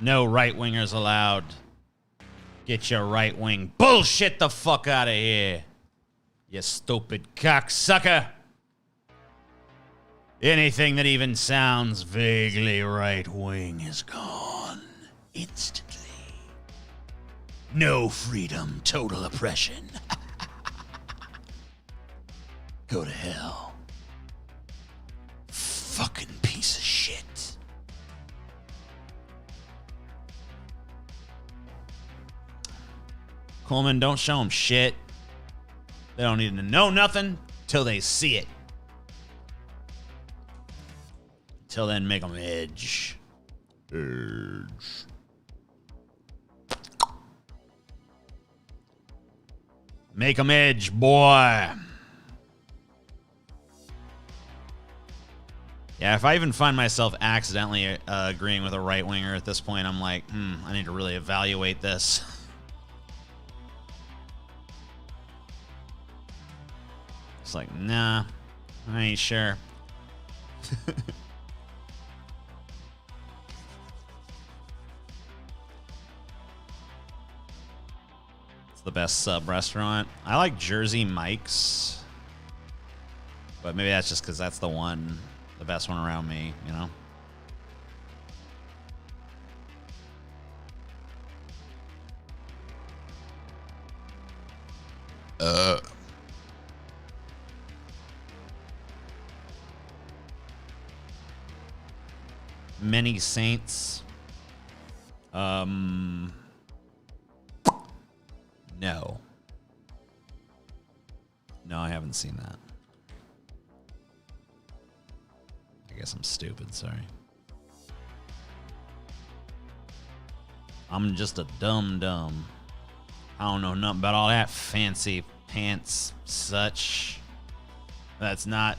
No right-wingers allowed. Get your right-wing bullshit the fuck out of here. You stupid cocksucker. Anything that even sounds vaguely right-wing is gone instantly. No freedom, total oppression. Go to hell. Fucking piece of shit. Coleman, don't show them shit. They don't need to know nothing till they see it. Till then, make them edge. Edge. Make them edge, boy. Yeah, if I even find myself accidentally agreeing with a right-winger at this point, I'm like, I need to really evaluate this. It's like, nah, I ain't sure. It's the best sub restaurant. I like Jersey Mike's, but maybe that's just because that's the best one around me, you know? Many Saints. No. No, I haven't seen that. I guess I'm stupid, sorry. I'm just a dumb. I don't know nothing about all that fancy pants such. That's not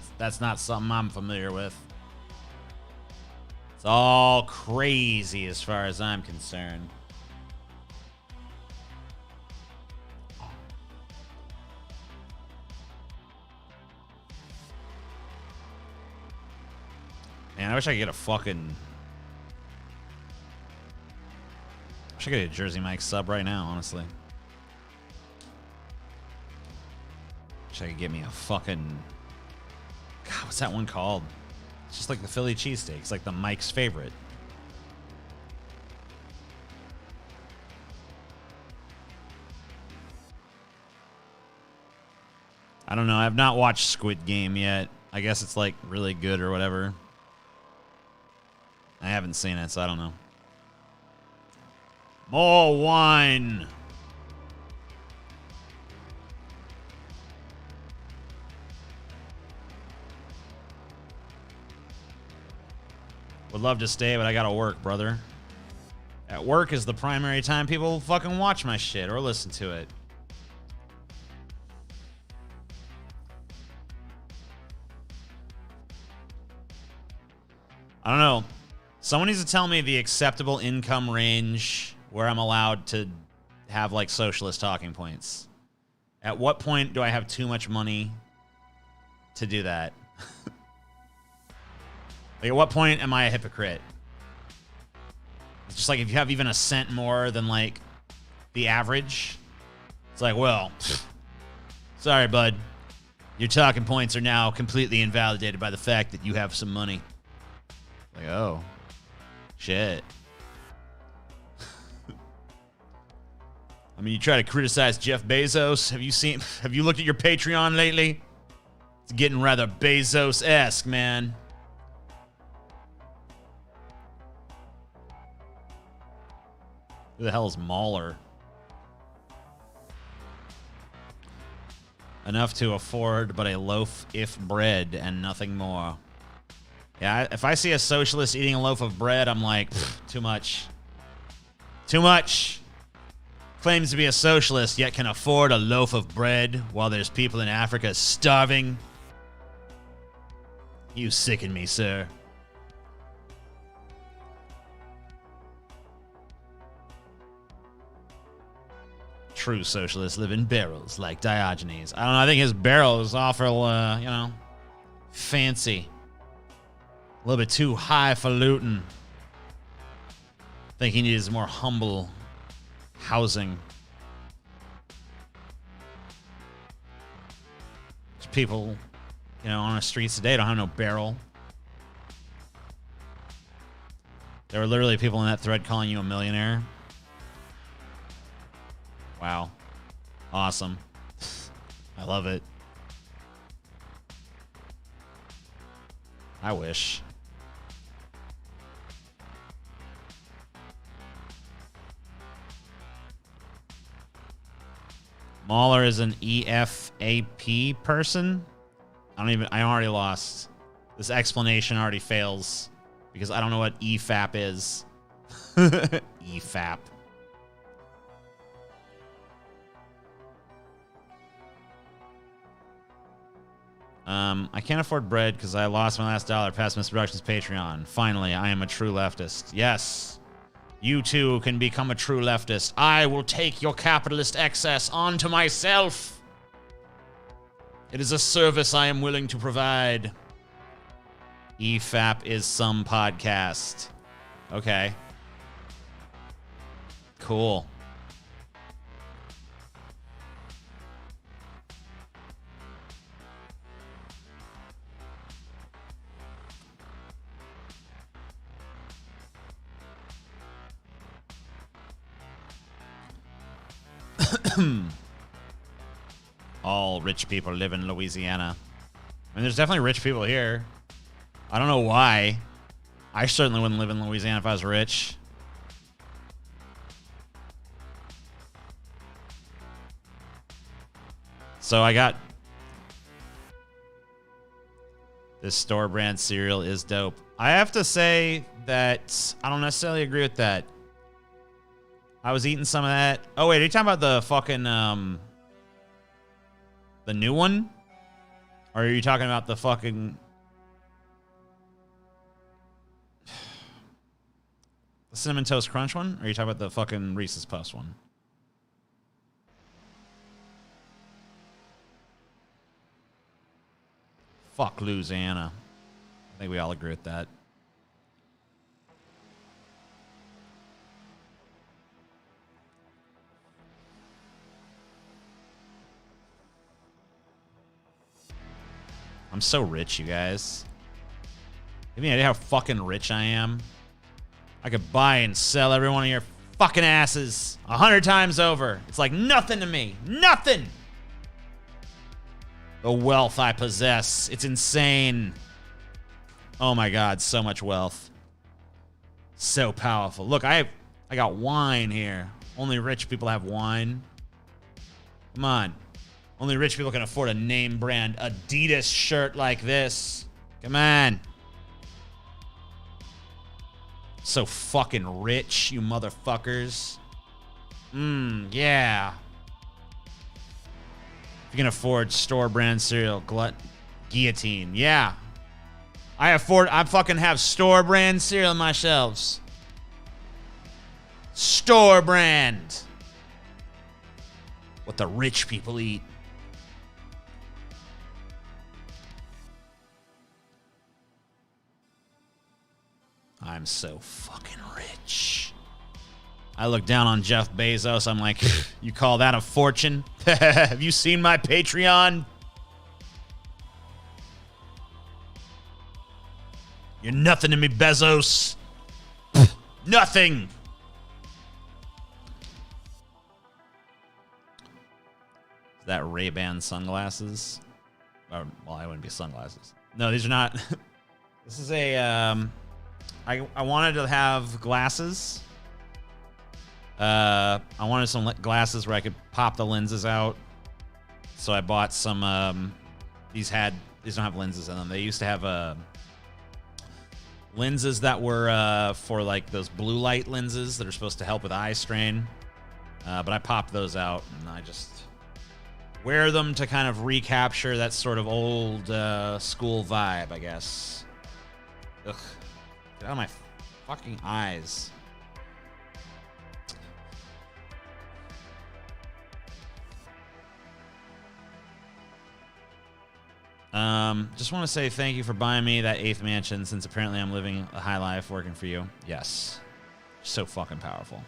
something I'm familiar with. It's all crazy as far as I'm concerned. Man, I wish I could get a fucking... I wish I could get a Jersey Mike sub right now, honestly. Wish I could get me a fucking... God, what's that one called? It's just like the Philly cheesesteak. It's like the Mike's favorite. I don't know. I've not watched Squid Game yet. I guess it's like really good or whatever. I haven't seen it, so I don't know. More wine. Would love to stay, but I gotta work, brother. At work is the primary time people fucking watch my shit or listen to it. I don't know. Someone needs to tell me the acceptable income range where I'm allowed to have like socialist talking points. At what point do I have too much money to do that? Like, at what point am I a hypocrite? It's just like if you have even a cent more than, like, the average, it's like, well, sorry, bud. Your talking points are now completely invalidated by the fact that you have some money. Like, oh, shit. I mean, you try to criticize Jeff Bezos. Have you looked at your Patreon lately? It's getting rather Bezos-esque, man. Who the hell is Mahler? Enough to afford but a loaf if bread and nothing more. Yeah, if I see a socialist eating a loaf of bread, I'm like, too much. Too much. Claims to be a socialist, yet can afford a loaf of bread while there's people in Africa starving. You sicken me, sir. True socialists live in barrels like Diogenes. I don't know. I think his barrel is awful, you know, fancy. A little bit too highfalutin. think he needs more humble housing. There's people, you know, on the streets today don't have no barrel. There were literally people in that thread calling you a millionaire. Wow. Awesome. I love it. I wish. Mahler is an EFAP person? I already lost. This explanation already fails because I don't know what EFAP is. EFAP. I can't afford bread because I lost my last dollar past Mr. Productions Patreon. Finally, I am a true leftist. Yes, you too can become a true leftist. I will take your capitalist excess onto myself. It is a service I am willing to provide. EFAP is some podcast. Okay. Cool. All rich people live in Louisiana. I mean, there's definitely rich people here. I don't know why. I certainly wouldn't live in Louisiana if I was rich. So I got... This store brand cereal is dope. I have to say that I don't necessarily agree with that. I was eating some of that. Oh, wait, are you talking about the fucking, the new one? Or are you talking about the fucking... The Cinnamon Toast Crunch one? Or are you talking about the fucking Reese's Puffs one? Fuck Louisiana. I think we all agree with that. I'm so rich, you guys. Give me an idea how fucking rich I am. I could buy and sell every one of your fucking asses 100 times over. It's like nothing to me. Nothing! The wealth I possess. It's insane. Oh my god, so much wealth. So powerful. Look, I got wine here. Only rich people have wine. Come on. Only rich people can afford a name brand Adidas shirt like this. Come on. So fucking rich, you motherfuckers. Yeah. If you can afford store brand cereal, guillotine. Yeah. I fucking have store brand cereal on my shelves. Store brand. What the rich people eat. I'm so fucking rich. I look down on Jeff Bezos. I'm like, you call that a fortune? Have you seen my Patreon? You're nothing to me, Bezos. Nothing. Is that Ray-Ban sunglasses? Or, well, I wouldn't be sunglasses. No, these are not. This is a... I wanted to have glasses. I wanted some glasses where I could pop the lenses out. So I bought some, these don't have lenses in them. They used to have, lenses that were, for like those blue light lenses that are supposed to help with eye strain. But I popped those out and I just wear them to kind of recapture that sort of old, school vibe, I guess. Ugh. Get out of my fucking eyes. Just want to say thank you for buying me that 8th mansion since apparently I'm living a high life working for you. Yes. So fucking powerful.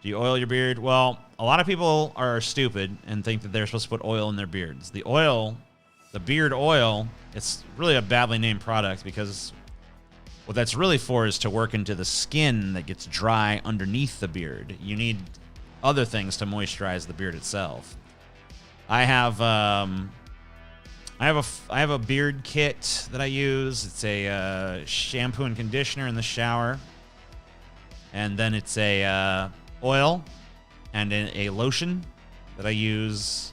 Do you oil your beard? Well, a lot of people are stupid and think that they're supposed to put oil in their beards. The beard oil, it's really a badly named product because what that's really for is to work into the skin that gets dry underneath the beard. You need other things to moisturize the beard itself. I have a beard kit that I use. It's a shampoo and conditioner in the shower, and then it's a oil and a lotion that I use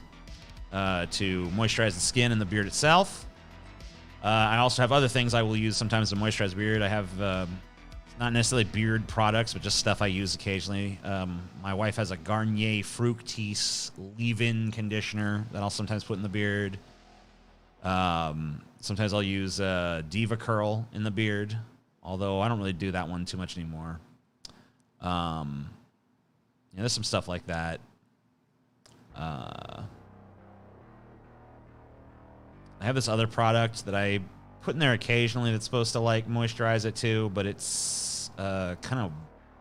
to moisturize the skin and the beard itself. I also have other things I will use sometimes to moisturize the beard. I have not necessarily beard products, but just stuff I use occasionally. My wife has a Garnier Fructis leave-in conditioner that I'll sometimes put in the beard. Sometimes I'll use Diva Curl in the beard, although I don't really do that one too much anymore. There's some stuff like that. I have this other product that I put in there occasionally that's supposed to like moisturize it too, but it's kind of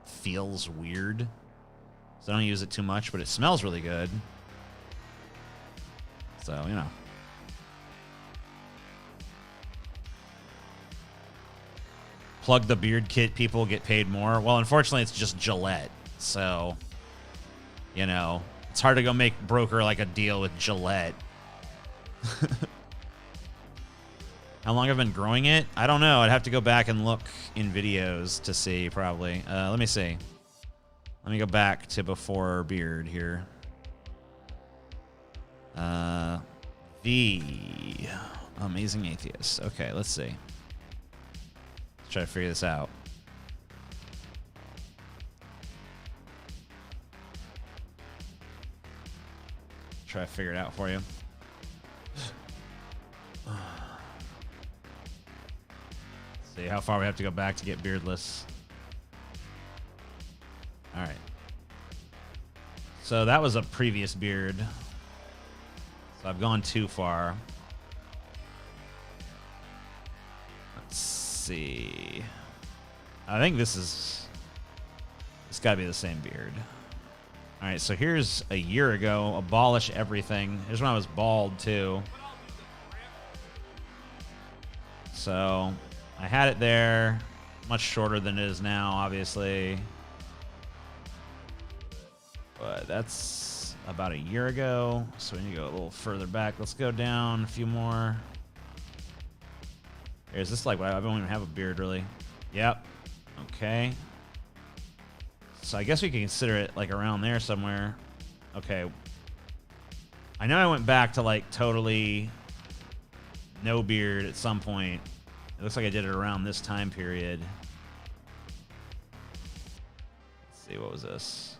feels weird, so I don't use it too much, but it smells really good. So, you know. Plug the beard kit, people get paid more. Well, unfortunately, it's just Gillette. So, you know, it's hard to go broker like a deal with Gillette. How long have I been growing it? I don't know. I'd have to go back and look in videos to see, probably. Let me see. Let me go back to before beard here. The Amazing Atheist. Okay, let's see. Let's try to figure this out. Try to figure it out for you. See how far we have to go back to get beardless. All right. So that was a previous beard. So I've gone too far. Let's see. I think it's got to be the same beard. All right, so here's a year ago. Abolish everything. Here's when I was bald too. So I had it there, much shorter than it is now, obviously. But that's about a year ago, so we need to go a little further back. Let's go down a few more. Is this like, I don't even have a beard, really. Yep. Okay. So I guess we can consider it like around there somewhere. Okay. I know I went back to like totally no beard at some point. It looks like I did it around this time period. Let's see, what was this?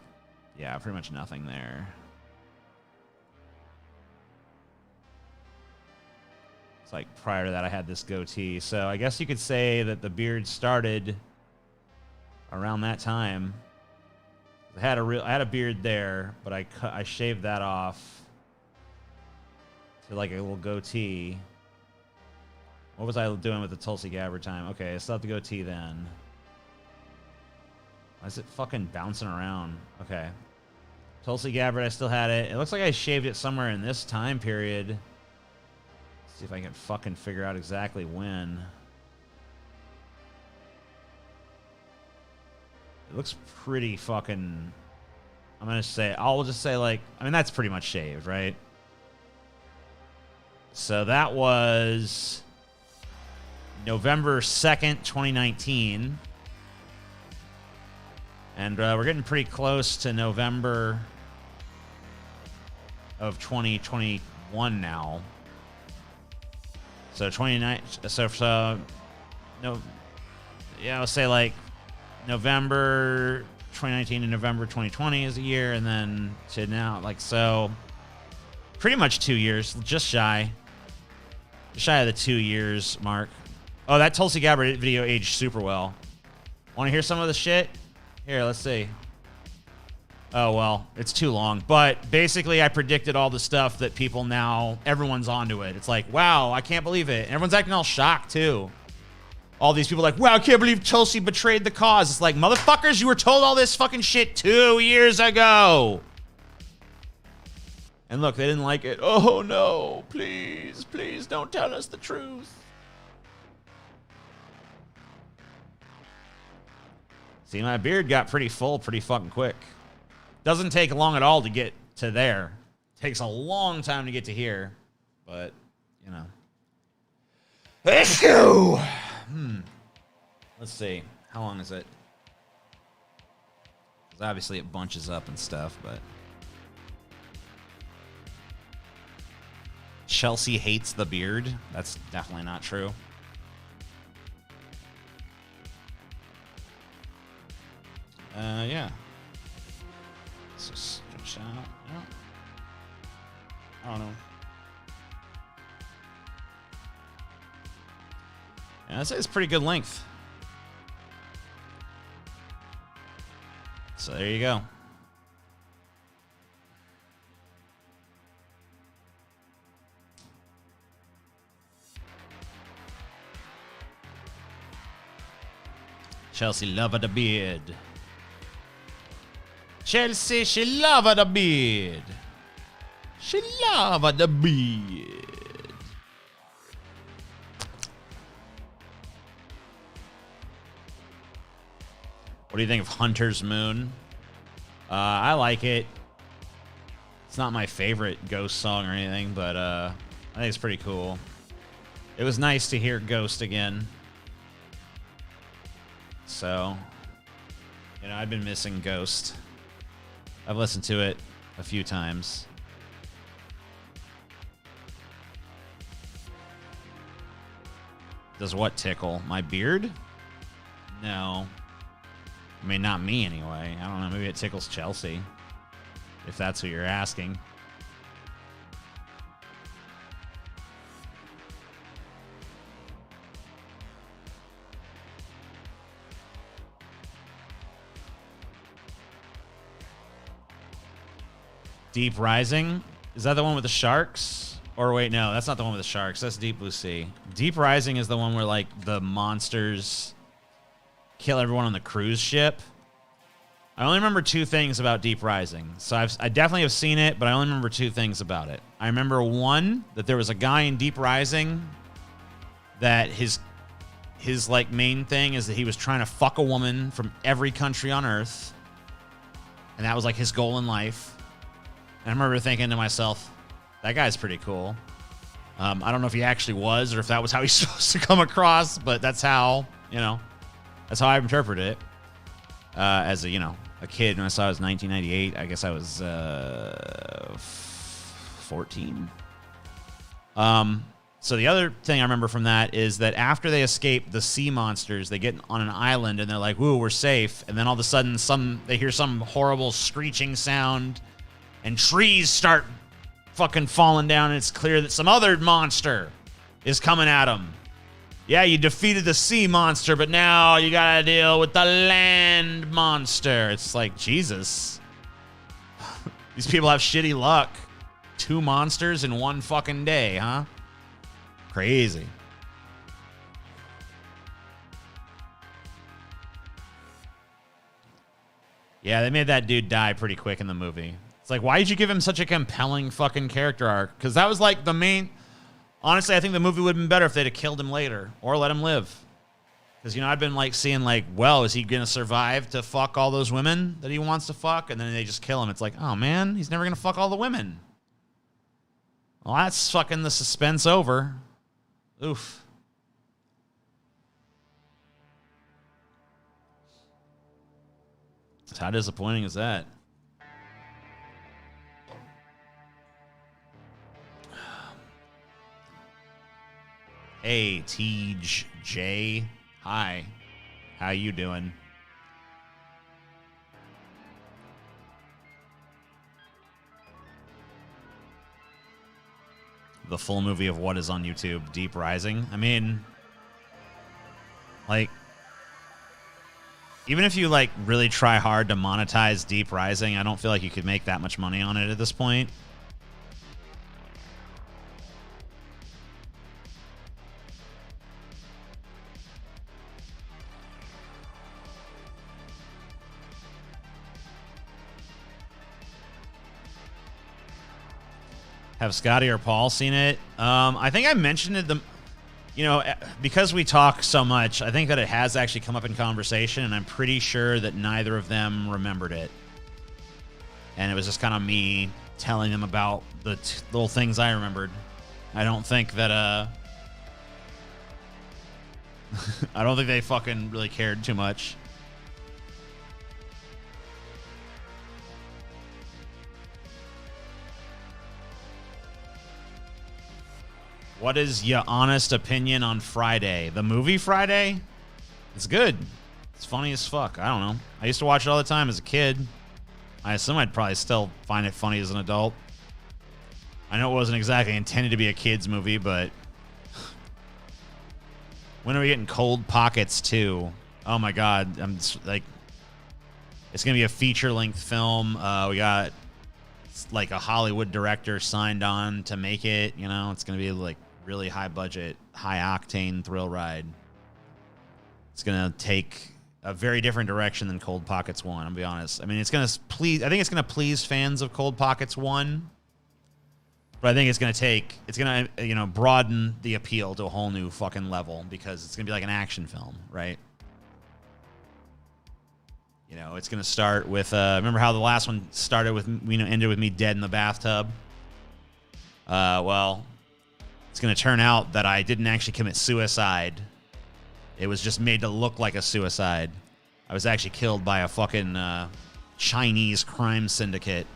Yeah, pretty much nothing there. It's like prior to that I had this goatee. So I guess you could say that the beard started around that time. I had a beard there, but I shaved that off to like a little goatee. What was I doing with the Tulsi Gabbard time? Okay, I still have the goatee then. Why is it fucking bouncing around? Okay. Tulsi Gabbard, I still had it. It looks like I shaved it somewhere in this time period. Let's see if I can fucking figure out exactly when. It looks pretty fucking... I'll just say like... I mean, that's pretty much shaved, right? So that was November 2nd, 2019. And we're getting pretty close to November of 2021 now. So 29... Yeah, I'll say like November 2019 and November 2020 is a year, and then to now, like, so pretty much 2 years, just shy of the 2 years mark. Oh, that Tulsi Gabbard video aged super well. Want to hear some of the shit? Here, let's see. Oh, well, it's too long. But basically, I predicted all the stuff that people now, everyone's onto it. It's like, wow, I can't believe it. And everyone's acting all shocked, too. all these people like, wow, I can't believe Tulsi betrayed the cause. It's like, motherfuckers, you were told all this fucking shit 2 years ago. And look, they didn't like it. Oh no, please, please don't tell us the truth. See, my beard got pretty full pretty fucking quick. Doesn't take long at all to get to there. Takes a long time to get to here. But, you know. Let's go! Let's see. How long is it? Because obviously it bunches up and stuff, but... Chelsea hates the beard. That's definitely not true. Yeah. Let's just shout out. I don't know. Yeah, I'd say it's pretty good length. So there you go. Chelsea love the beard. Chelsea, she love the beard. She love the beard. What do you think of Hunter's Moon? I like it. It's not my favorite Ghost song or anything, but I think it's pretty cool. It was nice to hear Ghost again. So, you know, I've been missing Ghost. I've listened to it a few times. Does what tickle? My beard? No. I mean, not me anyway. I don't know. Maybe it tickles Chelsea. If that's what you're asking. Deep Rising? Is that the one with the sharks? Or wait, no, that's not the one with the sharks. That's Deep Blue Sea. Deep Rising is the one where, like, the monsters kill everyone on the cruise ship. I only remember 2 things about Deep Rising. So I definitely have seen it, but I only remember 2 things about it. I remember, 1, that there was a guy in Deep Rising that his like, main thing is that he was trying to fuck a woman from every country on Earth. And that was, like, his goal in life. And I remember thinking to myself, that guy's pretty cool. I don't know if he actually was or if that was how he's supposed to come across, but that's how, you know, that's how I interpret it. As a, you know, a kid when I saw it was 1998. I guess I was 14. So the other thing I remember from that is that after they escape the sea monsters, they get on an island and they're like, "Woo, we're safe." And then all of a sudden, they hear some horrible screeching sound. And trees start fucking falling down, and it's clear that some other monster is coming at them. Yeah, you defeated the sea monster, but now you gotta deal with the land monster. It's like, Jesus. These people have shitty luck. 2 monsters in 1 fucking day, huh? Crazy. Yeah, they made that dude die pretty quick in the movie. It's like, why did you give him such a compelling fucking character arc? Because that was like the main... Honestly, I think the movie would have been better if they'd have killed him later. Or let him live. Because, you know, I've been like seeing like, well, is he going to survive to fuck all those women that he wants to fuck? And then they just kill him. It's like, oh man, he's never going to fuck all the women. Well, that's fucking the suspense over. Oof. How disappointing is that? Hey, Tej J. Hi. How you doing? The full movie of what is on YouTube, Deep Rising. I mean, like, even if you, like, really try hard to monetize Deep Rising, I don't feel like you could make that much money on it at this point. Have Scotty or Paul seen it? I think I mentioned it. Because we talk so much, I think that it has actually come up in conversation, and I'm pretty sure that neither of them remembered it. And it was just kind of me telling them about the little things I remembered. I don't think that I don't think they fucking really cared too much. What is your honest opinion on Friday? The movie Friday? It's good. It's funny as fuck. I don't know. I used to watch it all the time as a kid. I assume I'd probably still find it funny as an adult. I know it wasn't exactly intended to be a kid's movie, but when are we getting Cold Pockets 2? Oh my god, I'm just, like, it's gonna be a feature-length film. We got like a Hollywood director signed on to make it. You know, it's gonna be like really high budget, high octane thrill ride. It's gonna take a very different direction than Cold Pockets 1. I'll be honest. I mean, it's gonna please. I think it's gonna please fans of Cold Pockets 1. But I think it's gonna broaden the appeal to a whole new fucking level, because it's gonna be like an action film, right? You know, it's gonna start with remember how the last one started with, ended with me dead in the bathtub? Well, it's gonna turn out that I didn't actually commit suicide. It was just made to look like a suicide. I was actually killed by a fucking Chinese crime syndicate.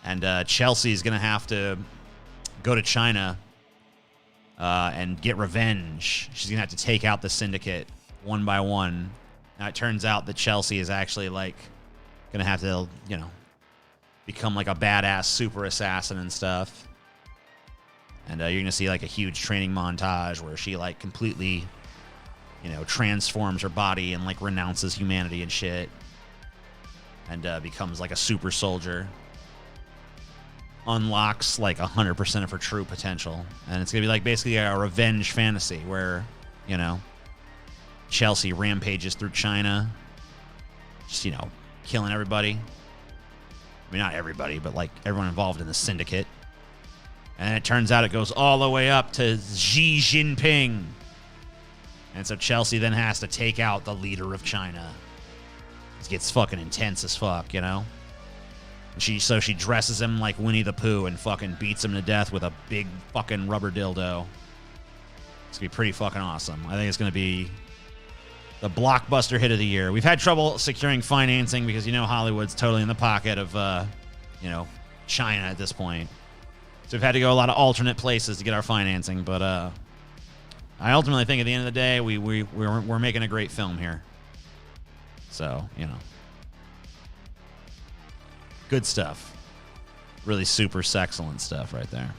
And Chelsea's going to have to go to China and get revenge. She's going to have to take out the syndicate one by one. Now, it turns out that Chelsea is actually, like, going to have to, become, like, a badass super assassin and stuff. And you're going to see, like, a huge training montage where she, like, completely, transforms her body and, like, renounces humanity and shit. And becomes, like, a super soldier. Unlocks like 100% of her true potential, and it's gonna be like basically a revenge fantasy where Chelsea rampages through China, just killing everybody. I mean, not everybody, but like everyone involved in the syndicate. And it turns out it goes all the way up to Xi Jinping, and so Chelsea then has to take out the leader of China. It gets fucking intense as fuck, So she dresses him like Winnie the Pooh and fucking beats him to death with a big fucking rubber dildo. It's gonna be pretty fucking awesome. I think it's gonna be the blockbuster hit of the year. We've had trouble securing financing because Hollywood's totally in the pocket of China at this point. So we've had to go a lot of alternate places to get our financing. But I ultimately think at the end of the day we're making a great film here. So good stuff. Really super sexcellent stuff right there.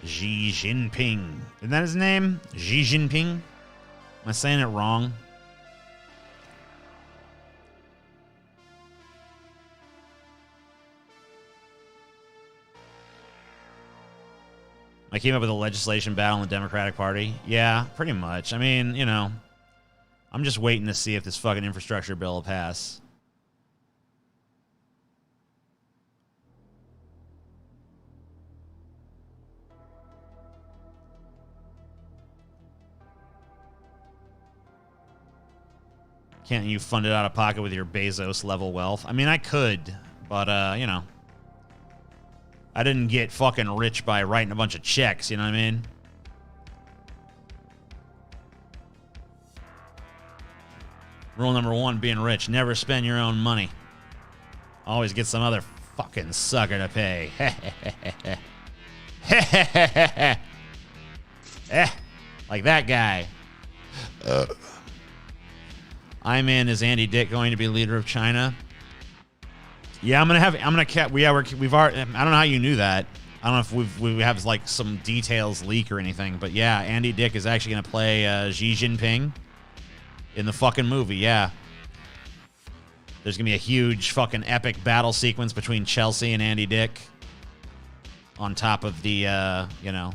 Xi Jinping. Isn't that his name? Xi Jinping? Am I saying it wrong? I came up with a legislation battle in the Democratic Party. Yeah, pretty much. I mean, I'm just waiting to see if this fucking infrastructure bill will pass. Can't you fund it out of pocket with your Bezos level wealth? I mean, I could, but, I didn't get fucking rich by writing a bunch of checks, you know what I mean? Rule number 1, being rich. Never spend your own money. Always get some other fucking sucker to pay. Like that guy. I'm in. Is Andy Dick going to be leader of China? Yeah, we've already, I don't know how you knew that. I don't know if we have like some details leak or anything, but yeah, Andy Dick is actually going to play Xi Jinping in the fucking movie, yeah. There's going to be a huge fucking epic battle sequence between Chelsea and Andy Dick. on top of the, you know,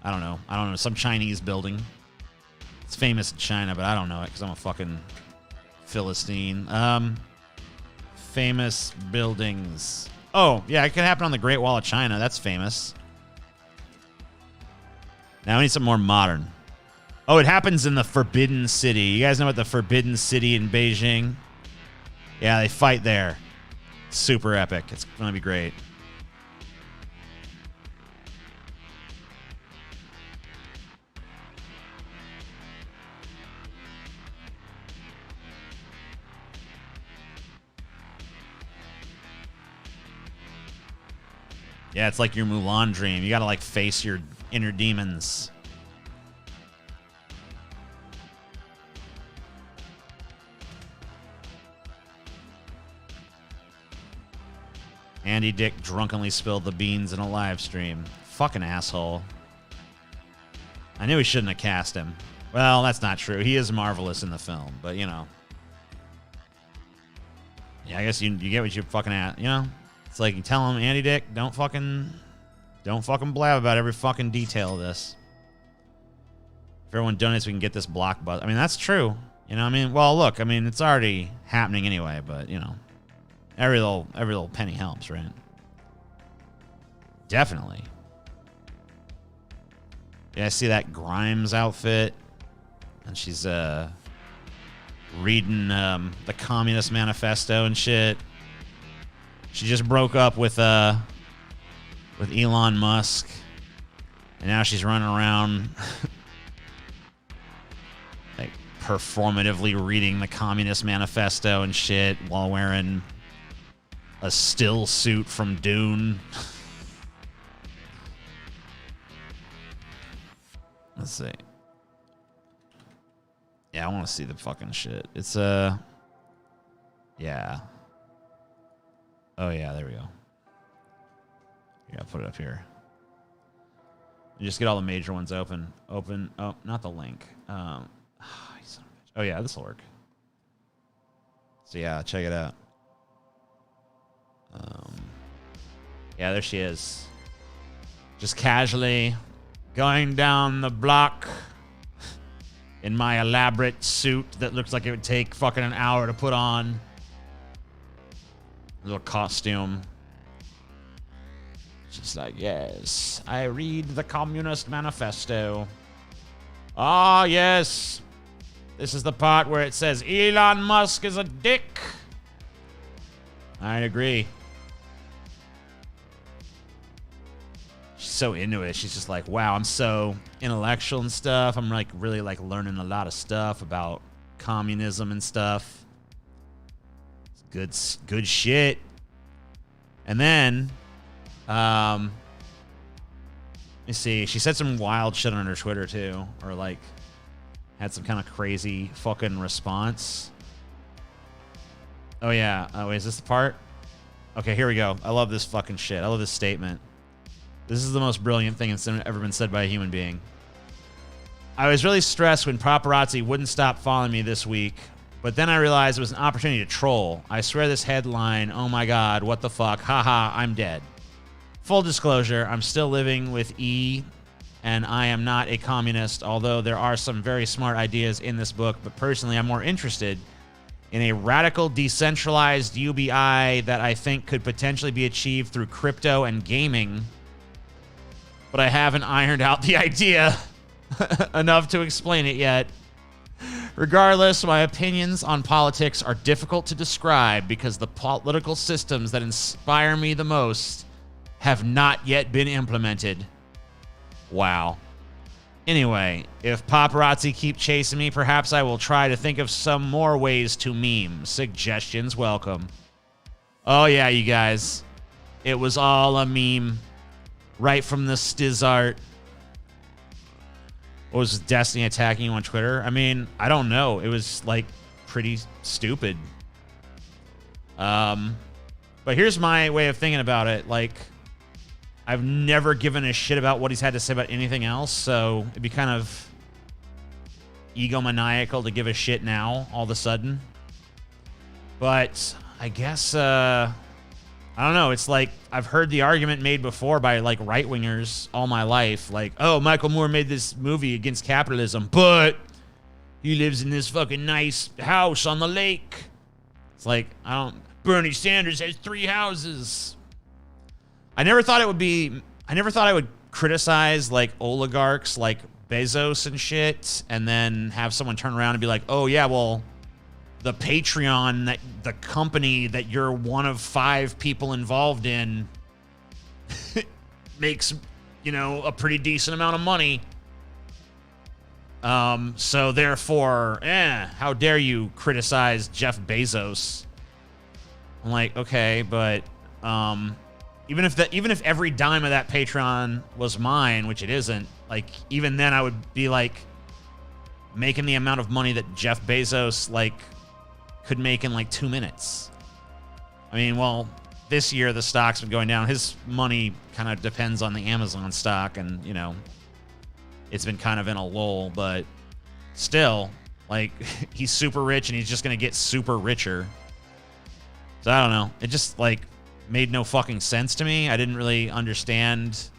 I don't know, some Chinese building. It's famous in China, but I don't know it because I'm a fucking Philistine. Famous buildings. Oh, yeah, it could happen on the Great Wall of China. That's famous. Now we need something more modern. Oh, it happens in the Forbidden City. You guys know about the Forbidden City in Beijing? Yeah, they fight there. Super epic. It's going to be great. Yeah, it's like your Mulan dream. You got to like face your inner demons. Andy Dick drunkenly spilled the beans in a live stream. Fucking asshole. I knew we shouldn't have cast him. Well, that's not true. He is marvelous in the film, but you know. Yeah, I guess you get what you fucking at, you know? It's like you tell him, Andy Dick, don't fucking blab about every fucking detail of this. If everyone donates, we can get this blockbuster. I mean, that's true. You know what I mean? Well, look, I mean, it's already happening anyway, but, you know. Every little penny helps, right? Definitely. Yeah, I see that Grimes outfit. And she's reading the Communist Manifesto and shit. She just broke up with Elon Musk. And now she's running around like performatively reading the Communist Manifesto and shit while wearing a still suit from Dune. Let's see. Yeah, I want to see the fucking shit. It's yeah. Oh yeah, there we go. Yeah, put it up here. You just get all the major ones open. Open. Oh, not the link. Oh yeah, this will work. So yeah, check it out. Yeah, there she is. Just casually going down the block in my elaborate suit that looks like it would take fucking an hour to put on. Little costume. She's like, yes, I read the Communist Manifesto. Ah, yes. This is the part where it says Elon Musk is a dick. I agree. She's so into it. She's just like, wow, I'm so intellectual and stuff. I'm like really like learning a lot of stuff about communism and stuff. It's good shit. And then, let me see. She said some wild shit on her Twitter too, or like had some kind of crazy fucking response. Oh yeah. Oh, wait, is this the part? Okay, here we go. I love this fucking shit. I love this statement. This is the most brilliant thing that's ever been said by a human being. I was really stressed when paparazzi wouldn't stop following me this week, but then I realized it was an opportunity to troll. I swear this headline, oh my god, what the fuck, haha, I'm dead. Full disclosure, I'm still living with E, and I am not a communist, although there are some very smart ideas in this book, but personally I'm more interested in a radical decentralized UBI that I think could potentially be achieved through crypto and gaming. But I haven't ironed out the idea enough to explain it yet. Regardless, my opinions on politics are difficult to describe because the political systems that inspire me the most have not yet been implemented. Wow. Anyway, if paparazzi keep chasing me, perhaps I will try to think of some more ways to meme. Suggestions welcome. Oh yeah, you guys. It was all a meme. Right from the stiz art. What was Destiny attacking you on Twitter? I mean, I don't know. It was like pretty stupid. But here's my way of thinking about it. Like, I've never given a shit about what he's had to say about anything else, so it'd be kind of egomaniacal to give a shit now, all of a sudden. But I guess, I don't know. It's like I've heard the argument made before by like right-wingers all my life. Like, oh, Michael Moore made this movie against capitalism, but he lives in this fucking nice house on the lake. It's like, Bernie Sanders has 3 houses. I never thought I would criticize like oligarchs like Bezos and shit, and then have someone turn around and be like, oh yeah, well, the Patreon, that the company that you're one of 5 people involved in makes, a pretty decent amount of money. So therefore, how dare you criticize Jeff Bezos? I'm like, okay, but even if every dime of that Patreon was mine, which it isn't, like even then I would be like making the amount of money that Jeff Bezos like could make in like 2 minutes. I mean, well, this year the stock's been going down. His money kind of depends on the Amazon stock, and it's been kind of in a lull, but still, like, he's super rich and he's just gonna get super richer. So I don't know. It just like made no fucking sense to me. I didn't really understand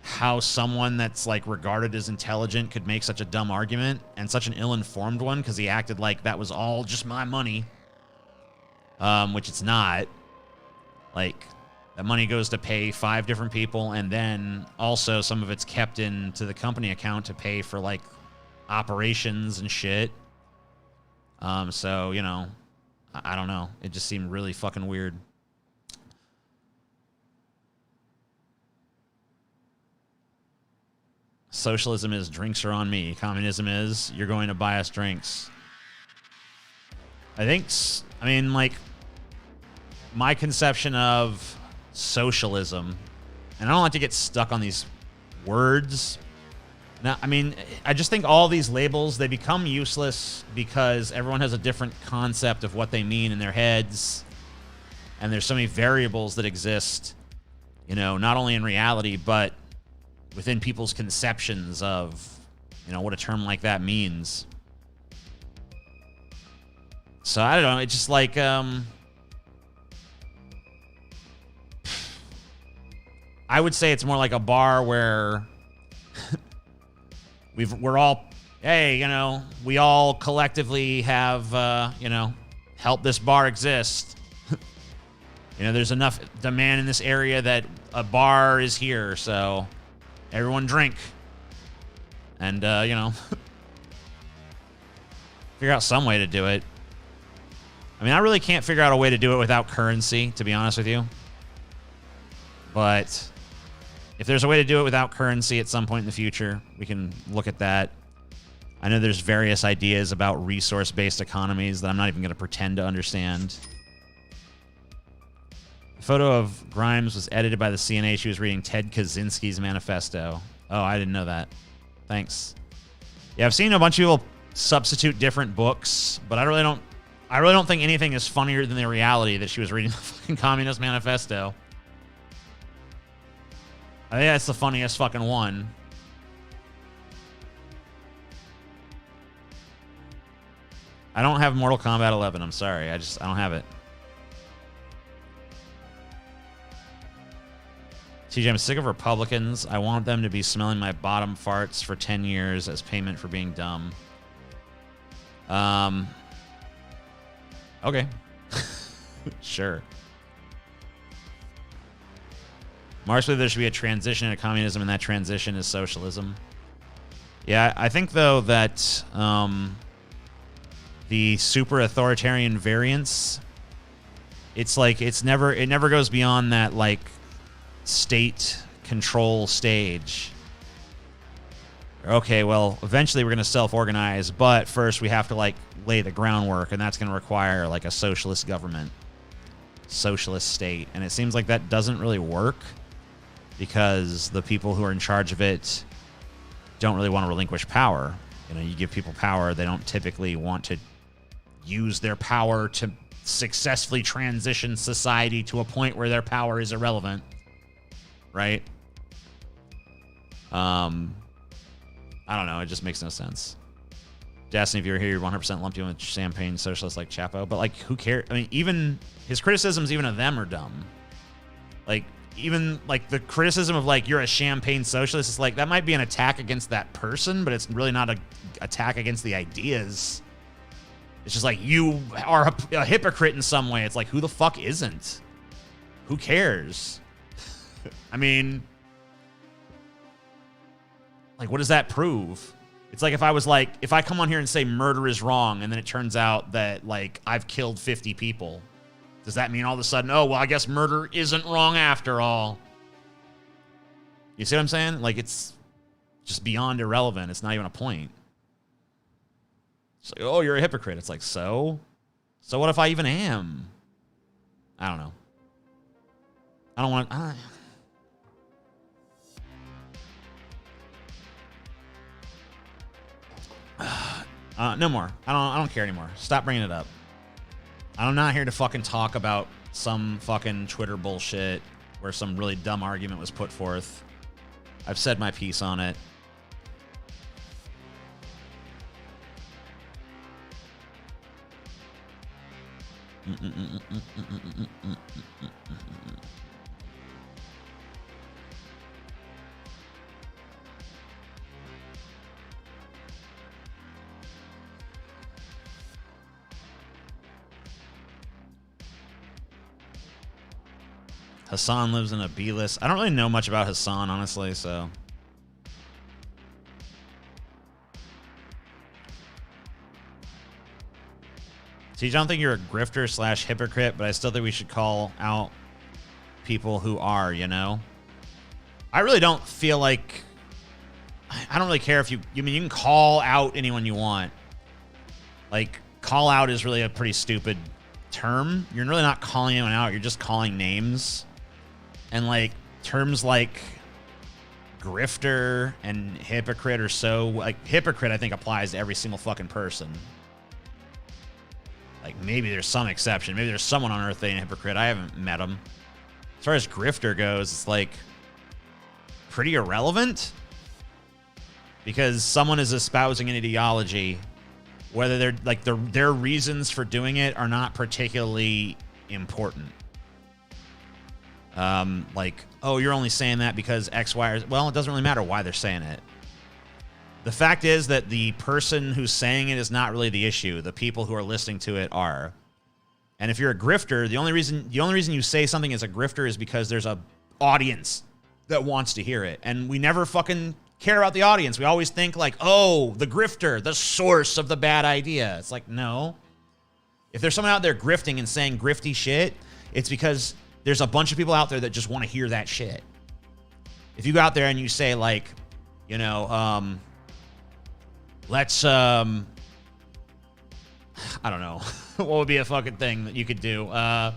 how someone that's like regarded as intelligent could make such a dumb argument, and such an ill-informed one, because he acted like that was all just my money, which it's not. Like, that money goes to pay 5 different people, and then also some of it's kept into the company account to pay for like operations and shit. So I don't know. It just seemed really fucking weird. Socialism is drinks are on me. Communism is you're going to buy us drinks. I mean, like, my conception of socialism, and I don't like to get stuck on these words. Now, I mean, I just think all these labels, they become useless because everyone has a different concept of what they mean in their heads. And there's so many variables that exist, not only in reality, but within people's conceptions of, what a term like that means. So I don't know. It's just like, I would say it's more like a bar where we're all, hey, we all collectively have, helped this bar exist. There's enough demand in this area that a bar is here, so everyone drink. And, figure out some way to do it. I mean, I really can't figure out a way to do it without currency, to be honest with you. But if there's a way to do it without currency at some point in the future, we can look at that. I know there's various ideas about resource-based economies that I'm not even going to pretend to understand. The photo of Grimes was edited by the CNA. She was reading Ted Kaczynski's manifesto. Oh, I didn't know that. Thanks. Yeah, I've seen a bunch of people substitute different books, but I really don't think anything is funnier than the reality that she was reading the fucking Communist Manifesto. I think that's the funniest fucking one. I don't have Mortal Kombat 11. I'm sorry. I don't have it. TJ, I'm sick of Republicans. I want them to be smelling my bottom farts for 10 years as payment for being dumb. Okay. Sure. Marx believes there should be a transition into communism, and that transition is socialism. Yeah, I think, though, that the super authoritarian variance, it's like it never goes beyond that, like, state control stage. Okay, well, eventually we're going to self-organize, but first we have to, like, lay the groundwork, and that's going to require, like, a socialist government, socialist state. And it seems like that doesn't really work because the people who are in charge of it don't really want to relinquish power. You give people power, they don't typically want to use their power to successfully transition society to a point where their power is irrelevant. Right? I don't know. It just makes no sense. Justin, if you were here, you'd 100% lump you in with champagne socialists like Chapo. But, like, who cares? I mean, even his criticisms, even of them, are dumb. Like, even, like, the criticism of, like, you're a champagne socialist, it's like, that might be an attack against that person, but it's really not an attack against the ideas. It's just like, you are a hypocrite in some way. It's like, who the fuck isn't? Who cares? I mean, like, what does that prove? It's like if I was like, if I come on here and say murder is wrong, and then it turns out that, like, I've killed 50 people, does that mean all of a sudden, oh, well, I guess murder isn't wrong after all? You see what I'm saying? Like, it's just beyond irrelevant. It's not even a point. It's like, oh, you're a hypocrite. It's like, so? So what if I even am? I don't know. I don't want... no more. I don't care anymore. Stop bringing it up. I'm not here to fucking talk about some fucking Twitter bullshit where some really dumb argument was put forth. I've said my piece on it. Hassan lives in a B list. I don't really know much about Hassan, honestly, so. See, I don't think you're a grifter slash hypocrite, but I still think we should call out people who are, you know? I really don't feel like, I don't really care if you mean, you can call out anyone you want. Like, call out is really a pretty stupid term. You're really not calling anyone out, you're just calling names. And, like, terms like grifter and hypocrite are so, like, hypocrite I think applies to every single fucking person. Like, maybe there's some exception. Maybe there's someone on earth that ain't a hypocrite. I haven't met him. As far as grifter goes, it's, like, pretty irrelevant. Because someone is espousing an ideology, whether they're, like, their reasons for doing it are not particularly important. Like, oh, you're only saying that because X, Y, or... Well, it doesn't really matter why they're saying it. The fact is that the person who's saying it is not really the issue. The people who are listening to it are. And if you're a grifter, the only reason you say something is a grifter is because there's a audience that wants to hear it. And we never fucking care about the audience. We always think like, oh, the grifter, the source of the bad idea. It's like, no. If there's someone out there grifting and saying grifty shit, it's because there's a bunch of people out there that just want to hear that shit. If you go out there and you say like, you know, let's, I don't know. What would be a fucking thing that you could do? I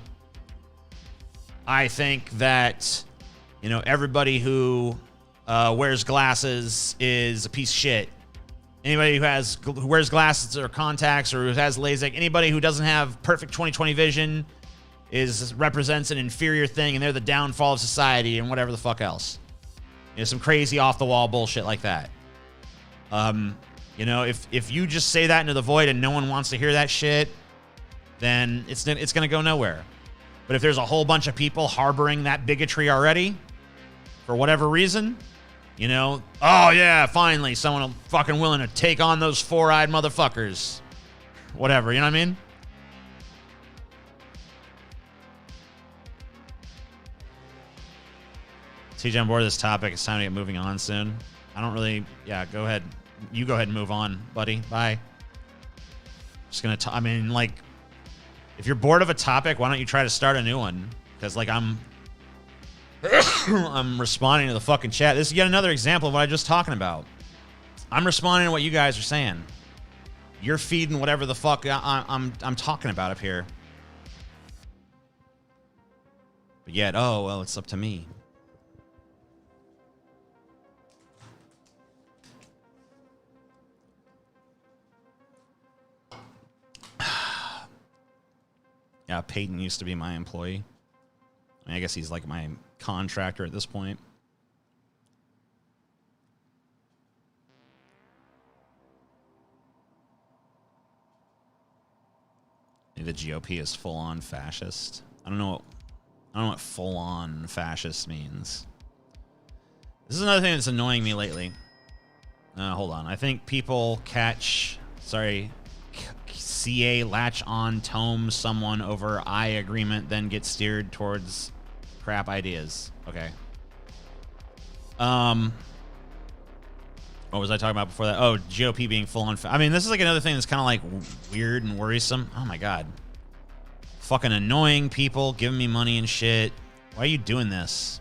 think that, you know, everybody who wears glasses is a piece of shit. Anybody who wears glasses or contacts or who has LASIK, anybody who doesn't have perfect 20/20 vision represents an inferior thing, and they're the downfall of society and whatever the fuck else. You know, some crazy off-the-wall bullshit like that. You know, if you just say that into the void and no one wants to hear that shit, then it's going to go nowhere. But if there's a whole bunch of people harboring that bigotry already, for whatever reason, you know, oh yeah, finally someone fucking willing to take on those four-eyed motherfuckers. Whatever, you know what I mean? TJ, on board of this topic. It's time to get moving on soon. I don't really... Yeah, go ahead. You go ahead and move on, buddy. Bye. Just gonna... I mean, like... If you're bored of a topic, why don't you try to start a new one? Because, like, I'm responding to the fucking chat. This is yet another example of what I'm just talking about. I'm responding to what you guys are saying. You're feeding whatever the fuck I'm talking about up here. But yet, oh, well, it's up to me. Yeah, Peyton used to be my employee. I mean, I guess he's like my contractor at this point. The GOP is full-on fascist. I don't know what full-on fascist means. This is another thing that's annoying me lately. Hold on. I think people CA latch on tome someone over I agreement, then get steered towards crap ideas. Okay. What was I talking about before that? Oh, GOP being full on. I mean, this is like another thing that's kind of like weird and worrisome. Oh my God. Fucking annoying people giving me money and shit. Why are you doing this?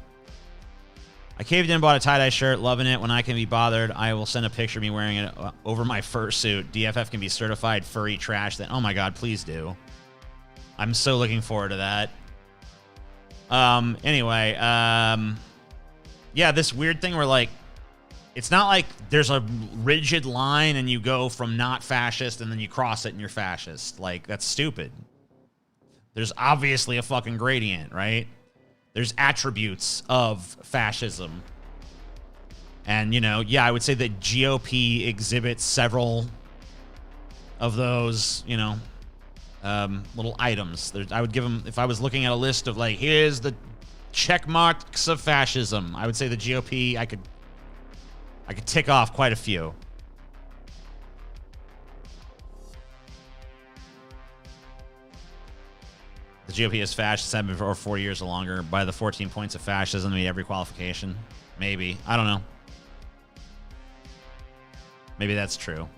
I caved in, bought a tie-dye shirt, loving it. When I can be bothered, I will send a picture of me wearing it over my fursuit. DFF can be certified furry trash. Then, oh my God, please do. I'm so looking forward to that. Anyway, yeah, this weird thing where like, it's not like there's a rigid line and you go from not fascist and then you cross it and you're fascist. Like, that's stupid. There's obviously a fucking gradient, right? There's attributes of fascism. And, you know, yeah, I would say that GOP exhibits several of those, you know, little items. I would give them, if I was looking at a list of like, here's the check marks of fascism, I would say the GOP, I could tick off quite a few. The GOP is fascist, have been for 4 years or longer. By the 14 points of fascism, meet every qualification. Maybe. I don't know. Maybe that's true.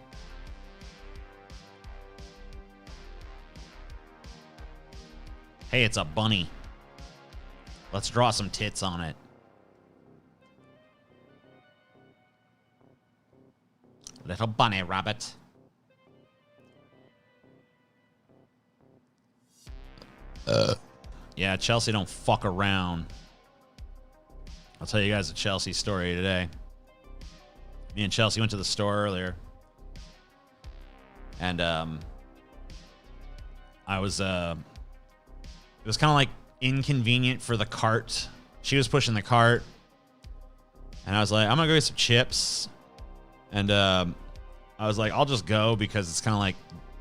Hey, it's a bunny. Let's draw some tits on it. Little bunny rabbit. Yeah, Chelsea don't fuck around. I'll tell you guys a Chelsea story today. Me and Chelsea went to the store earlier. And I was it was kind of like inconvenient for the cart. She was pushing the cart. And I was like, I'm gonna go get some chips. And I was like, I'll just go because it's kind of like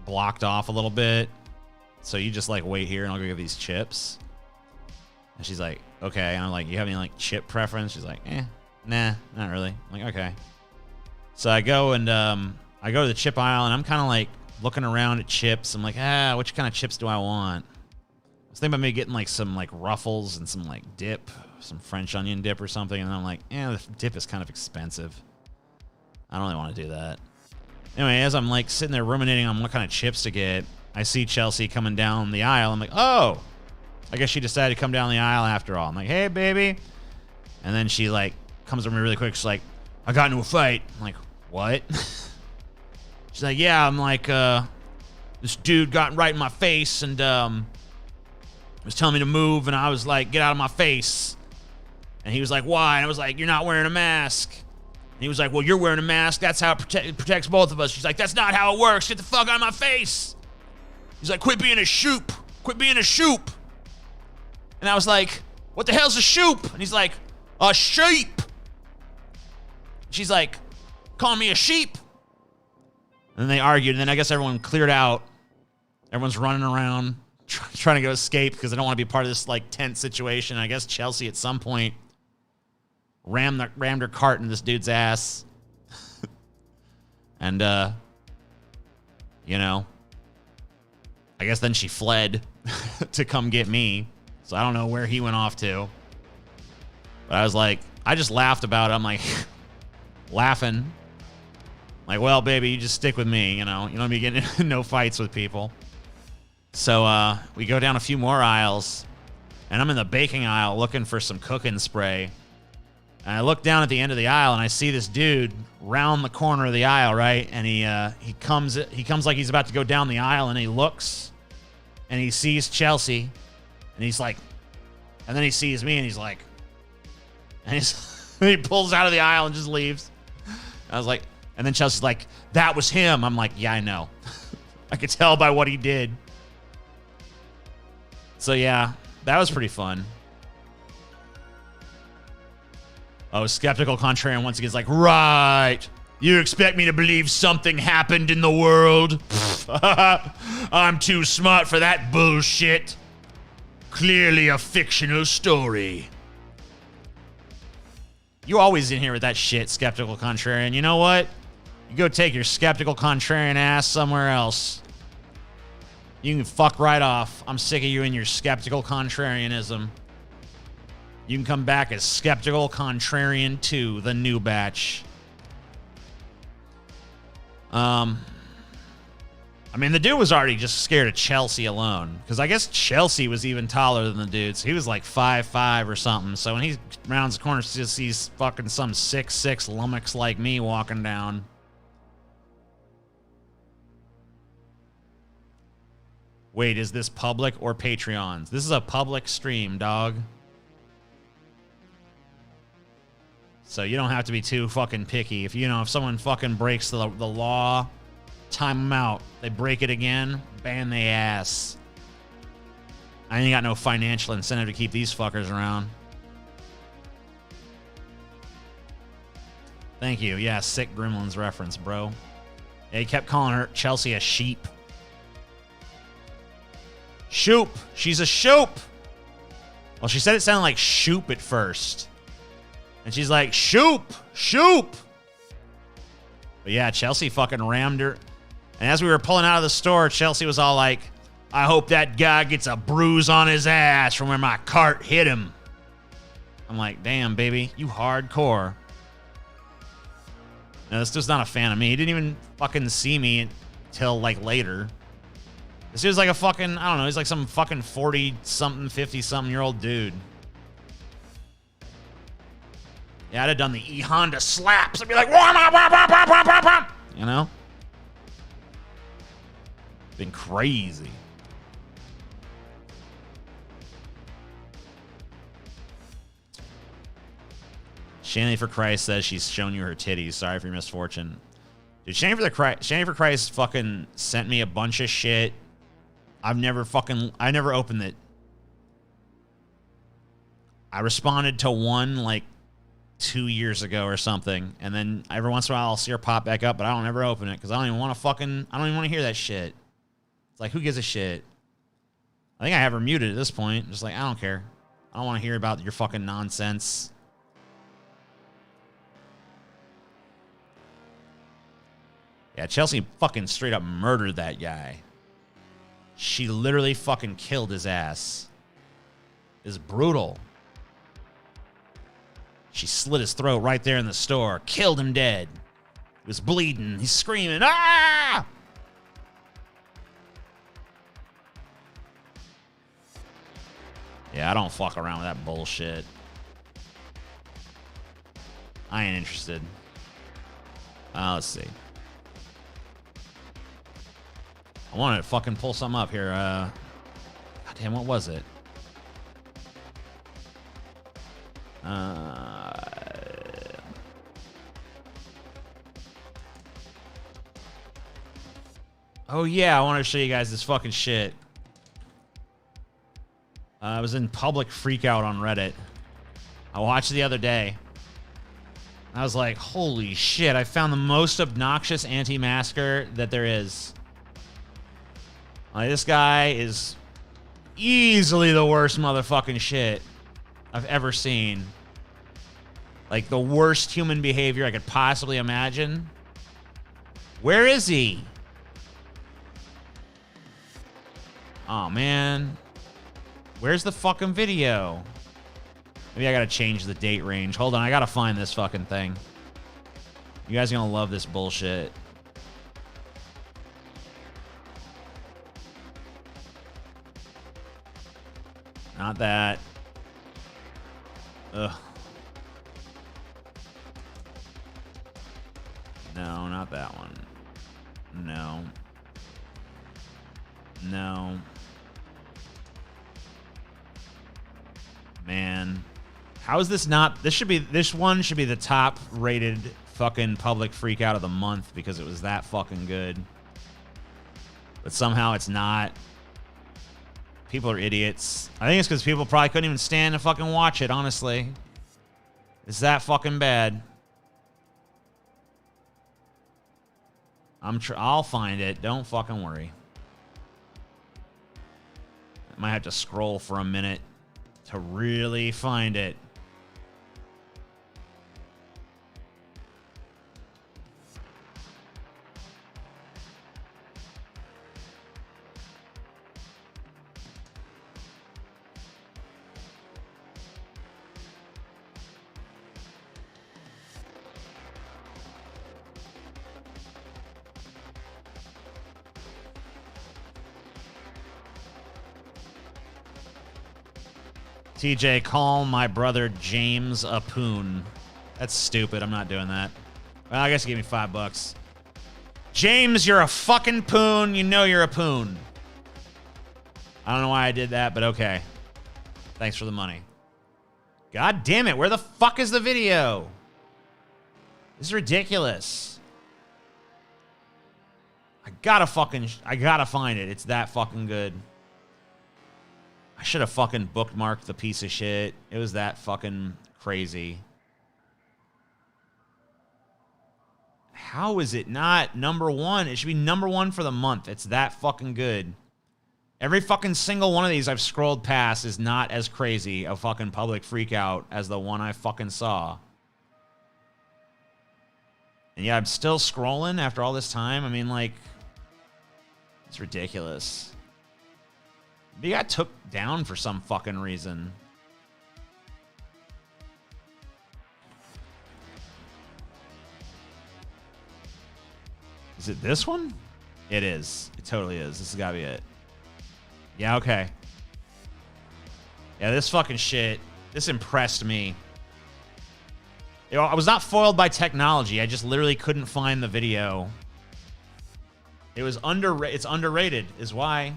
blocked off a little bit. So you just like wait here and I'll go get these chips. And she's like, okay. And I'm like, you have any like chip preference? She's like, nah, not really. I'm like, okay. So I go and I go to the chip aisle and I'm kind of like looking around at chips. I'm like, which kind of chips do I want? I was thinking about maybe getting like some like Ruffles and some like dip, some French onion dip or something. And then I'm like, the dip is kind of expensive. I don't really want to do that. Anyway, as I'm like sitting there ruminating on what kind of chips to get, I see Chelsea coming down the aisle. I'm like, oh, I guess she decided to come down the aisle after all. I'm like, hey, baby. And then she like comes over me really quick. She's like, I got into a fight. I'm like, what? She's like, yeah, I'm like, this dude got right in my face and was telling me to move. And I was like, get out of my face. And he was like, why? And I was like, you're not wearing a mask. And he was like, well, you're wearing a mask. That's how it protects both of us. She's like, that's not how it works. Get the fuck out of my face. He's like, quit being a shoop. Quit being a shoop. And I was like, what the hell's a shoop? And he's like, a sheep. She's like, calling me a sheep. And then they argued, and then I guess everyone cleared out. Everyone's running around trying to go escape because they don't want to be part of this like tense situation. And I guess Chelsea at some point rammed her cart in this dude's ass. And, you know, I guess then she fled to come get me. So I don't know where he went off to. But I was like, I just laughed about it. I'm like, laughing. Like, well, baby, you just stick with me. You know, you don't be getting into no fights with people. So we go down a few more aisles. And I'm in the baking aisle looking for some cooking spray. And I look down at the end of the aisle and I see this dude round the corner of the aisle, right? And he comes like he's about to go down the aisle, and he looks and he sees Chelsea, and he's like, and then he sees me and he's like, and he pulls out of the aisle and just leaves. I was like, and then Chelsea's like, that was him. I'm like, yeah, I know. I could tell by what he did. So yeah, that was pretty fun. Oh, skeptical contrarian once again is like, right. You expect me to believe something happened in the world? I'm too smart for that bullshit. Clearly a fictional story. You always in here with that shit, skeptical contrarian. You know what? You go take your skeptical contrarian ass somewhere else. You can fuck right off. I'm sick of you and your skeptical contrarianism. You can come back as Skeptical Contrarian 2, the new batch. I mean, the dude was already just scared of Chelsea alone. Because I guess Chelsea was even taller than the dude. So he was like 5'5" or something. So when he rounds the corner, he sees fucking some 6'6" lummox like me walking down. Wait, is this public or Patreons? This is a public stream, dog. So you don't have to be too fucking picky. If if someone fucking breaks the law, time them out. They break it again, ban they ass. I ain't got no financial incentive to keep these fuckers around. Thank you. Yeah, sick Gremlins reference, bro. Yeah, he kept calling her Chelsea a sheep. Shoop. She's a shoop. Well, she said it sounded like shoop at first. And she's like, shoop, shoop. But yeah, Chelsea fucking rammed her. And as we were pulling out of the store, Chelsea was all like, I hope that guy gets a bruise on his ass from where my cart hit him. I'm like, damn, baby, you hardcore. No, this dude's not a fan of me. He didn't even fucking see me until like later. This dude's like a fucking, I don't know, he's like some fucking 40-something, 50-something-year-old dude. Yeah, I'd have done the E-Honda slaps. I'd be like, wah, wah, wah, wah, wah, wah, wah. You know? Been crazy. Shanley for Christ says she's shown you her titties. Sorry for your misfortune. Dude, Shanley for Christ fucking sent me a bunch of shit. I never opened it. I responded to one like 2 years ago or something, and then every once in a while I'll see her pop back up, but I don't ever open it because I don't even want to hear that shit. It's like, who gives a shit? I think I have her muted at this point. Just like, I don't care. I don't want to hear about your fucking nonsense. Yeah, Chelsea fucking straight up murdered that guy. She literally fucking killed his ass. It's brutal. She slit his throat right there in the store. Killed him dead. He was bleeding. He's screaming, ah! Yeah, I don't fuck around with that bullshit. I ain't interested. Let's see. I wanted to fucking pull something up here. God damn, what was it? Oh yeah, I want to show you guys this fucking shit. I was in public freakout on Reddit. I watched it the other day. I was like, holy shit, I found the most obnoxious anti-masker that there is. Like, this guy is easily the worst motherfucking shit I've ever seen. Like, the worst human behavior I could possibly imagine. Where is he? Oh, man. Where's the fucking video? Maybe I gotta change the date range. Hold on, I gotta find this fucking thing. You guys are gonna love this bullshit. Not that. Ugh. No, not that one. No. No. Man. How is this not... This one should be the top rated fucking public freak out of the month because it was that fucking good. But somehow it's not. People are idiots. I think it's because people probably couldn't even stand to fucking watch it, honestly. It's that fucking bad. I'll find it. Don't fucking worry. I might have to scroll for a minute to really find it. TJ, call my brother James a poon. That's stupid. I'm not doing that. Well, I guess you give me $5. James, you're a fucking poon. You know you're a poon. I don't know why I did that, but okay. Thanks for the money. God damn it. Where the fuck is the video? This is ridiculous. I gotta find it. It's that fucking good. I should have fucking bookmarked the piece of shit. It was that fucking crazy. How is it not number one? It should be number one for the month. It's that fucking good. Every fucking single one of these I've scrolled past is not as crazy a fucking public freakout as the one I fucking saw. And yeah, I'm still scrolling after all this time. I mean, like, it's ridiculous. He got took down for some fucking reason. Is it this one? It is. It totally is. This has got to be it. Yeah, okay. Yeah, this fucking shit. This impressed me. You know, I was not foiled by technology. I just literally couldn't find the video. It's underrated is why.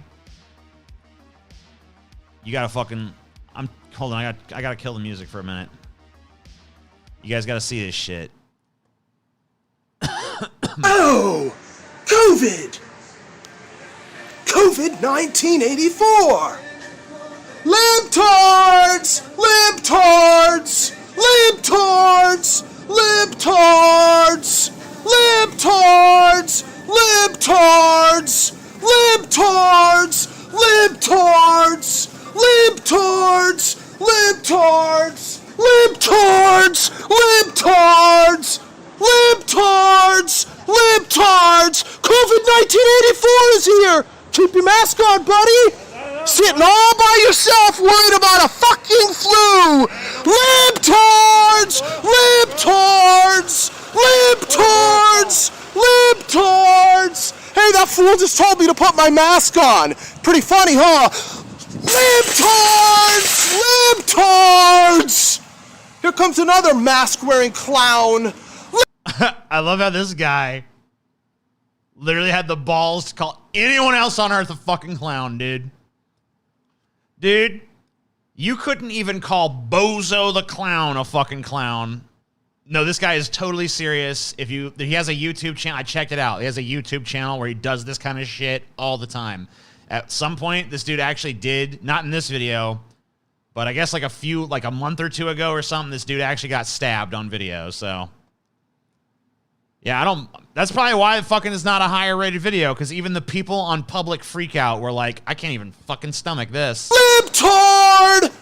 You gotta fucking... Hold on, I gotta kill the music for a minute. You guys gotta see this shit. Oh! COVID! COVID 1984! Libtards! Libtards! Libtards! Libtards! Libtards! Libtards! Libtards! Libtards! Libtards! Libtards! Libtards! Libtards! Libtards! Libtards! COVID-1984 is here! Keep your mask on, buddy! Sitting all by yourself worried about a fucking flu! Libtards! Libtards! Libtards! Libtards! Hey, that fool just told me to put my mask on. Pretty funny, huh? Libtards! Libtards! Here comes another mask-wearing clown. I love how this guy literally had the balls to call anyone else on earth a fucking clown, dude. Dude, you couldn't even call Bozo the Clown a fucking clown. No, this guy is totally serious. He has a YouTube channel. I checked it out. He has a YouTube channel where he does this kind of shit all the time. At some point, this dude actually did, not in this video, but I guess like a month or two ago or something, this dude actually got stabbed on video, so. Yeah, that's probably why it fucking is not a higher rated video, because even the people on public freakout were like, I can't even fucking stomach this. Libtard!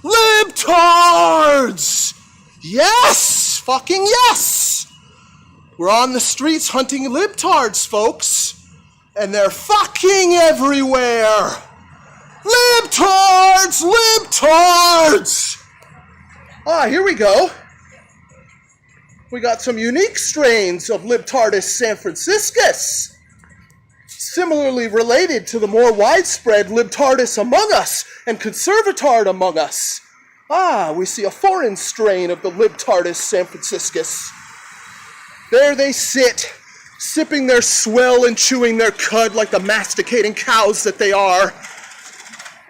Libtards! Yes! Fucking yes! We're on the streets hunting libtards, folks. And they're fucking everywhere! Libtards! Libtards! Ah, here we go. We got some unique strains of Libtardus San Franciscus, similarly related to the more widespread Libtardus among us and Conservatard among us. Ah, we see a foreign strain of the Libtardus San Franciscus. There they sit, sipping their swill and chewing their cud like the masticating cows that they are,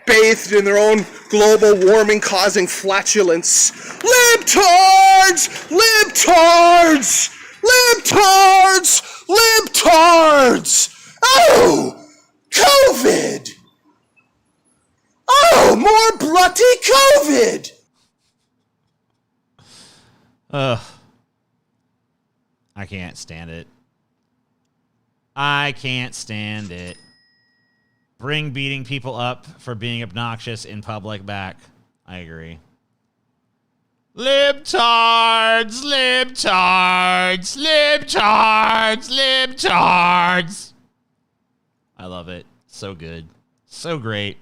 bathed in their own global warming-causing flatulence. Libtards! Libtards! Libtards! Libtards! Oh! COVID! Oh, more bloody COVID! Ugh. I can't stand it. I can't stand it. Bring beating people up for being obnoxious in public back. I agree. Libtards, libtards, libtards, libtards. I love it. So good. So great.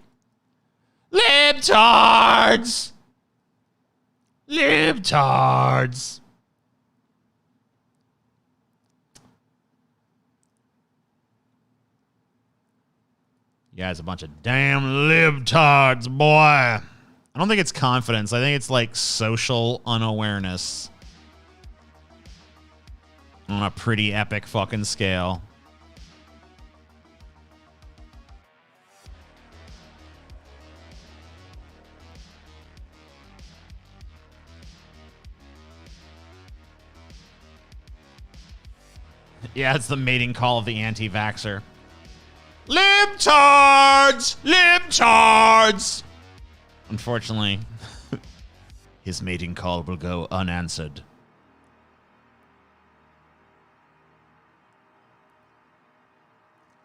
Libtards. Libtards. You guys a bunch of damn libtards, boy. I don't think it's confidence. I think it's like social unawareness on a pretty epic fucking scale. Yeah, it's the mating call of the anti-vaxxer. Libtards! Libtards! Unfortunately, his mating call will go unanswered.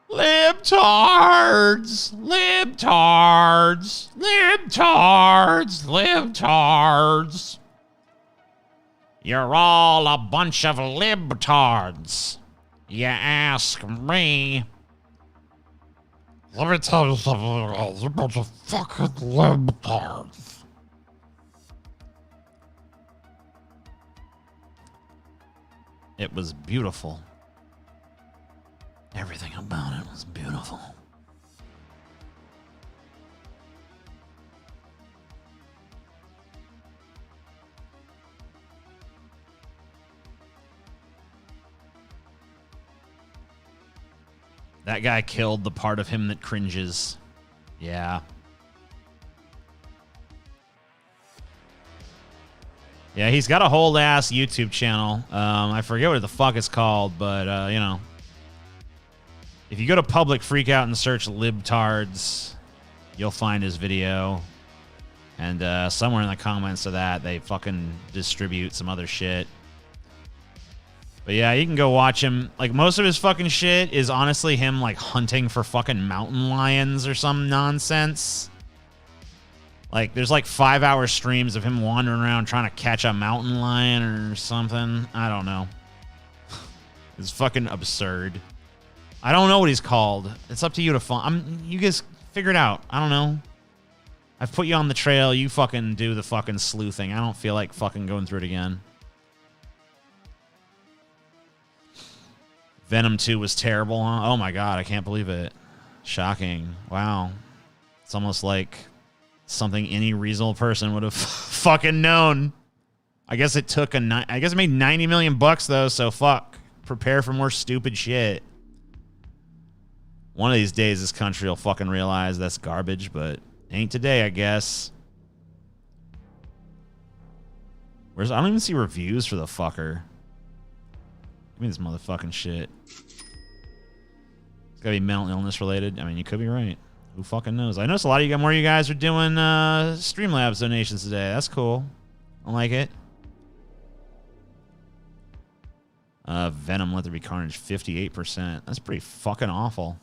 Libtards! Libtards! Libtards! Libtards! You're all a bunch of libtards. You ask me. Let me tell you something, you're a bunch of fucking libtards. It was beautiful. Everything about it was beautiful. That guy killed the part of him that cringes. Yeah. Yeah, he's got a whole ass YouTube channel. I forget what the fuck it's called, but, you know. If you go to Public Freakout and search libtards, you'll find his video. And somewhere in the comments of that, they fucking distribute some other shit. But yeah, you can go watch him. Like, most of his fucking shit is honestly him, like, hunting for fucking mountain lions or some nonsense. Like, there's like 5-hour streams of him wandering around trying to catch a mountain lion or something. I don't know. It's fucking absurd. I don't know what he's called. It's up to you to find. You guys figure it out. I don't know. I've put you on the trail. You fucking do the fucking sleuthing. I don't feel like fucking going through it again. Venom 2 was terrible, huh? Oh my god, I can't believe it. Shocking. Wow. It's almost like something any reasonable person would have fucking known. I guess it took I guess it made 90 million bucks though, so fuck. Prepare for more stupid shit. One of these days this country will fucking realize that's garbage, but ain't today, I guess. I don't even see reviews for the fucker. Give me this motherfucking shit. It's gotta be mental illness related. I mean, you could be right. Who fucking knows? I noticed a lot of more of you guys are doing Streamlabs donations today. That's cool. I like it. Venom, Let There Be Carnage, 58%. That's pretty fucking awful.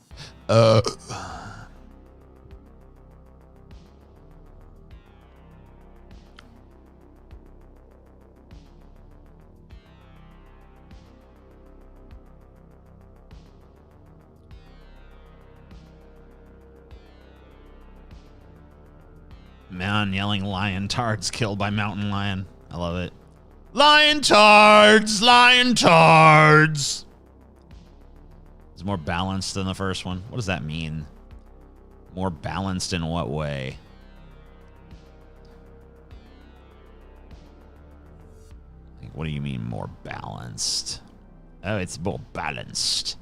Man yelling lion tards killed by mountain lion. I love it. Lion tards! Lion tards! It's more balanced than the first one. What does that mean? More balanced in what way? Like, what do you mean more balanced? Oh, it's more balanced.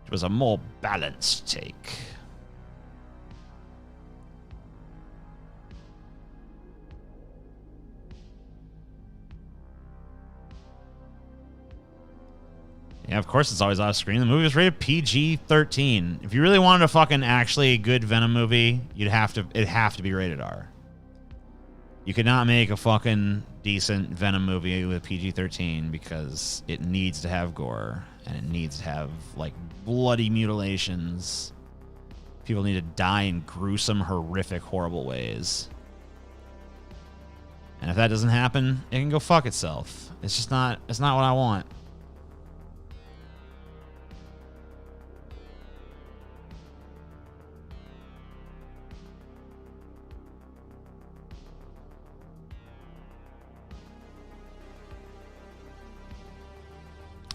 It was a more balanced take. Yeah, of course it's always off screen. The movie was rated PG-13. If you really wanted a fucking actually good Venom movie, it'd have to be rated R. You could not make a fucking decent Venom movie with PG-13 because it needs to have gore and it needs to have like bloody mutilations. People need to die in gruesome, horrific, horrible ways. And if that doesn't happen, it can go fuck itself. It's just not, it's not what I want.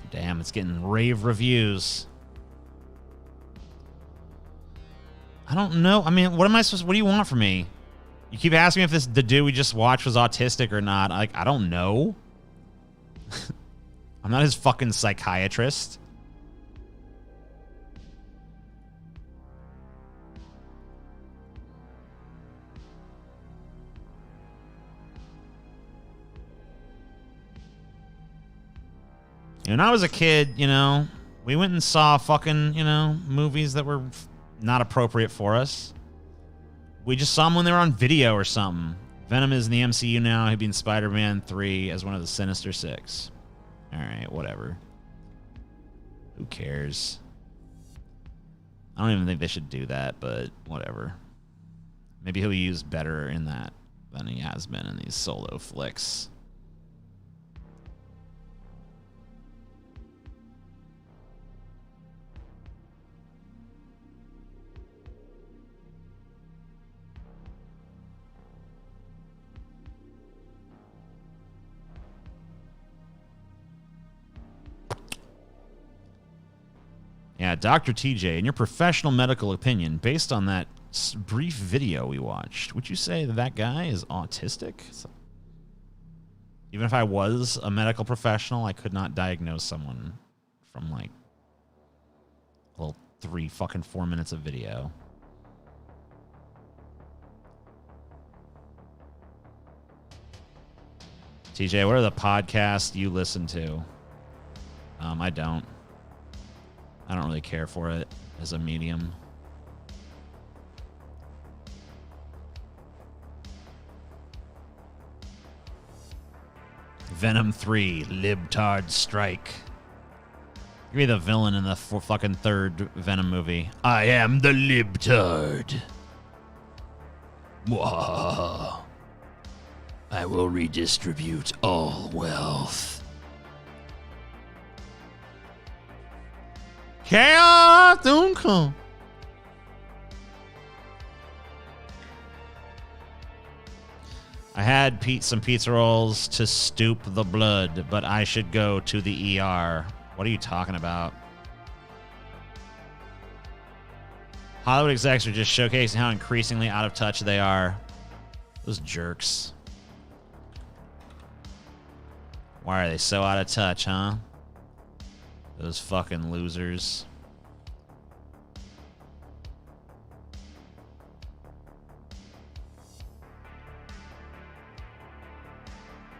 Damn, it's getting rave reviews. I don't know. I mean, what do you want from me? You keep asking me if the dude we just watched was autistic or not. Like, I don't know. I'm not his fucking psychiatrist. When I was a kid, you know, we went and saw fucking, you know, movies that were not appropriate for us. We just saw them when they were on video or something. Venom is in the MCU now. He'd be in Spider-Man 3 as one of the Sinister Six. All right, whatever. Who cares? I don't even think they should do that, but whatever. Maybe he'll be used better in that than he has been in these solo flicks. Yeah, Dr. TJ, in your professional medical opinion, based on that brief video we watched, would you say that guy is autistic? Even if I was a medical professional, I could not diagnose someone from like a little 4 minutes of video. TJ, what are the podcasts you listen to? I don't. I don't really care for it as a medium. Venom 3, Libtard Strike. Give me the villain in the fucking third Venom movie. I am the Libtard. Mwah. I will redistribute all wealth. Chaos don't come. I had some pizza rolls to stoop the blood, but I should go to the ER. What are you talking about? Hollywood execs are just showcasing how increasingly out of touch they are. Those jerks. Why are they so out of touch, huh? Those fucking losers.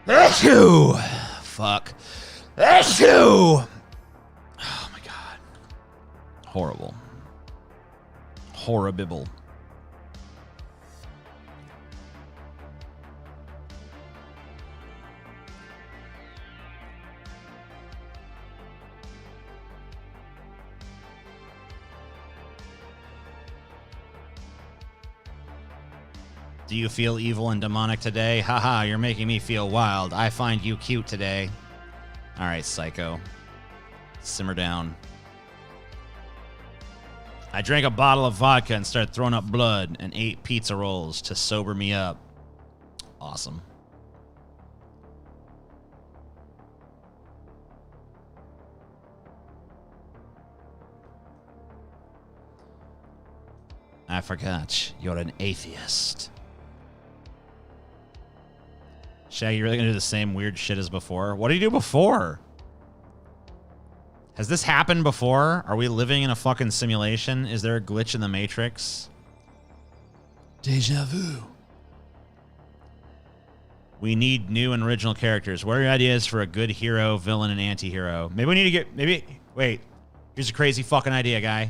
Achoo! Fuck. Achoo! Oh my god. Horrible. Horrible. Do you feel evil and demonic today? Haha, you're making me feel wild. I find you cute today. All right, psycho. Simmer down. I drank a bottle of vodka and started throwing up blood and ate pizza rolls to sober me up. Awesome. I forgot. You're an atheist. Shaggy, you really gonna do the same weird shit as before? What did you do before? Has this happened before? Are we living in a fucking simulation? Is there a glitch in the Matrix? Deja vu. We need new and original characters. What are your ideas for a good hero, villain, and anti-hero? Maybe we need to get... Wait. Here's a crazy fucking idea, guy.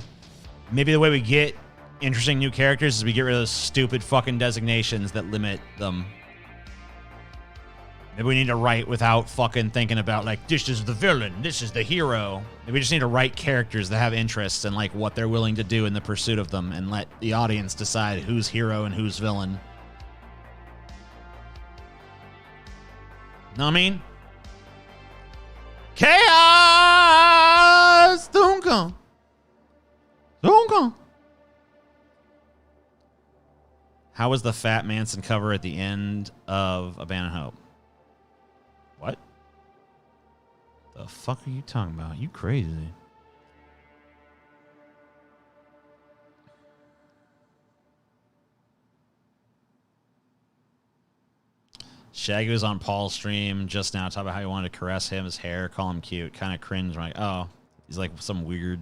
Maybe the way we get interesting new characters is we get rid of those stupid fucking designations that limit them. Maybe we need to write without fucking thinking about, like, this is the villain, this is the hero. Maybe we just need to write characters that have interests and, like, what they're willing to do in the pursuit of them and let the audience decide who's hero and who's villain. Know what I mean? Chaos! Don't come. Don't come. How was the Fat Manson cover at the end of Abandon Hope? What? The fuck are you talking about? You crazy. Shaggy was on Paul's stream just now, talking about how he wanted to caress him, his hair, call him cute. Kind of cringe. I'm like, oh, he's like some weird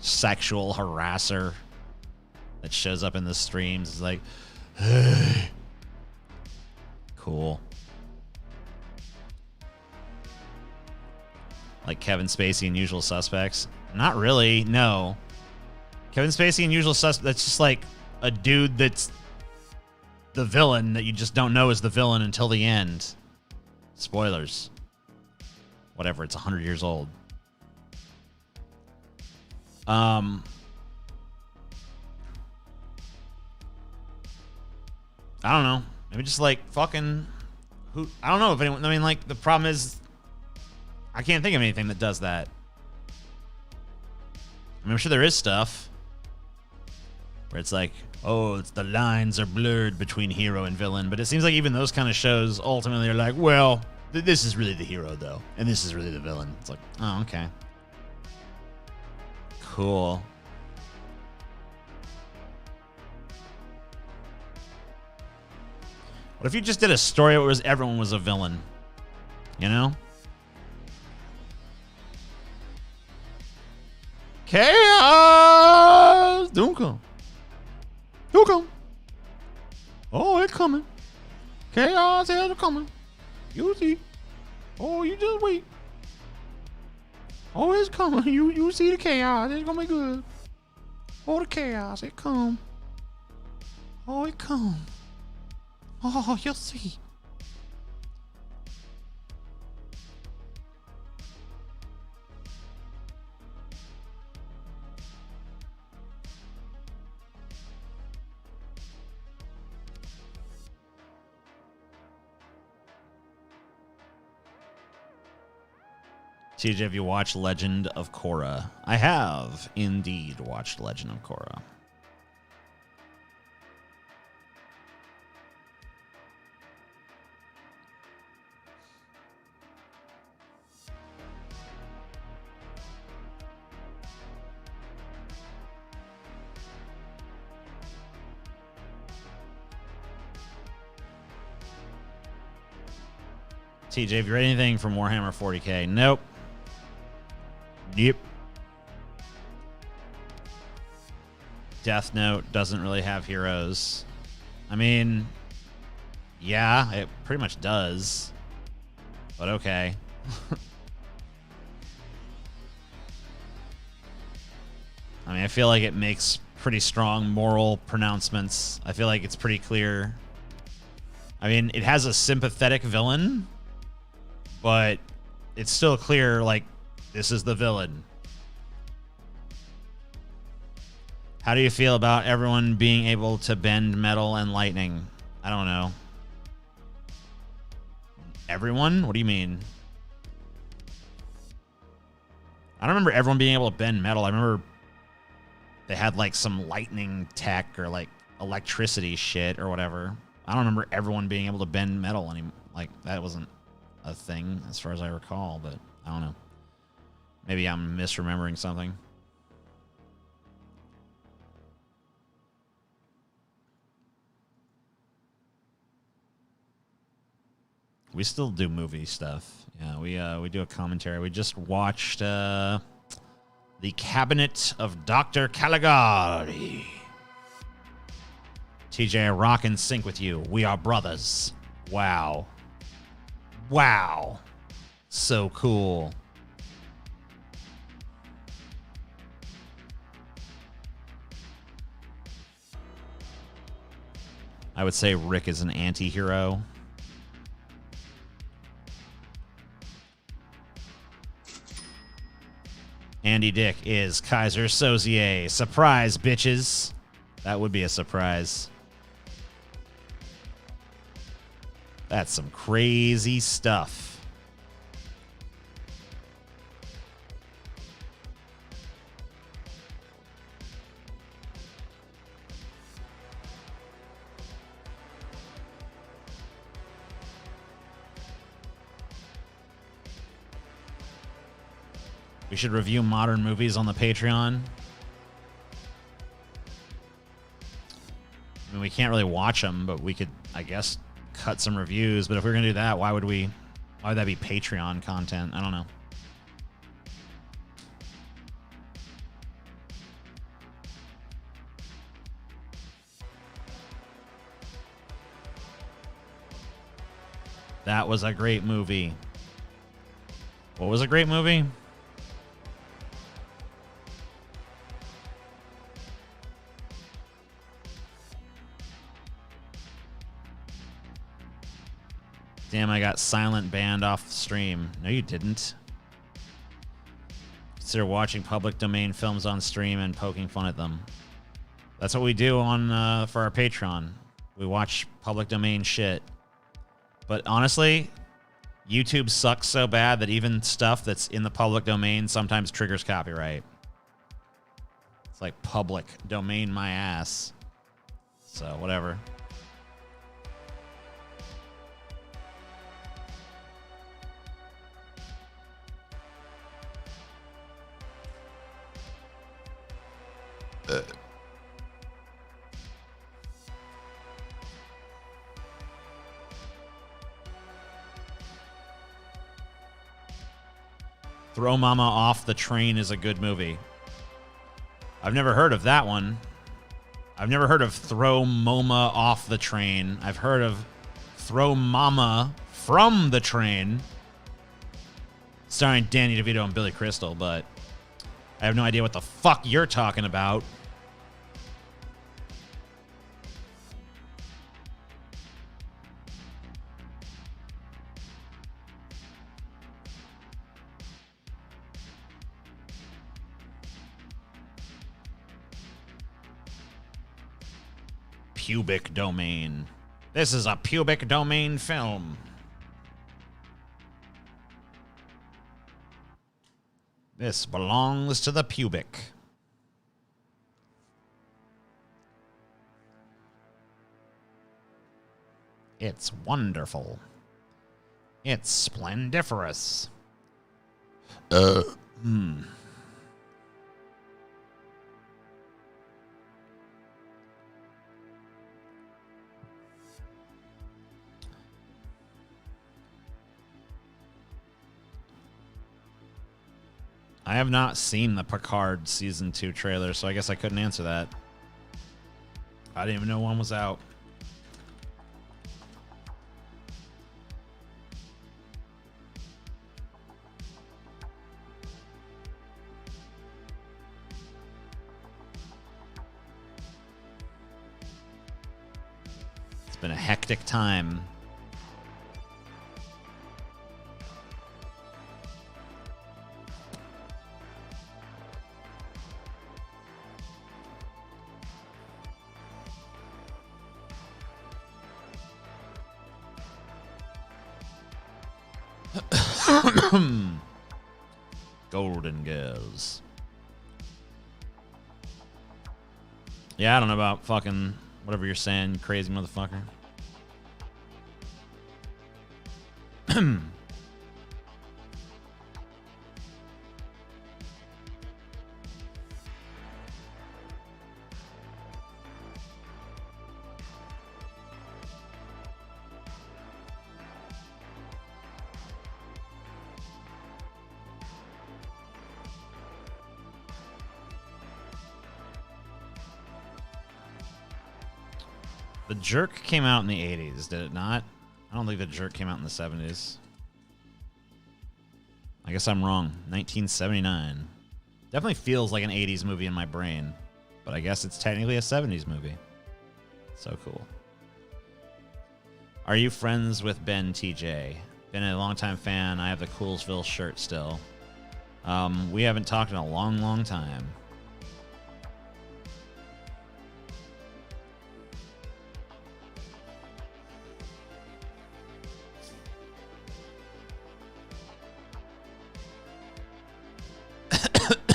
sexual harasser that shows up in the streams. It's like, hey. Cool. Like Kevin Spacey in Usual Suspects? Not really, no. Kevin Spacey in Usual Suspects, that's just like a dude that's the villain that you just don't know is the villain until the end. Spoilers. Whatever, it's 100 years old. I don't know. Maybe just like fucking who I don't know if anyone, I mean, like, the problem is I can't think of anything that does that. I mean, I'm sure there is stuff where it's like, oh, it's the lines are blurred between hero and villain, but it seems like even those kind of shows ultimately are like, well, this is really the hero though, and this is really the villain. It's like, oh, okay. Cool. What if you just did a story where everyone was a villain? You know? Chaos! Don't come. Don't come. Oh, it's coming. Chaos is coming. You see. Oh, you just wait. Oh, it's coming. You see the chaos. It's gonna be good. Oh, the chaos. It come. Oh, it come. Oh, you'll see. TJ, have you watched Legend of Korra? I have indeed watched Legend of Korra. TJ, have you read anything from Warhammer 40k? Nope. Yep. Death Note doesn't really have heroes. I mean, yeah, it pretty much does. But okay. I mean, I feel like it makes pretty strong moral pronouncements. I feel like it's pretty clear. I mean, it has a sympathetic villain, but it's still clear, like, this is the villain. How do you feel about everyone being able to bend metal and lightning? I don't know. Everyone? What do you mean? I don't remember everyone being able to bend metal. I remember they had like some lightning tech or like electricity shit or whatever. I don't remember everyone being able to bend metal anymore. Like, that wasn't a thing as far as I recall, but I don't know. Maybe I'm misremembering something. We still do movie stuff. Yeah, we do a commentary. We just watched The Cabinet of Dr. Caligari. TJ, I rock and sync with you. We are brothers. Wow. Wow. So cool. I would say Rick is an anti-hero. Andy Dick is Kaiser Sozier. Surprise, bitches. That would be a surprise. That's some crazy stuff. We should review modern movies on the Patreon. I mean, we can't really watch them, but we could, I guess, cut some reviews. But if we we're going to do that, why would that be Patreon content? I don't know. That was a great movie. What was a great movie? Damn, I got silent banned off the stream. No, you didn't. Consider watching public domain films on stream and poking fun at them. That's what we do on for our Patreon. We watch public domain shit. But honestly, YouTube sucks so bad that even stuff that's in the public domain sometimes triggers copyright. It's like public domain my ass. So, whatever. Throw Mama Off the Train is a good movie. I've never heard of that one. I've never heard of Throw Mama Off the Train. I've heard of Throw Mama from the Train, starring Danny DeVito and Billy Crystal, but I have no idea what the fuck you're talking about. Pubic domain. This is a pubic domain film. This belongs to the pubic. It's wonderful. It's splendiferous. I have not seen the Picard Season 2 trailer, so I guess I couldn't answer that. I didn't even know one was out. It's been a hectic time. Golden Girls. Yeah, I don't know about fucking whatever you're saying, crazy motherfucker. The Jerk came out in the 80s, did it not? I don't think The Jerk came out in the 70s. I guess I'm wrong. 1979. Definitely feels like an 80s movie in my brain, but I guess it's technically a 70s movie. So cool. Are you friends with Ben TJ? Been a longtime fan. I have the Coolsville shirt still. We haven't talked in a long, long time.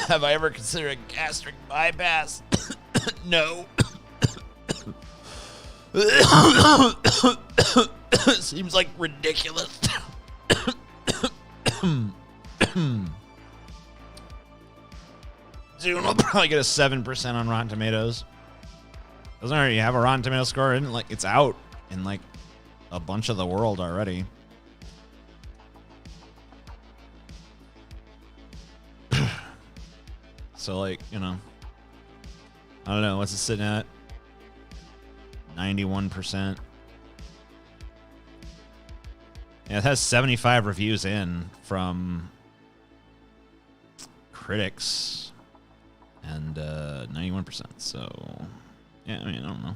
Have I ever considered a gastric bypass? No. Seems like ridiculous. Dude, I'll probably get a 7% on Rotten Tomatoes. Doesn't already have a Rotten Tomato score? Isn't like it's out in like a bunch of the world already. So like, you know, I don't know, what's it sitting at? 91%. Yeah, it has 75 reviews in from critics and 91%. So, yeah, I mean, I don't know.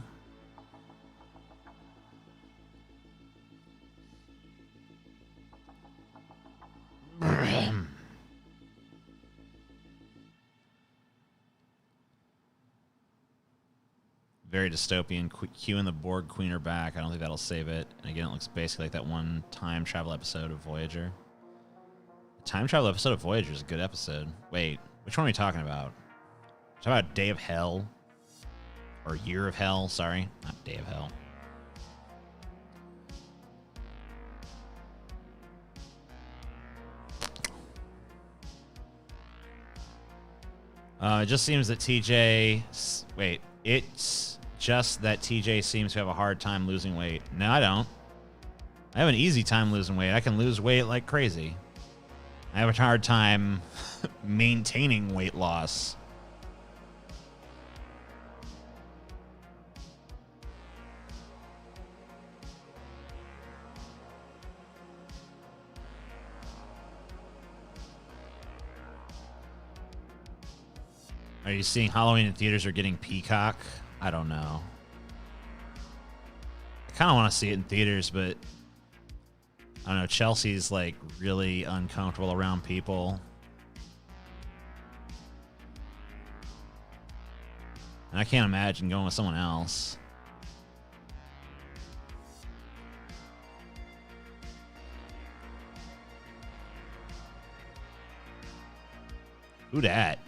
Very dystopian. Q and the Borg Queen are back. I don't think that'll save it. And again, it looks basically like that one time travel episode of Voyager. The time travel episode of Voyager is a good episode. Wait, which one are we talking about? Talking about Day of Hell? Or Year of Hell, sorry. Not Day of Hell. It just seems that TJ... Wait, it's just that TJ seems to have a hard time losing weight. No, I don't. I have an easy time losing weight. I can lose weight like crazy. I have a hard time maintaining weight loss. Are you seeing Halloween in theaters or getting Peacock? I don't know. I kind of want to see it in theaters, but I don't know. Chelsea's like really uncomfortable around people. And I can't imagine going with someone else. Who dat?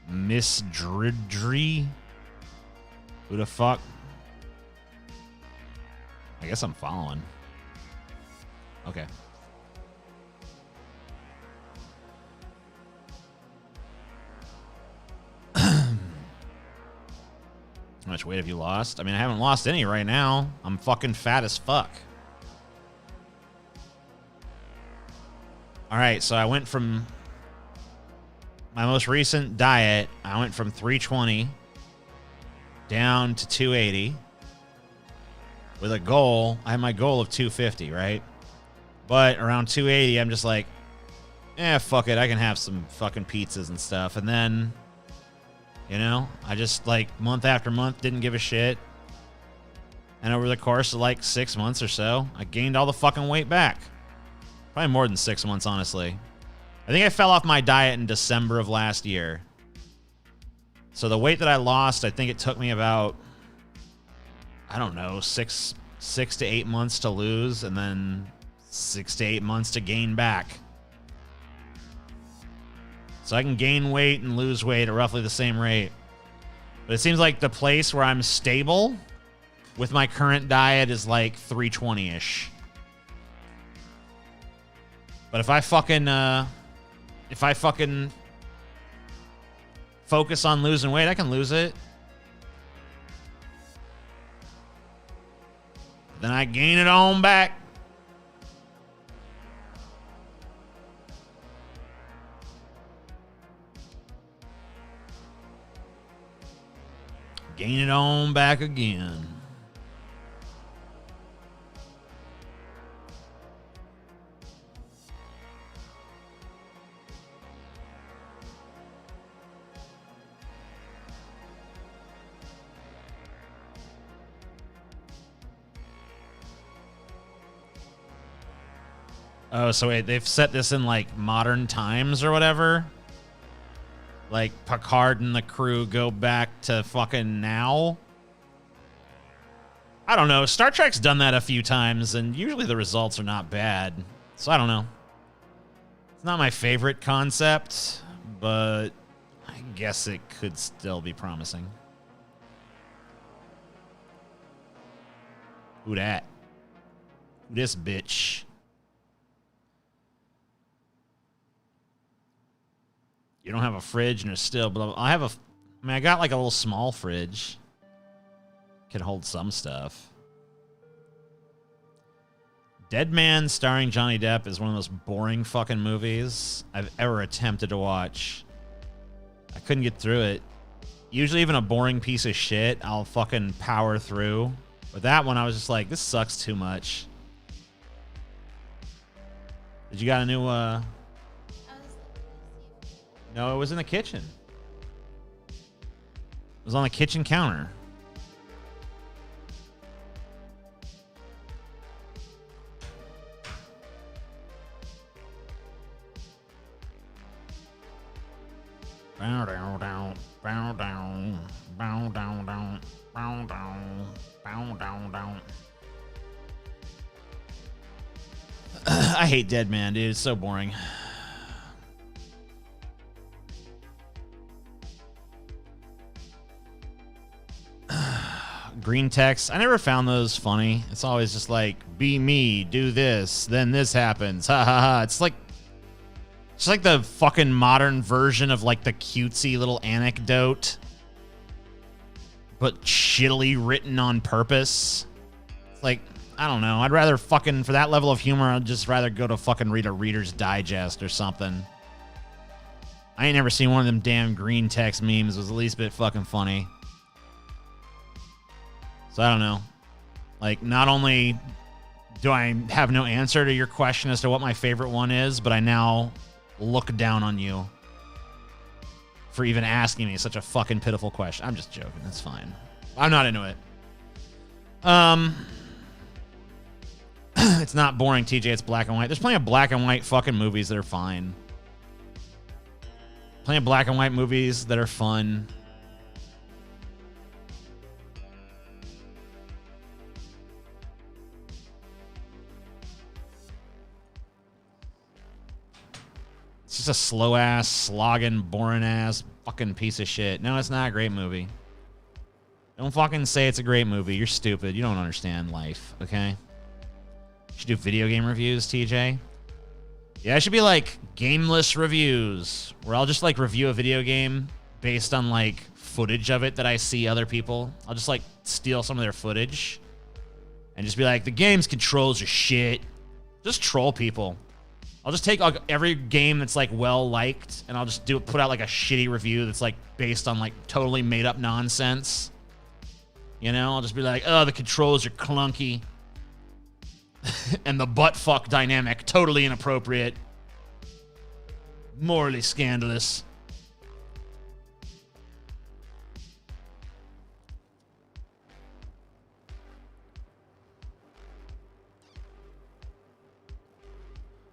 Miss Dridry? Who the fuck? I guess I'm following. Okay. How much weight have you lost? I mean, I haven't lost any right now. I'm fucking fat as fuck. All right, so I went from my most recent diet, I went from 320 down to 280 with a goal. I had my goal of 250, right? But around 280, I'm just like, fuck it. I can have some fucking pizzas and stuff. And then, you know, I just like month after month didn't give a shit. And over the course of like 6 months or so, I gained all the fucking weight back. Probably more than 6 months, honestly. I think I fell off my diet in December of last year. So the weight that I lost, I think it took me about, I don't know, six to 8 months to lose, and then 6 to 8 months to gain back. So I can gain weight and lose weight at roughly the same rate. But it seems like the place where I'm stable with my current diet is like 320-ish. But if I fucking focus on losing weight, I can lose it. Then I gain it on back. Gain it on back again. Oh, so wait, they've set this in like modern times or whatever? Like Picard and the crew go back to fucking now? I don't know. Star Trek's done that a few times, and usually the results are not bad. So I don't know. It's not my favorite concept, but I guess it could still be promising. Who dat? Who this bitch? You don't have a fridge and it's still blah, blah. I mean, I got like a little small fridge. Can hold some stuff. Dead Man starring Johnny Depp is one of the most boring fucking movies I've ever attempted to watch. I couldn't get through it. Usually even a boring piece of shit, I'll fucking power through. But that one, I was just like, this sucks too much. Did you got a new, No, it was in the kitchen. It was on the kitchen counter. Bow down, down, bow down, bow down, down, bow down, bow down, down. I hate Dead Man, dude. It's so boring. Green text. I never found those funny. It's always just like, be me, do this, then this happens. Ha ha ha. It's like the fucking modern version of like the cutesy little anecdote, but shittily written on purpose. It's like, I don't know. I'd rather fucking, for that level of humor, I'd just rather go to fucking read a Reader's Digest or something. I ain't never seen one of them damn green text memes. It was the least bit fucking funny. So I don't know. Like, not only do I have no answer to your question as to what my favorite one is, but I now look down on you for even asking me such a fucking pitiful question. I'm just joking. It's fine. I'm not into it. It's not boring, TJ. It's black and white. There's plenty of black and white fucking movies that are fine. Plenty of black and white movies that are fun. It's just a slow-ass, slogging, boring-ass fucking piece of shit. No, it's not a great movie. Don't fucking say it's a great movie. You're stupid. You don't understand life, okay? You should do video game reviews, TJ. Yeah, it should be like gameless reviews, where I'll just like review a video game based on like footage of it that I see other people. I'll just like steal some of their footage and just be like, the game's controls are shit. Just troll people. I'll just take like every game that's like well liked and I'll just put out like a shitty review that's like based on like totally made up nonsense. You know, I'll just be like, oh, the controls are clunky. And the butt fuck dynamic, totally inappropriate. Morally scandalous.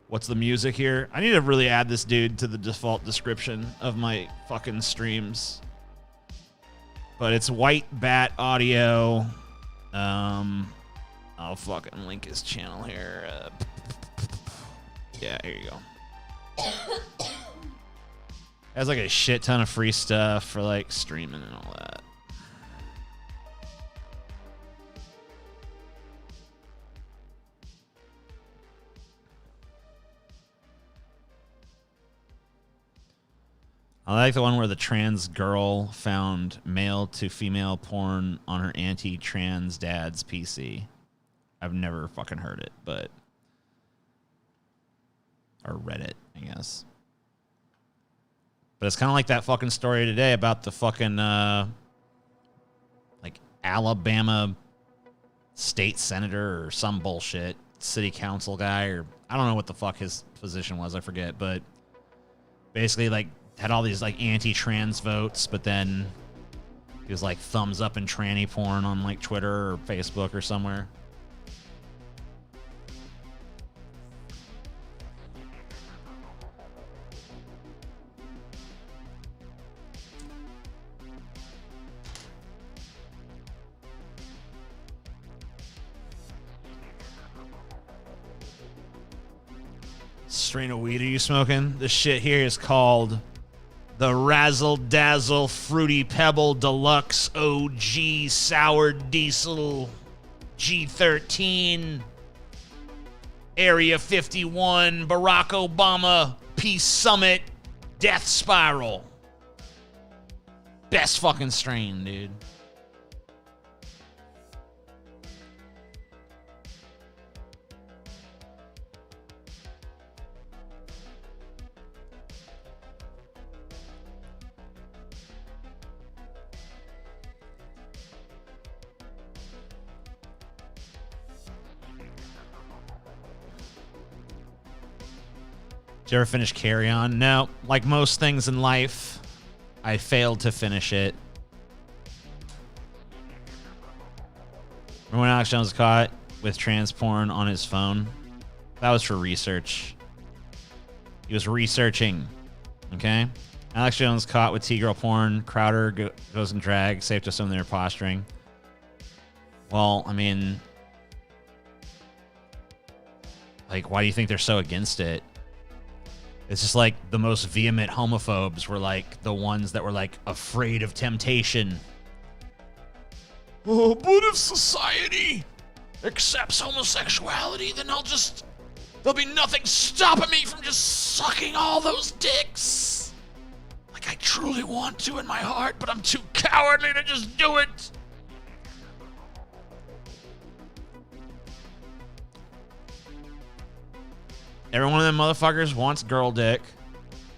What's the music here? I need to really add this dude to the default description of my fucking streams. But it's White Bat Audio. I'll fucking link his channel here. Yeah, here you go. Has like a shit ton of free stuff for like streaming and all that. I like the one where the trans girl found male to female porn on her anti-trans dad's PC. I've never fucking heard it, but... or read it, I guess. But it's kind of like that fucking story today about the fucking, like, Alabama state senator or some bullshit, city council guy, or I don't know what the fuck his position was, I forget, but basically, like, had all these, like, anti-trans votes, but then he was, like, thumbs up in tranny porn on, like, Twitter or Facebook or somewhere. strain of weed are you smoking? This shit here is called the Razzle Dazzle Fruity Pebble Deluxe OG Sour Diesel G13 Area 51 Barack Obama Peace Summit Death Spiral. Best fucking strain, dude. Did you ever finish Carry On? No. Like most things in life, I failed to finish it. Remember when Alex Jones was caught with trans porn on his phone? That was for research. He was researching. Okay? Alex Jones caught with T-girl porn. Crowder goes in drag. Safe to assume they're posturing. Well, I mean, like, why do you think they're so against it? It's just like the most vehement homophobes were like the ones that were like afraid of temptation. Oh, but if society accepts homosexuality, then there'll be nothing stopping me from just sucking all those dicks. Like I truly want to in my heart, but I'm too cowardly to just do it. Every one of them motherfuckers wants girl dick.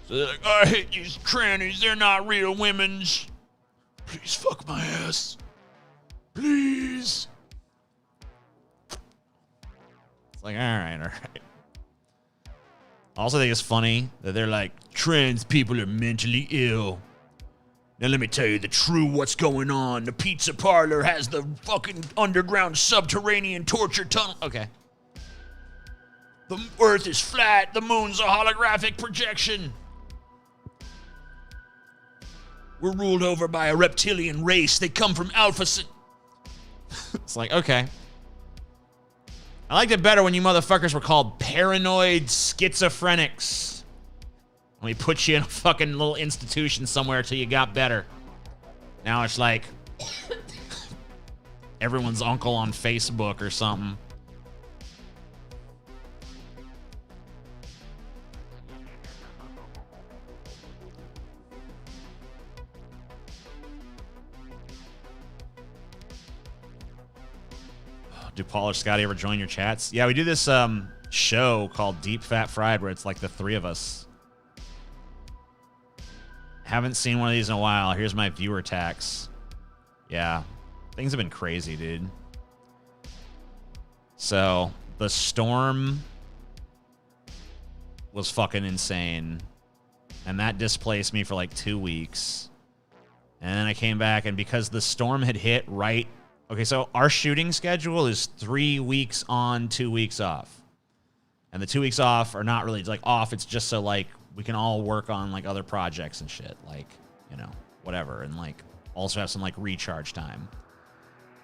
So they're like, I hate these trannies. They're not real women's. Please fuck my ass. Please. It's like, all right. I also think it's funny that they're like, trans people are mentally ill. Now let me tell you the true what's going on. The pizza parlor has the fucking underground subterranean torture tunnel. Okay. The Earth is flat. The moon's a holographic projection. We're ruled over by a reptilian race. They come from Alpha Centauri. It's like, okay. I liked it better when you motherfuckers were called paranoid schizophrenics. And we put you in a fucking little institution somewhere till you got better. Now it's like everyone's uncle on Facebook or something. Do Paul or Scotty ever join your chats? Yeah, we do this show called Deep Fat Fried where it's like the three of us. Haven't seen one of these in a while. Here's my viewer tax. Yeah, things have been crazy, dude. So, the storm was fucking insane. And that displaced me for like 2 weeks. And then I came back, and because the storm had hit right... Okay, so our shooting schedule is 3 weeks on, 2 weeks off. And the 2 weeks off are not really like off. It's just so like we can all work on like other projects and shit. Like, you know, whatever. And like also have some like recharge time.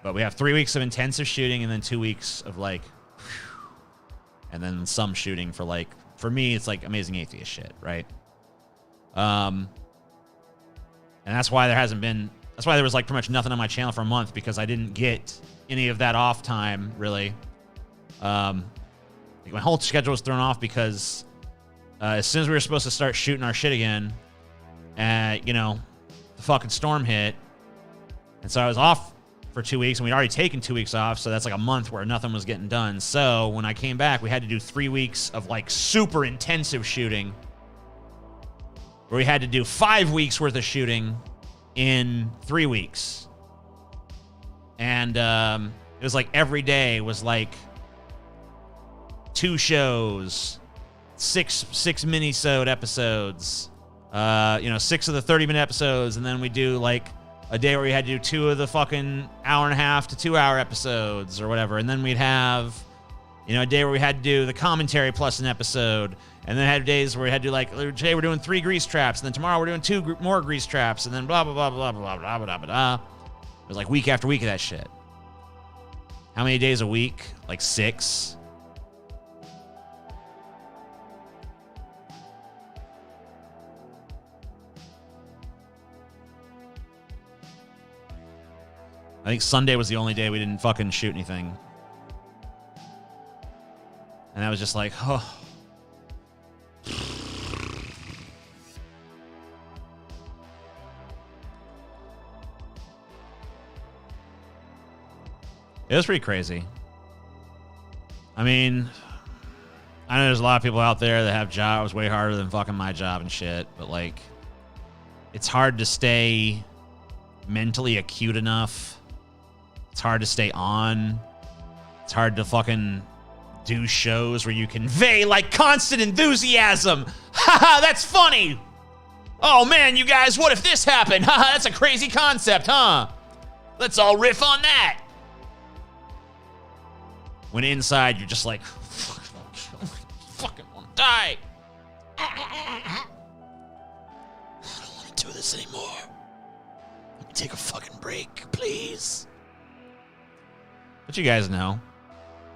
But we have 3 weeks of intensive shooting and then 2 weeks of like, and then some shooting for like, for me, it's like Amazing Atheist shit, right? And that's why there hasn't been... That's why there was like pretty much nothing on my channel for a month, because I didn't get any of that off time, really. Like my whole schedule was thrown off because as soon as we were supposed to start shooting our shit again, you know, the fucking storm hit. And so I was off for 2 weeks, and we'd already taken 2 weeks off, so that's like a month where nothing was getting done. So when I came back, we had to do 3 weeks of like super intensive shooting, where we had to do 5 weeks worth of shooting in 3 weeks. And it was like every day was like 2 shows, six mini-sode episodes, you know, 6 of the 30-minute episodes, and then we do like a day where we had to do 2 of the fucking hour-and-a-half to 2-hour episodes or whatever, and then we'd have, you know, a day where we had to do the commentary plus an episode. And then had days where we had to do like, today we're doing 3 grease traps, and then tomorrow we're doing 2 more grease traps, and then blah, blah, blah, blah, blah, blah, blah, blah, blah. It was like week after week of that shit. How many days a week? Like 6. I think Sunday was the only day we didn't fucking shoot anything. And I was just like, oh. It was pretty crazy. I mean, I know there's a lot of people out there that have jobs way harder than fucking my job and shit, but like, it's hard to stay mentally acute enough. It's hard to stay on. It's hard to fucking do shows where you convey like constant enthusiasm. Haha, that's funny. Oh man, you guys, what if this happened? Haha, that's a crazy concept, huh? Let's all riff on that. When inside, you're just like, fucking want to die. I don't want to do this anymore. Let me take a fucking break, please. But you guys know.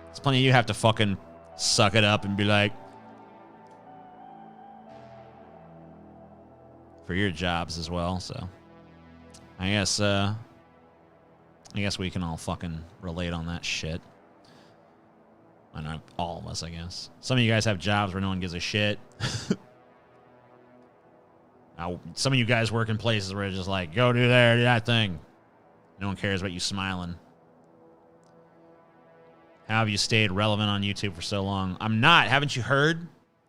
It's plenty of you have to fucking suck it up and be like, for your jobs as well, so. I guess we can all fucking relate on that shit. I know, all of us, I guess. Some of you guys have jobs where no one gives a shit. Now, some of you guys work in places where it's just like, go do that thing. No one cares about you smiling. How have you stayed relevant on YouTube for so long? I'm not. Haven't you heard?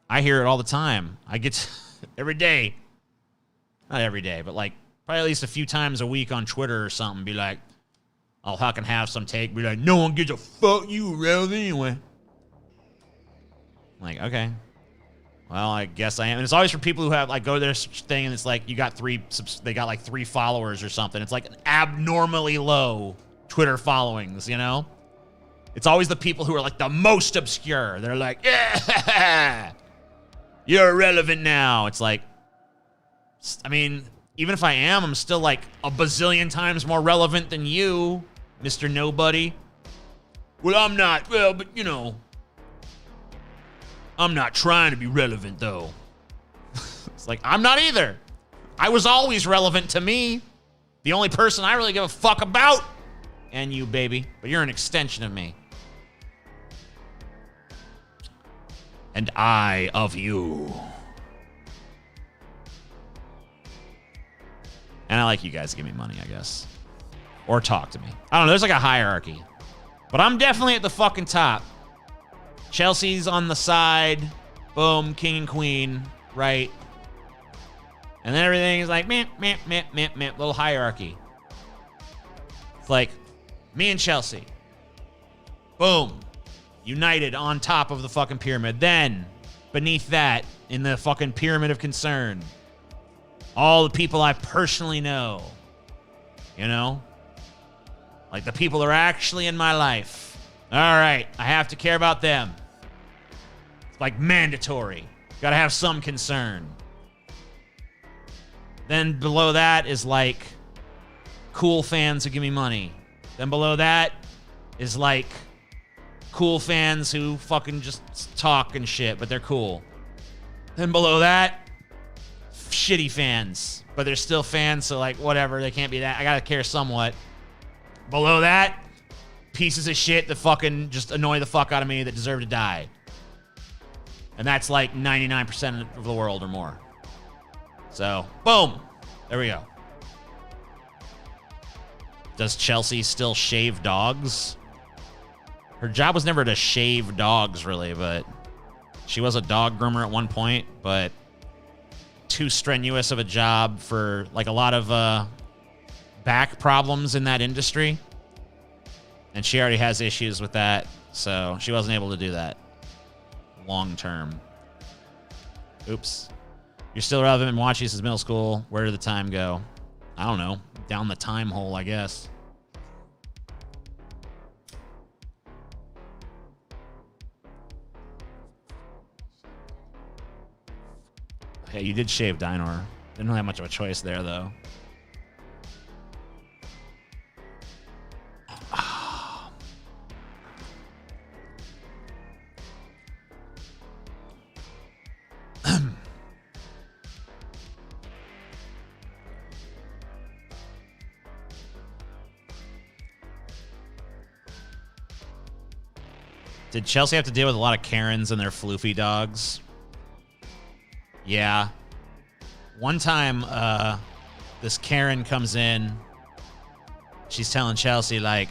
I hear it all the time. I get every day. Not every day, but like probably at least a few times a week on Twitter or something. Be like, I'll fucking have some take. Be like, no one gives a fuck, you relevant anyway. I'm like, okay. Well, I guess I am. And it's always for people who have like go to their thing and it's like they got like 3 followers or something. It's like an abnormally low Twitter followings, you know? It's always the people who are like the most obscure. They're like, yeah, you're irrelevant now. It's like, I mean, even if I am, I'm still like a bazillion times more relevant than you, Mr. Nobody. Well, I'm not. Well, but you know, I'm not trying to be relevant though. It's like, I'm not either. I was always relevant to me. The only person I really give a fuck about, and you, baby. But you're an extension of me. And I of you. And I like you guys to give me money, I guess. Or talk to me. I don't know, there's like a hierarchy. But I'm definitely at the fucking top. Chelsea's on the side. Boom, king and queen, right? And then everything is like, meh, little hierarchy. It's like, me and Chelsea. Boom. United on top of the fucking pyramid. Then, beneath that, in the fucking pyramid of concern, all the people I personally know. You know? Like the people that are actually in my life. All right, I have to care about them. It's like mandatory. Gotta have some concern. Then below that is like cool fans who give me money. Then below that is like cool fans who fucking just talk and shit, but they're cool. Then below that, shitty fans, but they're still fans, so like whatever, they can't be that. I gotta care somewhat. Below that, pieces of shit that fucking just annoy the fuck out of me that deserve to die. And that's like 99% of the world or more. So, boom. There we go. Does Chelsea still shave dogs? Her job was never to shave dogs, really, but she was a dog groomer at one point, but too strenuous of a job for like a lot of back problems in that industry. And she already has issues with that, so she wasn't able to do that long term. Oops. You're still relevant and watching since middle school. Where did the time go? I don't know. Down the time hole, I guess. Yeah, you did shave Dinor. Didn't really have much of a choice there, though. Did Chelsea have to deal with a lot of Karens and their floofy dogs? Yeah. One time, this Karen comes in. She's telling Chelsea, like,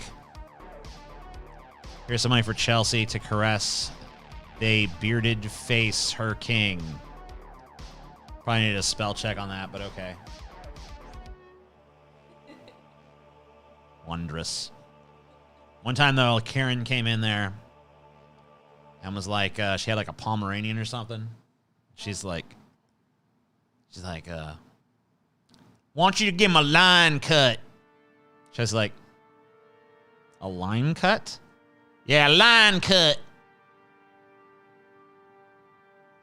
here's some money for Chelsea to caress they bearded face her king. Probably need a spell check on that, but okay. Wondrous. One time, though, Karen came in there and was like, she had like a Pomeranian or something. She's like, want you to give him a line cut. She's like, a line cut? Yeah, line cut.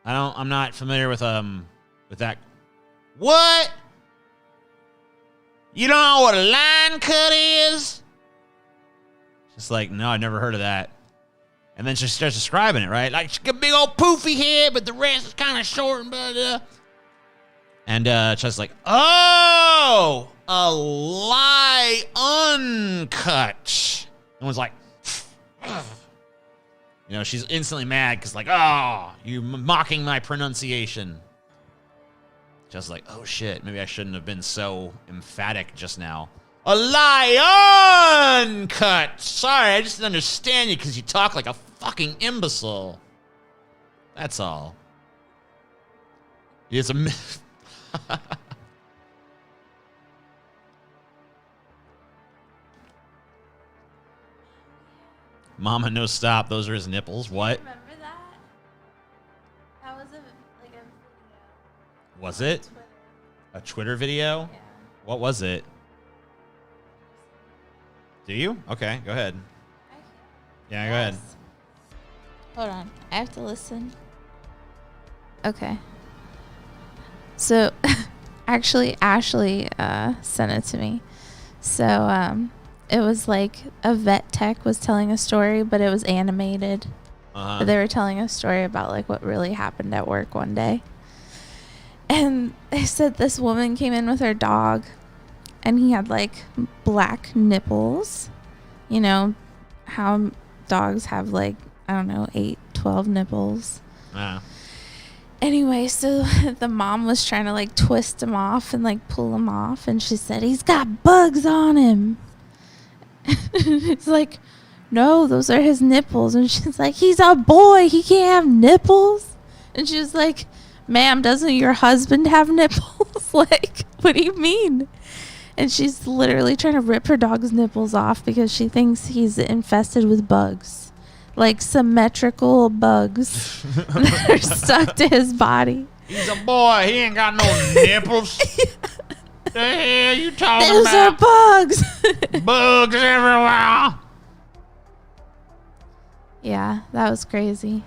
I'm not familiar with that. What? You don't know what a line cut is? Just like, no, I've never heard of that. And then she starts describing it, right? Like, she's got a big old poofy head, but the rest is kind of short and blah, blah. And just like, oh, a lie uncut. And was like, you know, she's instantly mad because like, oh, you mocking my pronunciation. Just like, oh shit, maybe I shouldn't have been so emphatic just now. A lie uncut. Sorry, I just didn't understand you because you talk like a fucking imbecile. That's all. It's a Mama, no stop. Those are his nipples. What? Remember that? That was a video. Was it? Twitter. A Twitter video? Yeah. What was it? Do you? Okay, go ahead. Yeah, go ahead. Hold on. I have to listen. Okay. So, actually, Ashley sent it to me. So, it was like a vet tech was telling a story, but it was animated. But they were telling a story about like what really happened at work one day. And they said this woman came in with her dog, and he had like black nipples. You know how dogs have like, I don't know, 8, 12 nipples. Anyway, so the mom was trying to like twist him off and like pull him off, and she said, he's got bugs on him. It's like, no, those are his nipples. And she's like, he's a boy, he can't have nipples. And she was like, ma'am, doesn't your husband have nipples? Like, what do you mean? And she's literally trying to rip her dog's nipples off because she thinks he's infested with bugs. Like symmetrical bugs that are stuck to his body. He's a boy. He ain't got no nipples. The hell you talking Those about? are bugs. Bugs everywhere. Yeah, that was crazy.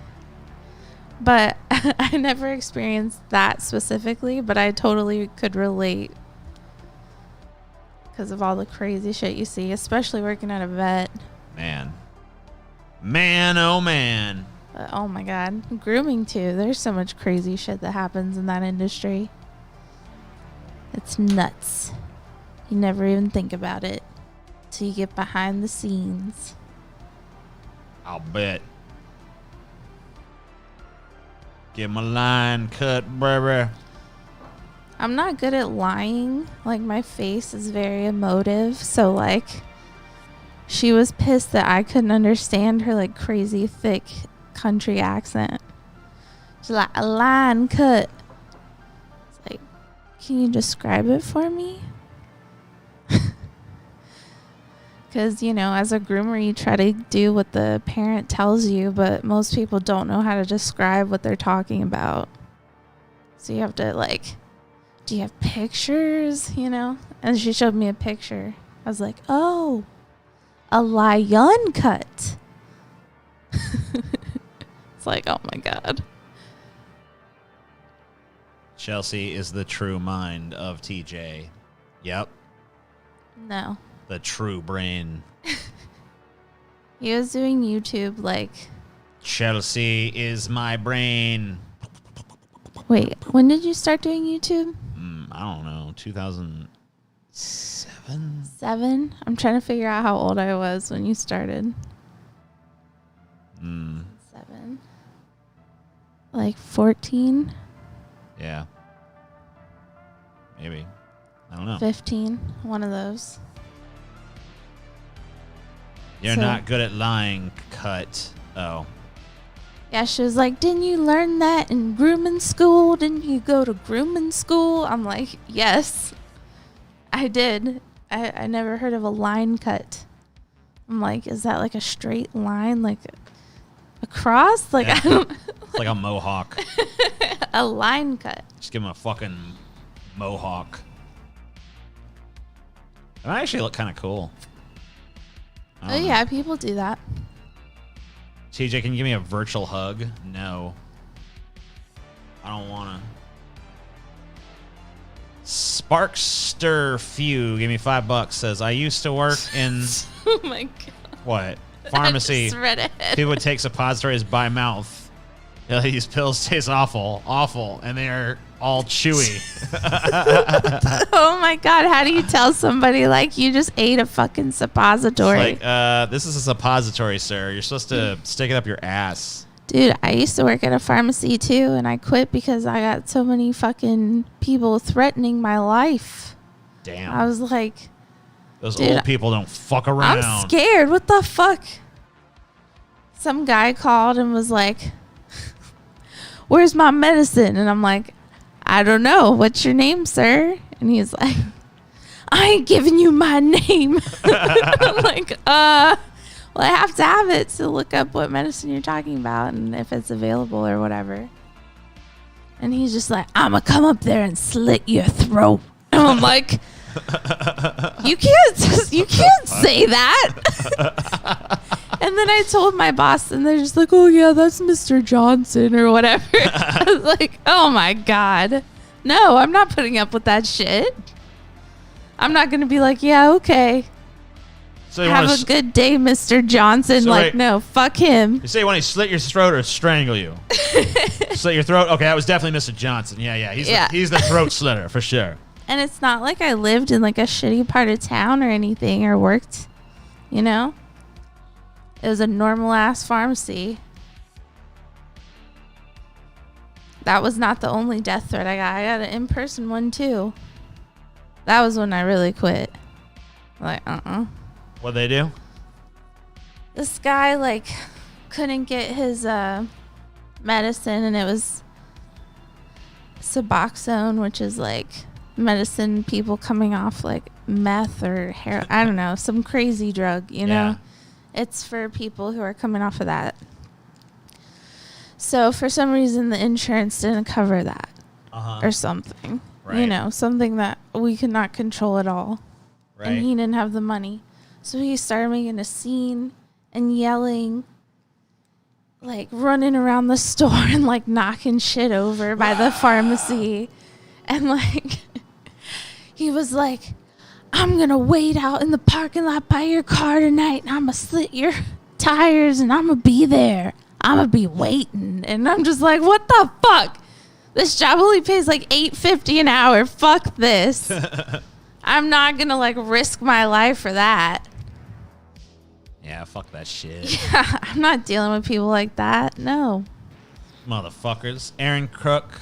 But I never experienced that specifically, but I totally could relate because of all the crazy shit you see, especially working at a vet. Man, oh man. But, oh my God. Grooming too. There's so much crazy shit that happens in that industry. It's nuts. You never even think about it till you get behind the scenes. I'll bet. Give him a line cut, baby. I'm not good at lying. Like, my face is very emotive. So, like, she was pissed that I couldn't understand her, like, crazy, thick country accent. She's like, a line cut. It's like, can you describe it for me? Because, you know, as a groomer, you try to do what the parent tells you, but most people don't know how to describe what they're talking about. So you have to, like, do you have pictures, you know? And she showed me a picture. I was like, oh, a lion cut. It's like, oh my God. Chelsea is the true mind of TJ. Yep. No. The true brain. He was doing YouTube like... Chelsea is my brain. Wait, when did you start doing YouTube? I don't know. 2007? 7? I'm trying to figure out how old I was when you started. 7. Like 14. Yeah. Maybe. I don't know. 15. One of those. You're not good at lying, cut. Oh. Yeah, she was like, didn't you learn that in grooming school? Didn't you go to grooming school? I'm like, yes, I did. I never heard of a line cut. I'm like, is that like a straight line? Like across? Like, yeah. I don't It's like a mohawk. A line cut. Just give him a fucking mohawk. It might actually look kind of cool. Oh, yeah, people do that. TJ, can you give me a virtual hug? No. I don't want to. Sparkster Few gave me $5. Says, I used to work in... Oh, my God. What? Pharmacy. I just read ahead. People would take suppositories by mouth. These pills taste awful. Awful. And they are all chewy. Oh, my God. How do you tell somebody, like, you just ate a fucking suppository? It's like, this is a suppository, sir. You're supposed to stick it up your ass. Dude, I used to work at a pharmacy too, and I quit because I got so many fucking people threatening my life. Damn. I was like, those old people don't fuck around. I'm scared. What the fuck? Some guy called and was like, where's my medicine? And I'm like, I don't know. What's your name, sir? And he's like, I ain't giving you my name. I'm like, well, I have to have it to look up what medicine you're talking about and if it's available or whatever. And he's just like, I'm going to come up there and slit your throat. And I'm like, you can't say that. And then I told my boss and they're just like, oh, yeah, that's Mr. Johnson or whatever. I was like, oh, my God. No, I'm not putting up with that shit. I'm not going to be like, yeah, okay. So have a good day, Mr. Johnson. So like, no, fuck him. You say you want to slit your throat or strangle you? Slit your throat? Okay, that was definitely Mr. Johnson. Yeah. He's the throat slitter for sure. And it's not like I lived in like a shitty part of town or anything or worked, you know? It was a normal ass pharmacy. That was not the only death threat I got. I got an in-person one too. That was when I really quit. Like, What'd they do? This guy, like, couldn't get his medicine, and it was Suboxone, which is, like, medicine people coming off, like, meth or heroin. I don't know, some crazy drug, you know? It's for people who are coming off of that. So, for some reason, the insurance didn't cover that or something. Right. You know, something that we could not control at all. Right. And he didn't have the money. So he started making a scene and yelling, like running around the store and like knocking shit over by the pharmacy. And like, he was like, I'm going to wait out in the parking lot by your car tonight and I'm going to slit your tires and I'm going to be there. I'm going to be waiting. And I'm just like, what the fuck? This job only pays like $8.50 an hour. Fuck this. I'm not going to like risk my life for that. Yeah, fuck that shit. Yeah, I'm not dealing with people like that. No. Motherfuckers. Aaron Crook,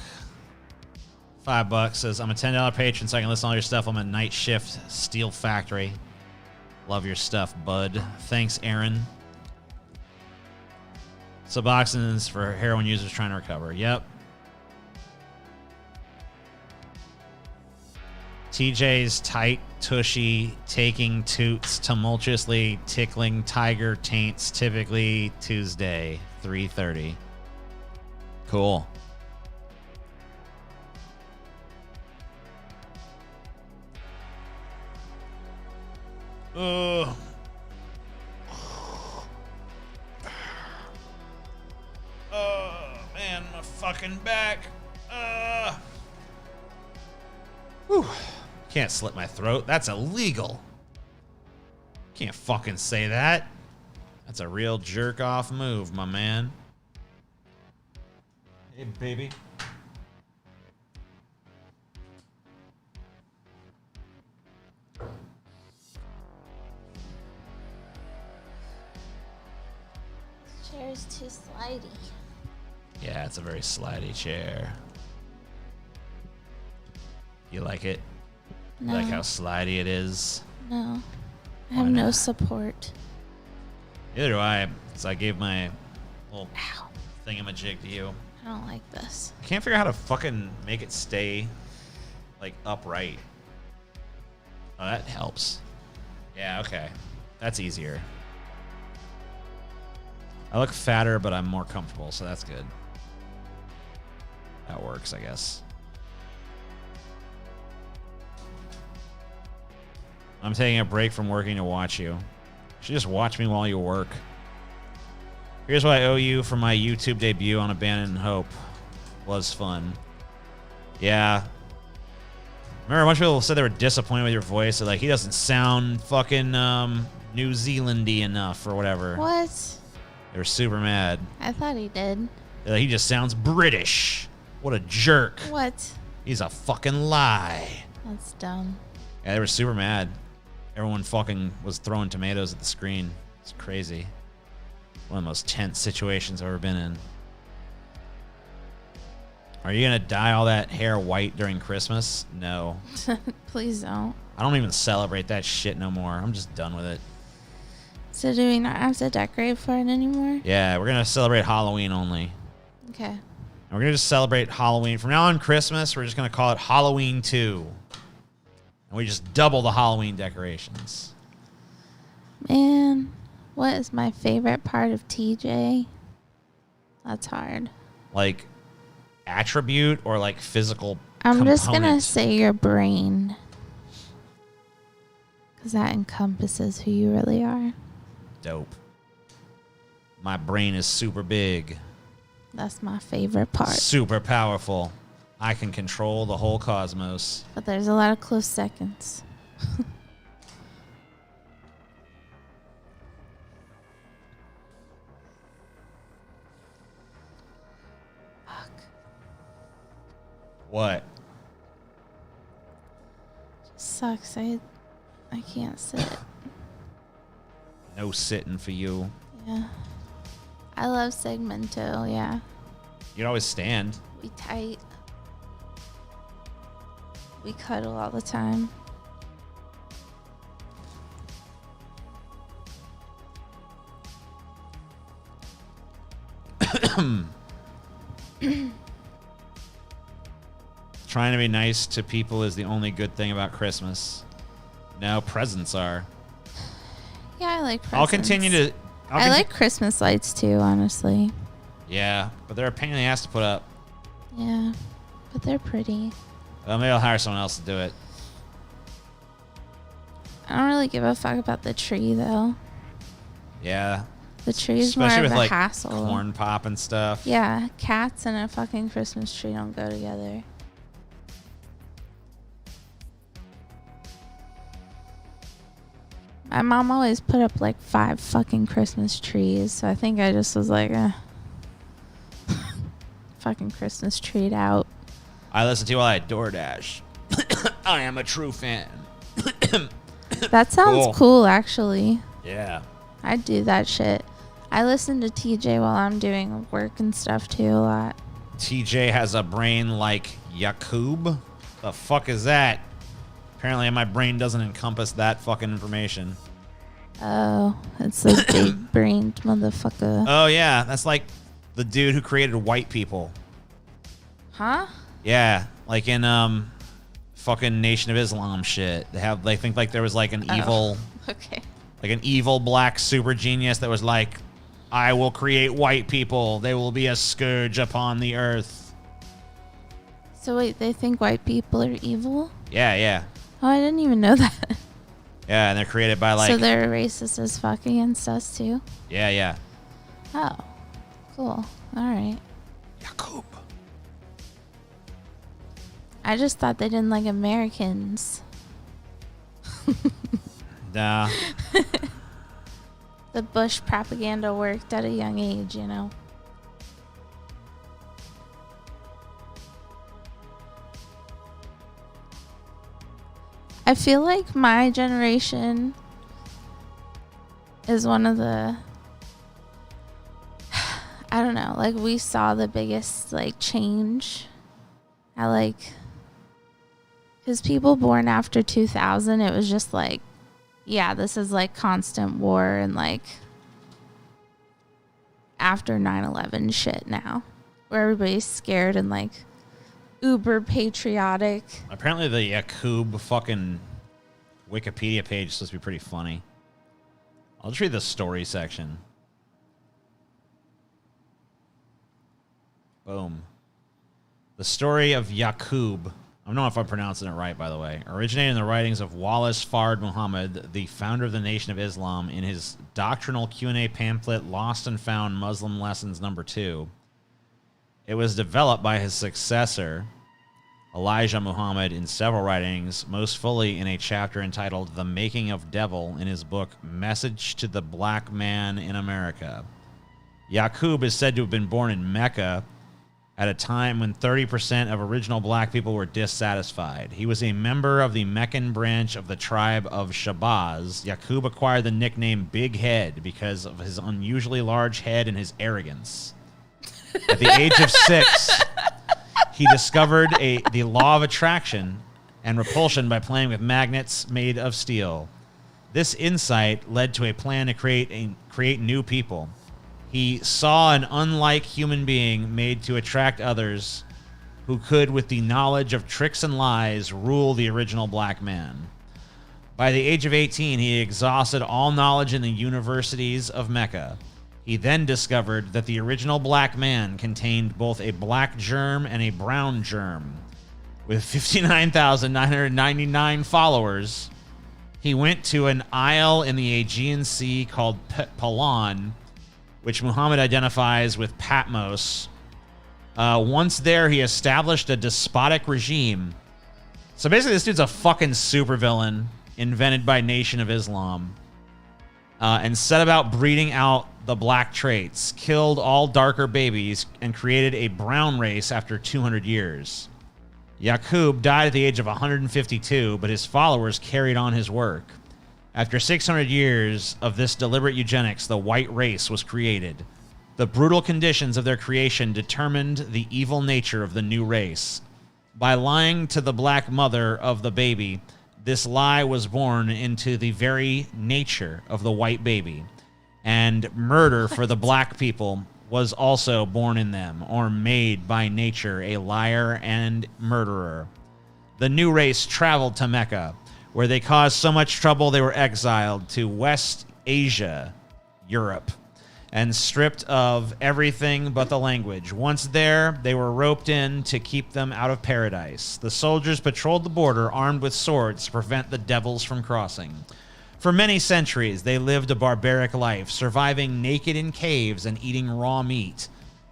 $5 says, I'm a $10 patron so I can listen to all your stuff. I'm a night shift steel factory. Love your stuff, bud. Thanks, Aaron. Suboxone's for heroin users trying to recover. Yep. TJ's tight, tushy, taking toots, tumultuously tickling tiger taints, typically Tuesday, 3:30. Cool. Ugh. Oh, man, my fucking back. Whew. Can't slit my throat. That's illegal. Can't fucking say that. That's a real jerk-off move, my man. Hey, baby. chair's too slidey. Yeah, it's a very slidey chair. You like it? No. You like how slidey it is? No. I have no support. Neither do I. So I gave my little Ow. thingamajig to you. I don't like this. I can't figure out how to fucking make it stay, like, upright. Oh, that helps. Yeah, okay. That's easier. I look fatter, but I'm more comfortable, so that's good. That works, I guess. I'm taking a break from working to watch you. You should just watch me while you work. Here's what I owe you for my YouTube debut on Abandoned Hope. Was fun. Yeah. Remember, a bunch of people said they were disappointed with your voice. They're like, he doesn't sound fucking New Zealandy enough or whatever. What? They were super mad. I thought he did. They're like, he just sounds British. What a jerk. What? He's a fucking lie. That's dumb. Yeah, they were super mad. Everyone fucking was throwing tomatoes at the screen. It's crazy. One of the most tense situations I've ever been in. Are you gonna dye all that hair white during Christmas? No. Please don't. I don't even celebrate that shit no more. I'm just done with it. So do we not have to decorate for it anymore? Yeah, we're gonna celebrate Halloween only. Okay. And we're gonna just celebrate Halloween. From now on, Christmas, we're just gonna call it Halloween 2. And we just double the Halloween decorations. Man, what is my favorite part of TJ? That's hard. Like, attribute or like physical I'm component? just gonna say your brain. Because that encompasses who you really are. Dope. My brain is super big. That's my favorite part. Super powerful. I can control the whole cosmos. But there's a lot of close seconds. Fuck. What? Sucks. I can't sit. No sitting for you. Yeah. I love segmento, yeah. You'd always stand. We tight. We cuddle all the time. Trying to be nice to people is the only good thing about Christmas. No, presents are. Yeah, I like presents. I'll continue to... I like Christmas lights too, honestly. Yeah, but they're a pain in the ass to put up. Yeah, but they're pretty. Well, maybe I'll hire someone else to do it. I don't really give a fuck about the tree, though. Yeah. The tree is Especially more with of a like hassle. corn pop and stuff. Yeah, cats and a fucking Christmas tree don't go together. My mom always put up like 5 fucking Christmas trees, so I think I just was like, fucking Christmas treed out. I listen to you while I DoorDash. I am a true fan. That sounds cool, actually. Yeah. I'd do that shit. I listen to TJ while I'm doing work and stuff too a lot. TJ has a brain like Yakub? The fuck is that? Apparently my brain doesn't encompass that fucking information. Oh, it's those big brained motherfucker. Oh yeah, that's like the dude who created white people. Huh? Yeah, like in fucking Nation of Islam shit. They think like there was like an evil Okay. like an evil black super genius that was like, I will create white people. They will be a scourge upon the earth. So wait, they think white people are evil? Yeah, yeah. Oh, I didn't even know that. Yeah, and they're created by like... So they're racist as fuck against us too? Yeah, yeah. Oh, cool. All right. Yakub. I just thought they didn't like Americans. Nah. The Bush propaganda worked at a young age, you know. I feel like my generation is one of the I don't know, like we saw the biggest like change at like, because people born after 2000, it was just like, yeah, this is like constant war and like after 9/11 shit now, where everybody's scared and like uber patriotic. Apparently the Yakub fucking Wikipedia page is supposed to be pretty funny. I'll just read the story section. Boom. The story of Yakub. I don't know if I'm pronouncing it right, by the way. Originated in the writings of Wallace Fard Muhammad, the founder of the Nation of Islam, in his doctrinal Q&A pamphlet, Lost and Found Muslim Lessons No. 2. It was developed by his successor, Elijah Muhammad, in several writings, most fully in a chapter entitled The Making of Devil in his book, Message to the Black Man in America. Yakub is said to have been born in Mecca at a time when 30% of original black people were dissatisfied. He was a member of the Meccan branch of the tribe of Shabazz. Yakub acquired the nickname Big Head because of his unusually large head and his arrogance. At the age of 6, he discovered the law of attraction and repulsion by playing with magnets made of steel. This insight led to a plan to create new people. He saw an unlike human being made to attract others who could, with the knowledge of tricks and lies, rule the original black man. By the age of 18, he exhausted all knowledge in the universities of Mecca. He then discovered that the original black man contained both a black germ and a brown germ. With 59,999 followers, he went to an isle in the Aegean Sea called Palan, which Muhammad identifies with Patmos. Once there, he established a despotic regime. So basically, this dude's a fucking supervillain invented by Nation of Islam, and set about breeding out the black traits, killed all darker babies, and created a brown race after 200 years. Yakub died at the age of 152, but his followers carried on his work. After 600 years of this deliberate eugenics, the white race was created. The brutal conditions of their creation determined the evil nature of the new race. By lying to the black mother of the baby, this lie was born into the very nature of the white baby. And murder for the black people was also born in them, or made by nature a liar and murderer. The new race traveled to Mecca, where they caused so much trouble they were exiled to West Asia, Europe, and stripped of everything but the language. Once there, they were roped in to keep them out of paradise. The soldiers patrolled the border armed with swords to prevent the devils from crossing. For many centuries, they lived a barbaric life, surviving naked in caves and eating raw meat.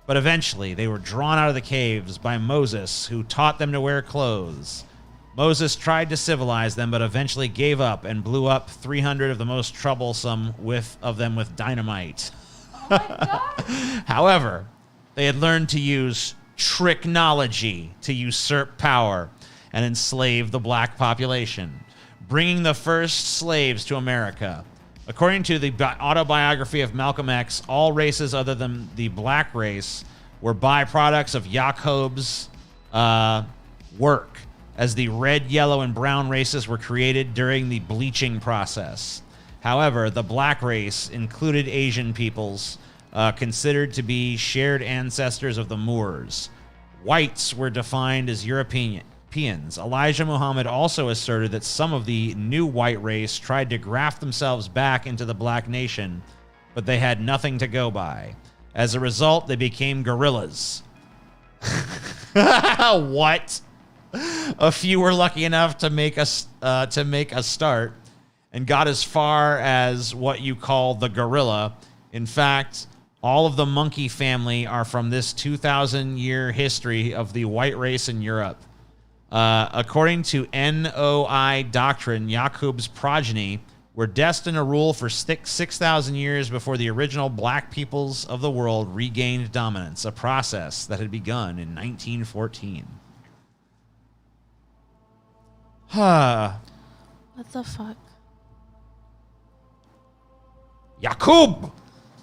But eventually, they were drawn out of the caves by Moses, who taught them to wear clothes. Moses tried to civilize them, but eventually gave up and blew up 300 of the most troublesome of them with dynamite. Oh my God. However, they had learned to use tricknology to usurp power and enslave the black population, bringing the first slaves to America. According to the autobiography of Malcolm X, all races other than the black race were byproducts of Yakub's work, as the red, yellow, and brown races were created during the bleaching process. However, the black race included Asian peoples, considered to be shared ancestors of the Moors. Whites were defined as Europeans. Elijah Muhammad also asserted that some of the new white race tried to graft themselves back into the black nation, but they had nothing to go by. As a result, they became guerrillas. What? A few were lucky enough to make a start and got as far as what you call the gorilla. In fact, all of the monkey family are from this 2,000-year history of the white race in Europe. According to NOI doctrine, Yakub's progeny were destined to rule for 6,000 years before the original black peoples of the world regained dominance, a process that had begun in 1914. What the fuck? Yakub!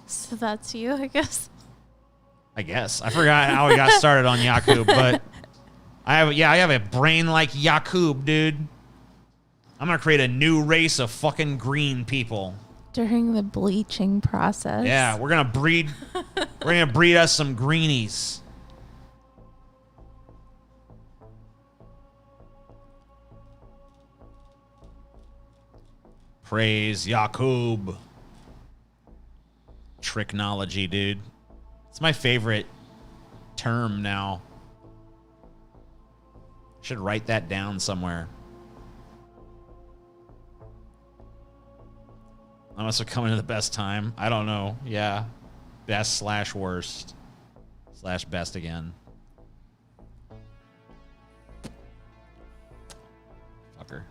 So that's you, I guess. I guess. I forgot how we got started on Yakub, but I have a brain like Yakub, dude. I'm gonna create a new race of fucking green people. During the bleaching process. Yeah, we're gonna breed us some greenies. Praise Yakub. Tricknology, dude. It's my favorite term now. Should write that down somewhere. I must have come into the best time. I don't know. Yeah. Best / worst / best again. Fucker.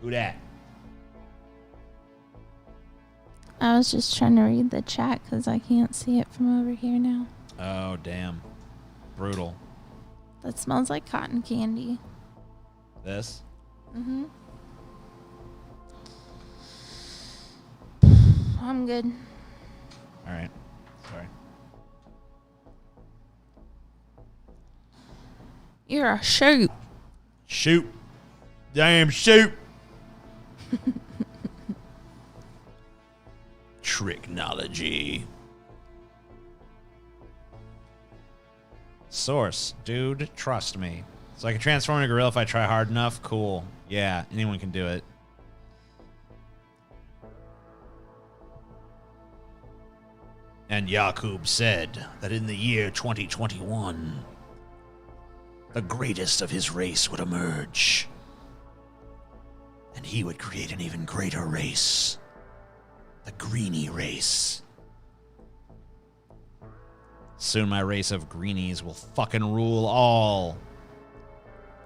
Who dat? I was just trying to read the chat because I can't see it from over here now. Oh, damn. Brutal. That smells like cotton candy. This? Mm-hmm. I'm good. All right. Sorry. You're a shoot. Shoot. Damn shoot. Tricknology. Source. Dude, trust me. So I can transform into a gorilla if I try hard enough? Cool. Yeah, anyone can do it. And Yakub said that in the year 2021, the greatest of his race would emerge. And he would create an even greater race. The greenie race. Soon my race of greenies will fucking rule all.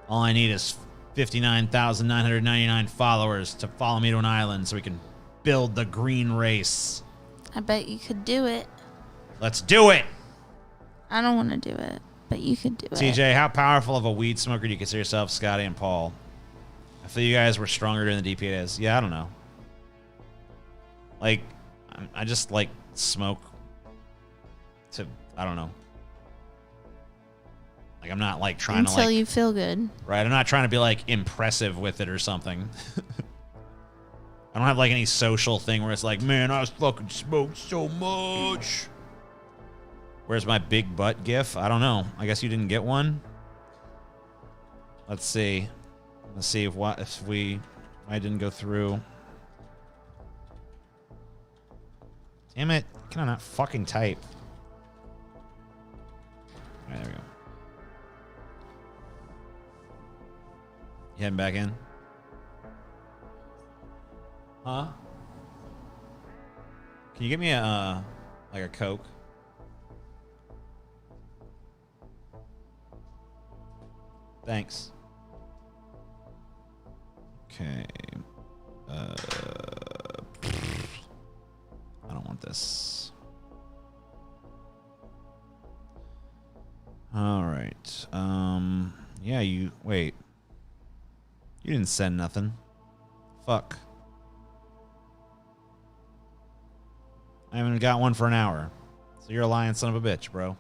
All I need is 59,999 followers to follow me to an island so we can build the green race. I bet you could do it. Let's do it! I don't want to do it, but you could do it. TJ, how powerful of a weed smoker do you consider yourself, Scotty and Paul? I feel you guys were stronger during the DP days. Yeah, I don't know. Like, I just, like, smoke to, I don't know. Like, I'm not, like, trying to, like... Until you feel good. Right, I'm not trying to be, like, impressive with it or something. I don't have, like, any social thing where it's like, man, I fucking smoked so much. Where's my big butt gif? I don't know. I guess you didn't get one? Let's see. Let's see if I didn't go through. Damn it. Can I not fucking type? All right, there we go. You heading back in? Huh? Can you get me a, like a Coke? Thanks. Okay. I don't want this. All right. Yeah, wait. You didn't send nothing. Fuck. I haven't got one for an hour. So you're a lying son of a bitch, bro.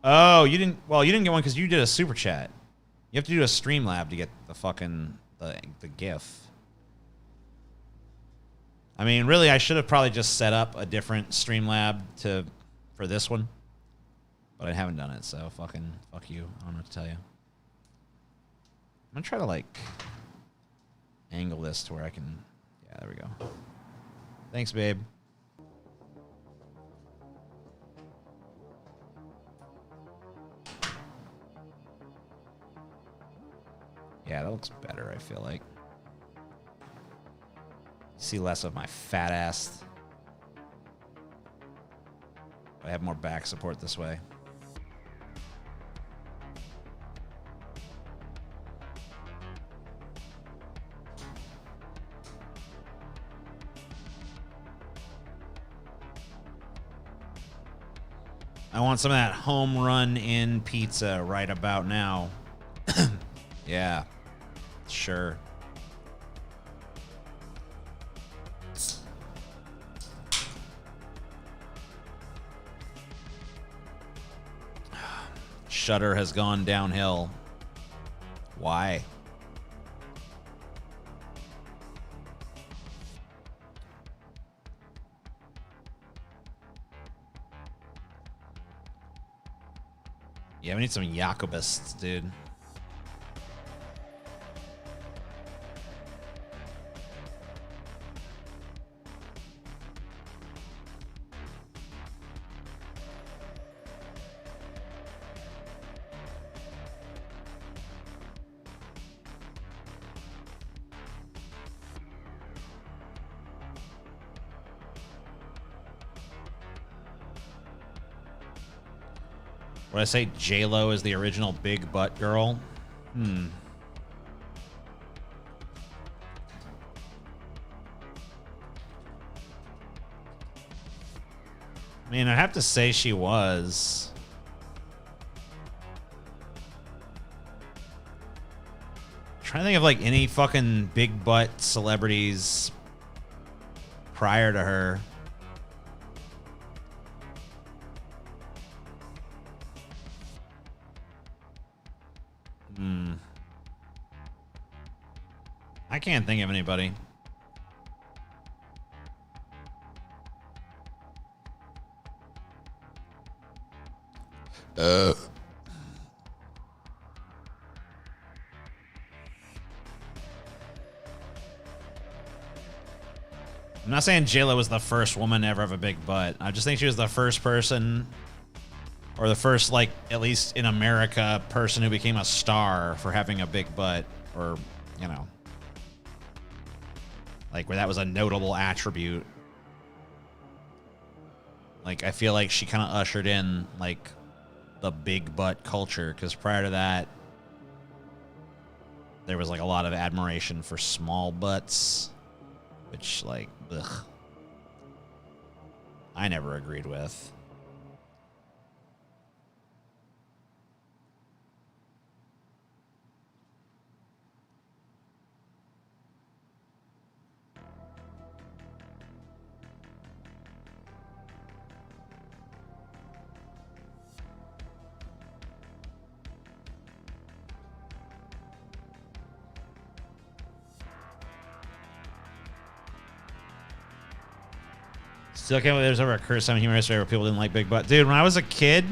Oh, you didn't get one because you did a super chat. You have to do a Streamlab to get the fucking the GIF. I mean, really, I should have probably just set up a different Streamlab for this one. But I haven't done it, so fuck you. I don't know what to tell you. I'm gonna try to, like, angle this to where I can... Yeah, there we go. Thanks, babe. Yeah, that looks better, I feel like. See less of my fat ass. I have more back support this way. I want some of that home run in pizza right about now. Yeah. Sure. Shudder has gone downhill. Why? Yeah, we need some Yakubists, dude. Would I say J-Lo is the original big butt girl? I mean, I have to say she was. I'm trying to think of like any fucking big butt celebrities prior to her. I can't think of anybody. I'm not saying J-Lo was the first woman to ever have a big butt. I just think she was the first person, or the first, like, at least in America, person who became a star for having a big butt, or, you know, like where that was a notable attribute. Like, I feel like she kind of ushered in, like, the big butt culture, because prior to that, there was, like, a lot of admiration for small butts, which, like, ugh, I never agreed with. Still can't believe there's ever a Quarrelsome humor history where people didn't like big butt. Dude, when I was a kid,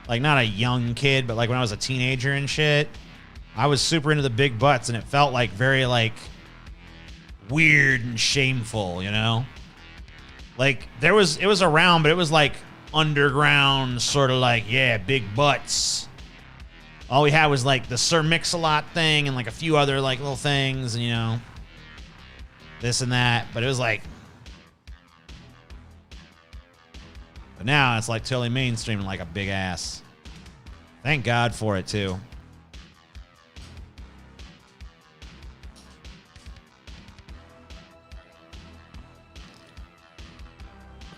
like not a young kid, but like when I was a teenager and shit, I was super into the big butts, and it felt like very like weird and shameful, you know? Like it was around, but it was like underground, sort of like, yeah, big butts. All we had was like the Sir Mix-a-Lot thing and like a few other like little things, and you know, this and that, but it was like, but now it's like totally mainstream and like a big ass. Thank God for it too.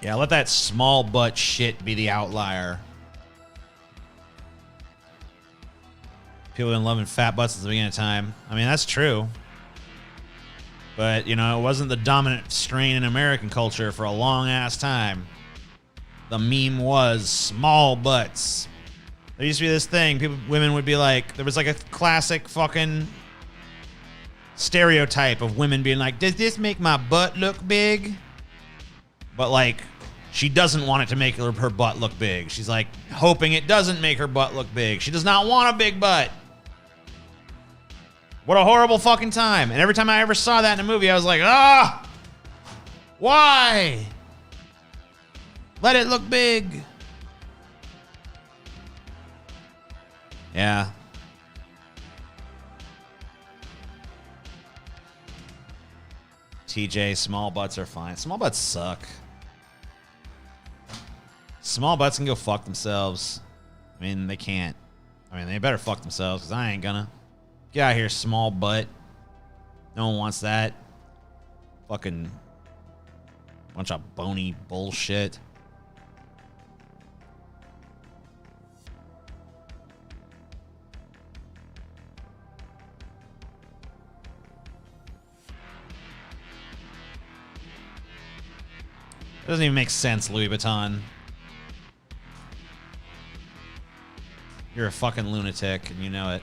Yeah, let that small butt shit be the outlier. People have been loving fat butts since the beginning of time. I mean, that's true. But, you know, it wasn't the dominant strain in American culture for a long ass time. The meme was small butts. There used to be this thing. Women would be like, there was like a classic fucking stereotype of women being like, does this make my butt look big? But like, she doesn't want it to make her butt look big. She's like hoping it doesn't make her butt look big. She does not want a big butt. What a horrible fucking time. And every time I ever saw that in a movie, I was like, ah, why? Let it look big. Yeah. TJ, small butts are fine. Small butts suck. Small butts can go fuck themselves. I mean, they can't. I mean, they better fuck themselves, because I ain't gonna. Get out of here, small butt. No one wants that. Fucking bunch of bony bullshit. It doesn't even make sense, Louis Vuitton. You're a fucking lunatic, and you know it.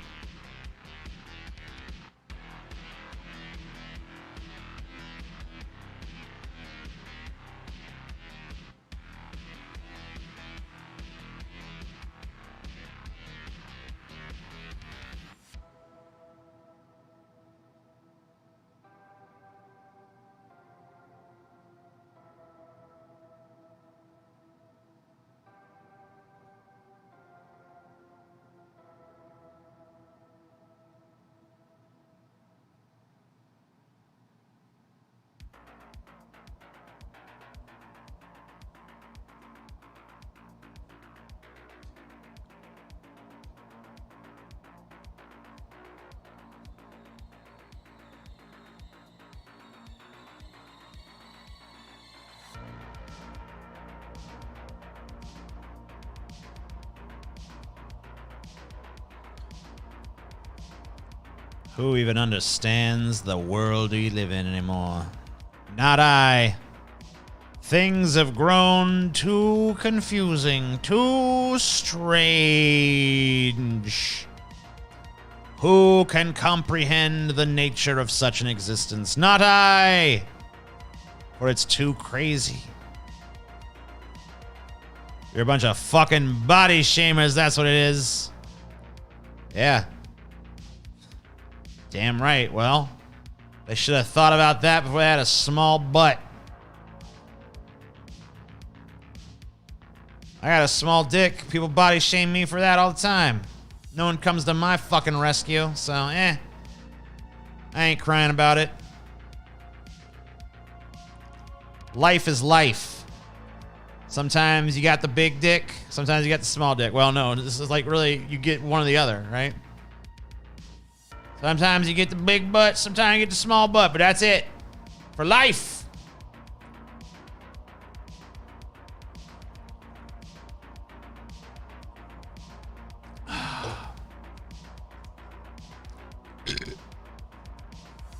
Who even understands the world we live in anymore? Not I. Things have grown too confusing, too strange. Who can comprehend the nature of such an existence? Not I. For it's too crazy. You're a bunch of fucking body shamers, that's what it is. Yeah. Damn right. Well, they should have thought about that before they had a small butt. I got a small dick. People body shame me for that all the time. No one comes to my fucking rescue, so I ain't crying about it. Life is life. Sometimes you got the big dick, sometimes you got the small dick. Well, no, this is like really, you get one or the other, right? Sometimes you get the big butt, sometimes you get the small butt, but that's it. For life.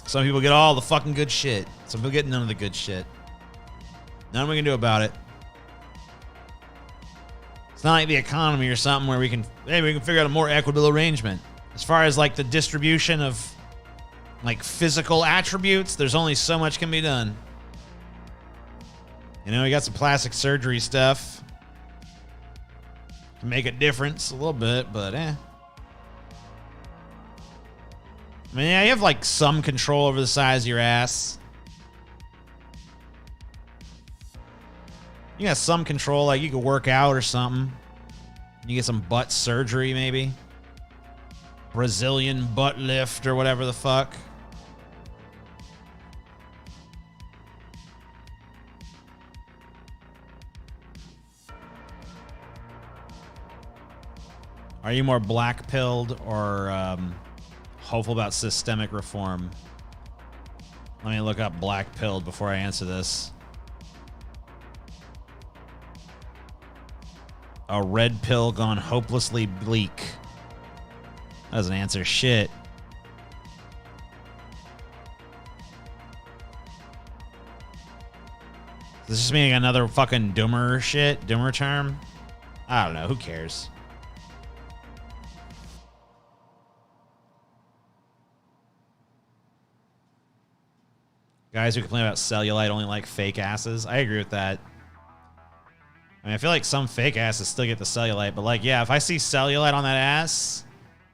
Some people get all the fucking good shit. Some people get none of the good shit. Nothing we can do about it. It's not like the economy or something where we can figure out a more equitable arrangement. As far as like the distribution of like physical attributes, there's only so much can be done. You know, we got some plastic surgery stuff to make a difference a little bit, but I mean, yeah, you have like some control over the size of your ass. You got some control, like you could work out or something. You get some butt surgery, maybe. Brazilian butt lift or whatever the fuck. Are you more black-pilled or hopeful about systemic reform? Let me look up black-pilled before I answer this. A red pill gone hopelessly bleak. Doesn't answer shit. Does this just mean another fucking doomer shit? Doomer term? I don't know. Who cares? Guys who complain about cellulite only like fake asses. I agree with that. I mean, I feel like some fake asses still get the cellulite, but like, yeah, if I see cellulite on that ass,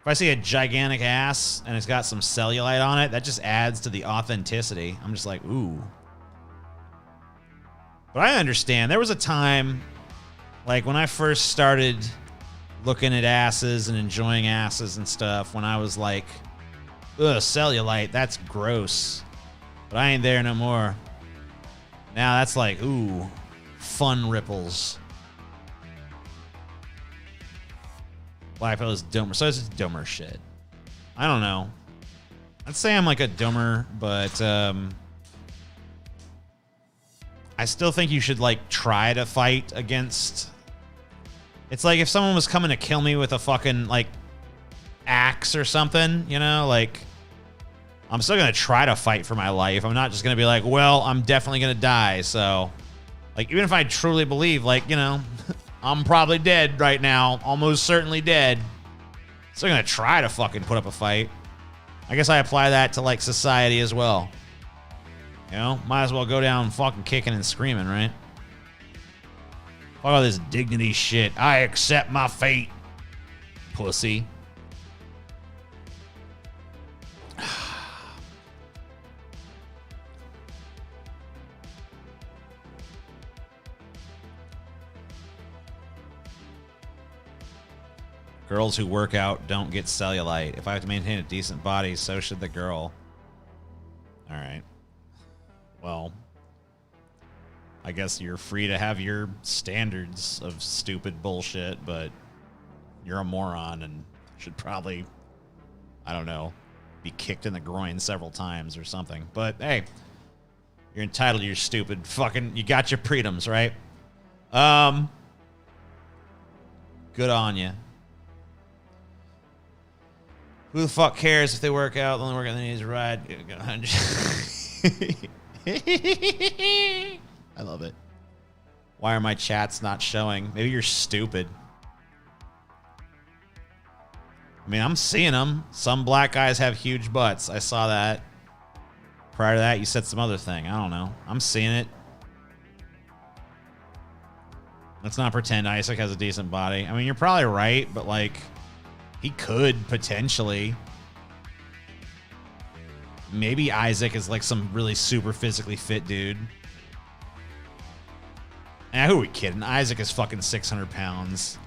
if I see a gigantic ass and it's got some cellulite on it, that just adds to the authenticity. I'm just like, ooh. But I understand. There was a time, like when I first started looking at asses and enjoying asses and stuff, when I was like, ugh, cellulite, that's gross. But I ain't there no more. Now that's like, ooh, fun ripples. Black pill is dumber. So it's just dumber shit. I don't know. I'd say I'm like a dumber, but I still think you should like try to fight against. It's like if someone was coming to kill me with a fucking like axe or something, you know, like I'm still gonna try to fight for my life. I'm not just gonna be like, well, I'm definitely gonna die, so Like, even if I truly believe, like, you know, I'm probably dead right now, almost certainly dead, still gonna try to fucking put up a fight. I guess I apply that to, like, society as well. You know, might as well go down fucking kicking and screaming, right? Fuck all this dignity shit. I accept my fate, pussy. Girls who work out don't get cellulite. If I have to maintain a decent body, so should the girl. All right. Well, I guess you're free to have your standards of stupid bullshit, but you're a moron and should probably, I don't know, be kicked in the groin several times or something. But hey, you're entitled to your stupid fucking, you got your freedoms, right? Good on you. Who the fuck cares if they work out? The only workout they need is a ride. I love it. Why are my chats not showing? Maybe you're stupid. I mean, I'm seeing them. Some black guys have huge butts. I saw that. Prior to that, you said some other thing. I don't know. I'm seeing it. Let's not pretend Isaac has a decent body. I mean, you're probably right, but like, he could potentially. Maybe Isaac is like some really super physically fit dude. And who are we kidding? Isaac is fucking 600 pounds.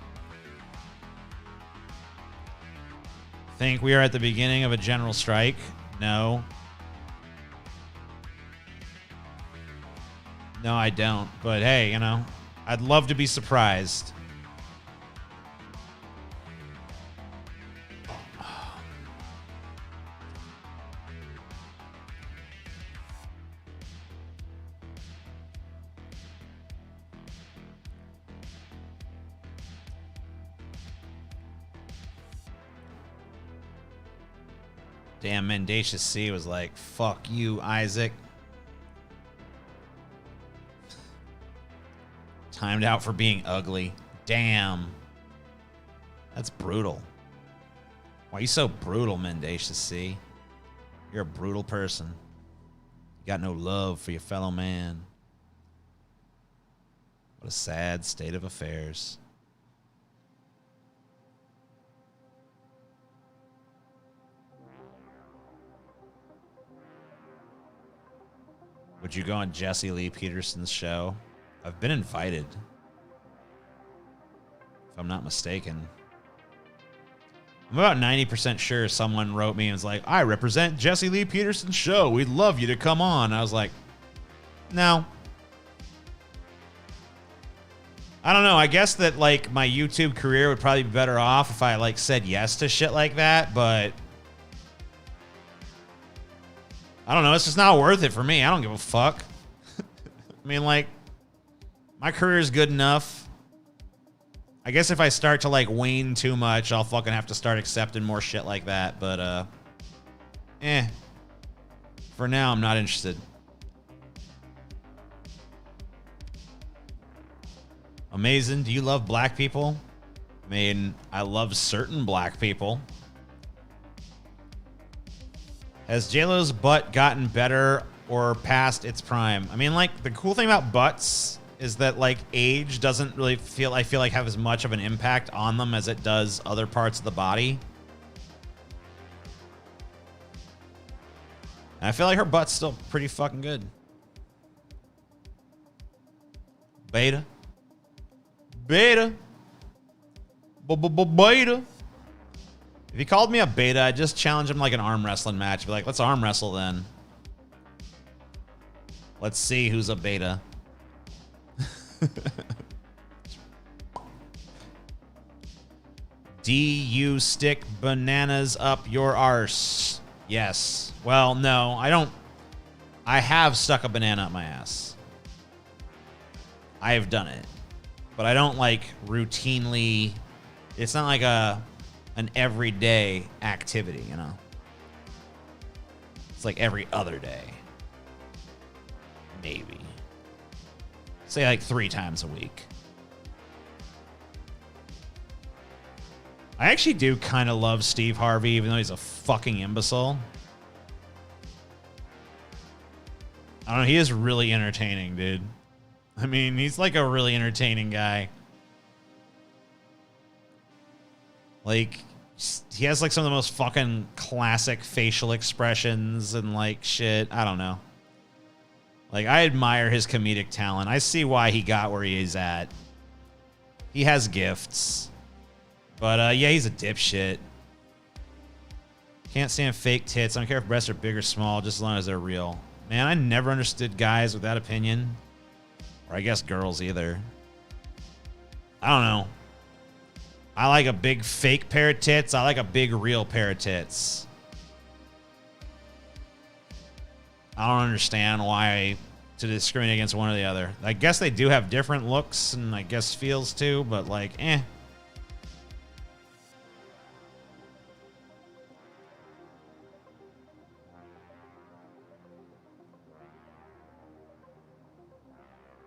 Think we are at the beginning of a general strike? No. No, I don't. But hey, you know, I'd love to be surprised. Damn, Mendacious C was like, fuck you, Isaac. Timed out for being ugly. Damn. That's brutal. Why are you so brutal, Mendacious C? You're a brutal person. You got no love for your fellow man. What a sad state of affairs. Would you go on Jesse Lee Peterson's show? I've been invited, if I'm not mistaken. I'm about 90% sure someone wrote me and was like, I represent Jesse Lee Peterson's show. We'd love you to come on. I was like, no. I don't know. I guess that like my YouTube career would probably be better off if I like said yes to shit like that, but I don't know. It's just not worth it for me. I don't give a fuck. I mean, like, my career is good enough. I guess if I start to, like, wane too much, I'll fucking have to start accepting more shit like that. But, for now, I'm not interested. Amazing. Do you love black people? I mean, I love certain black people. Has JLo's butt gotten better or past its prime? I mean, like, the cool thing about butts is that, like, age doesn't really feel like have as much of an impact on them as it does other parts of the body. And I feel like her butt's still pretty fucking good. Beta. Beta. Beta. If he called me a beta, I'd just challenge him like an arm wrestling match. Be like, let's arm wrestle then. Let's see who's a beta. D, you stick bananas up your arse. Yes. Well, no, I don't. I have stuck a banana up my ass. I have done it. But I don't like routinely. It's not like an everyday activity, you know? It's like every other day. Maybe. Say like 3 times a week. I actually do kind of love Steve Harvey, even though he's a fucking imbecile. I don't know, he is really entertaining, dude. I mean, he's like a really entertaining guy. Like, he has like some of the most fucking classic facial expressions and like shit. I don't know. Like, I admire his comedic talent. I see why he got where he is at. He has gifts. But, yeah, he's a dipshit. Can't stand fake tits. I don't care if breasts are big or small, just as long as they're real. Man, I never understood guys with that opinion. Or I guess girls either. I don't know. I like a big fake pair of tits. I like a big real pair of tits. I don't understand why to discriminate against one or the other. I guess they do have different looks and I guess feels too, but like, eh.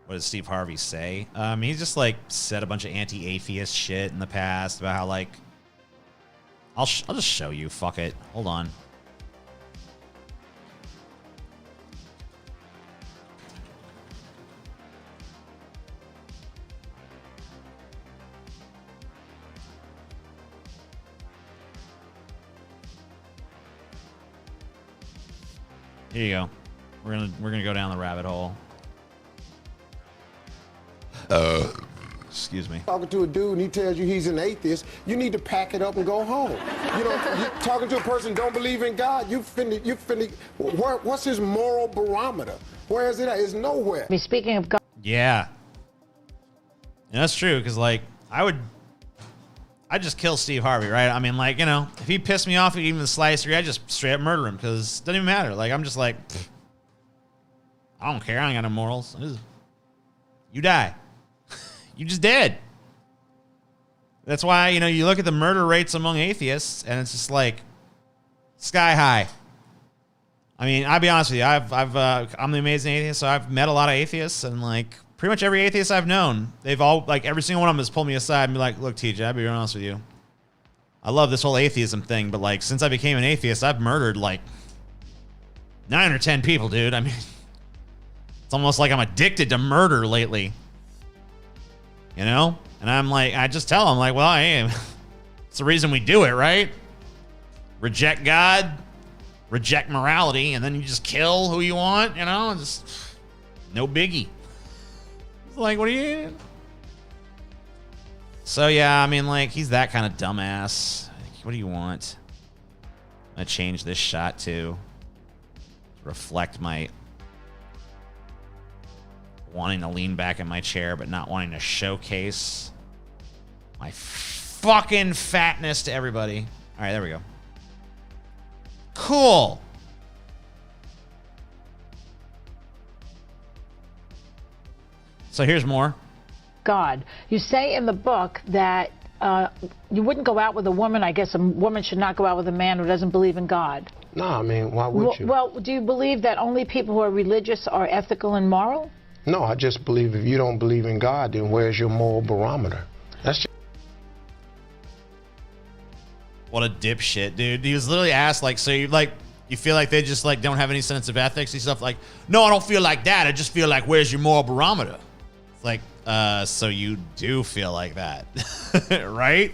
What did Steve Harvey say? He's just like said a bunch of anti-atheist shit in the past about how like I'll just show you. Fuck it. Hold on. Here you go. We're gonna go down the rabbit hole. Excuse me. Talking to a dude and he tells you he's an atheist, you need to pack it up and go home. You know, you talking to a person who don't believe in God, what's his moral barometer? Where is it at? It's nowhere. Speaking of God. Yeah. That's true, because like I'd just kill Steve Harvey, right? I mean, like, you know, if he pissed me off even the slightest degree, I'd just straight up murder him, because it doesn't even matter. Like, I'm just like, I don't care. I ain't got no morals. You die. You just dead. That's why, you know, you look at the murder rates among atheists, and it's just like sky high. I mean, I'll be honest with you. I'm the amazing atheist, so I've met a lot of atheists, and like pretty much every atheist I've known, they've all, like, every single one of them has pulled me aside and be like, look, TJ, I'll be real honest with you. I love this whole atheism thing, but like since I became an atheist, I've murdered like 9 or 10 people, dude. I mean, it's almost like I'm addicted to murder lately. You know? And I'm like, I just tell them, like, well, hey, it's the reason we do it, right? Reject God, reject morality, and then you just kill who you want, you know? Just no biggie. It's like, what do you... So, yeah, I mean, like, he's that kind of dumbass. What do you want? I'm going to change this shot to reflect my wanting to lean back in my chair but not wanting to showcase my fucking fatness to everybody. All right, there we go. Cool. So here's more. God. You say in the book that you wouldn't go out with a woman. I guess a woman should not go out with a man who doesn't believe in God. No, I mean, why would you? Well, do you believe that only people who are religious are ethical and moral? No, I just believe if you don't believe in God, then where's your moral barometer? That's just... What a dipshit, dude. He was literally asked, like, so you feel like they just like don't have any sense of ethics and stuff? Like, no, I don't feel like that. I just feel like, where's your moral barometer? It's like, so you do feel like that, right?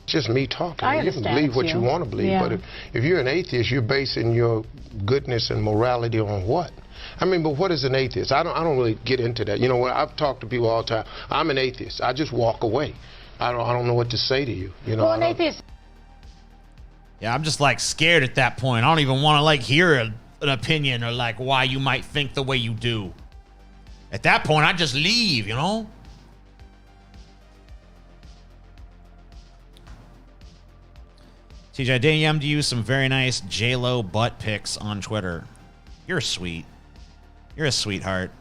It's just me talking. I You can understand believe what you. you want to believe, Yeah. but if you're an atheist, you're basing your goodness and morality on what? I mean, but what is an atheist? I don't really get into that. You know, when I've talked to people all the time, I'm an atheist. I just walk away. I don't know what to say to you. You know, Well, an atheist. Yeah, I'm just like scared at that point. I don't even want to like hear an opinion or like why you might think the way you do. At that point, I just leave, you know? TJ, I DM'd you some very nice J-Lo butt pics on Twitter. You're sweet. You're a sweetheart.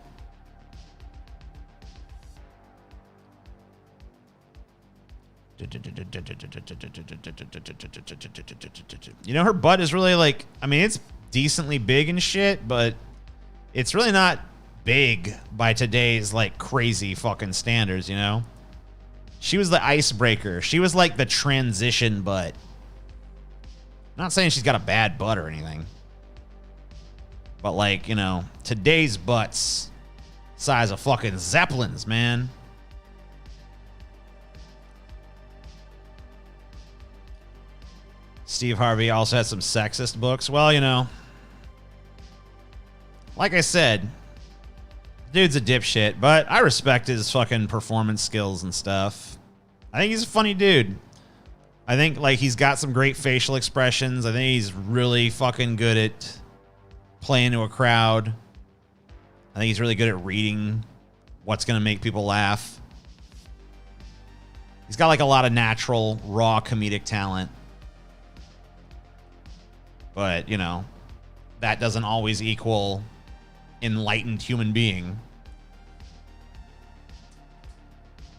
You know, her butt is really like, I mean, it's decently big and shit, but it's really not big by today's like crazy fucking standards, you know? She was the icebreaker. She was like the transition butt. I'm not saying she's got a bad butt or anything. But like, you know, today's butts, size of fucking Zeppelins, man. Steve Harvey also had some sexist books. Well, you know, like I said, dude's a dipshit, but I respect his fucking performance skills and stuff. I think he's a funny dude. I think like he's got some great facial expressions. I think he's really fucking good at playing to a crowd. I think he's really good at reading what's going to make people laugh. He's got like a lot of natural, raw comedic talent. But, you know, that doesn't always equal enlightened human being.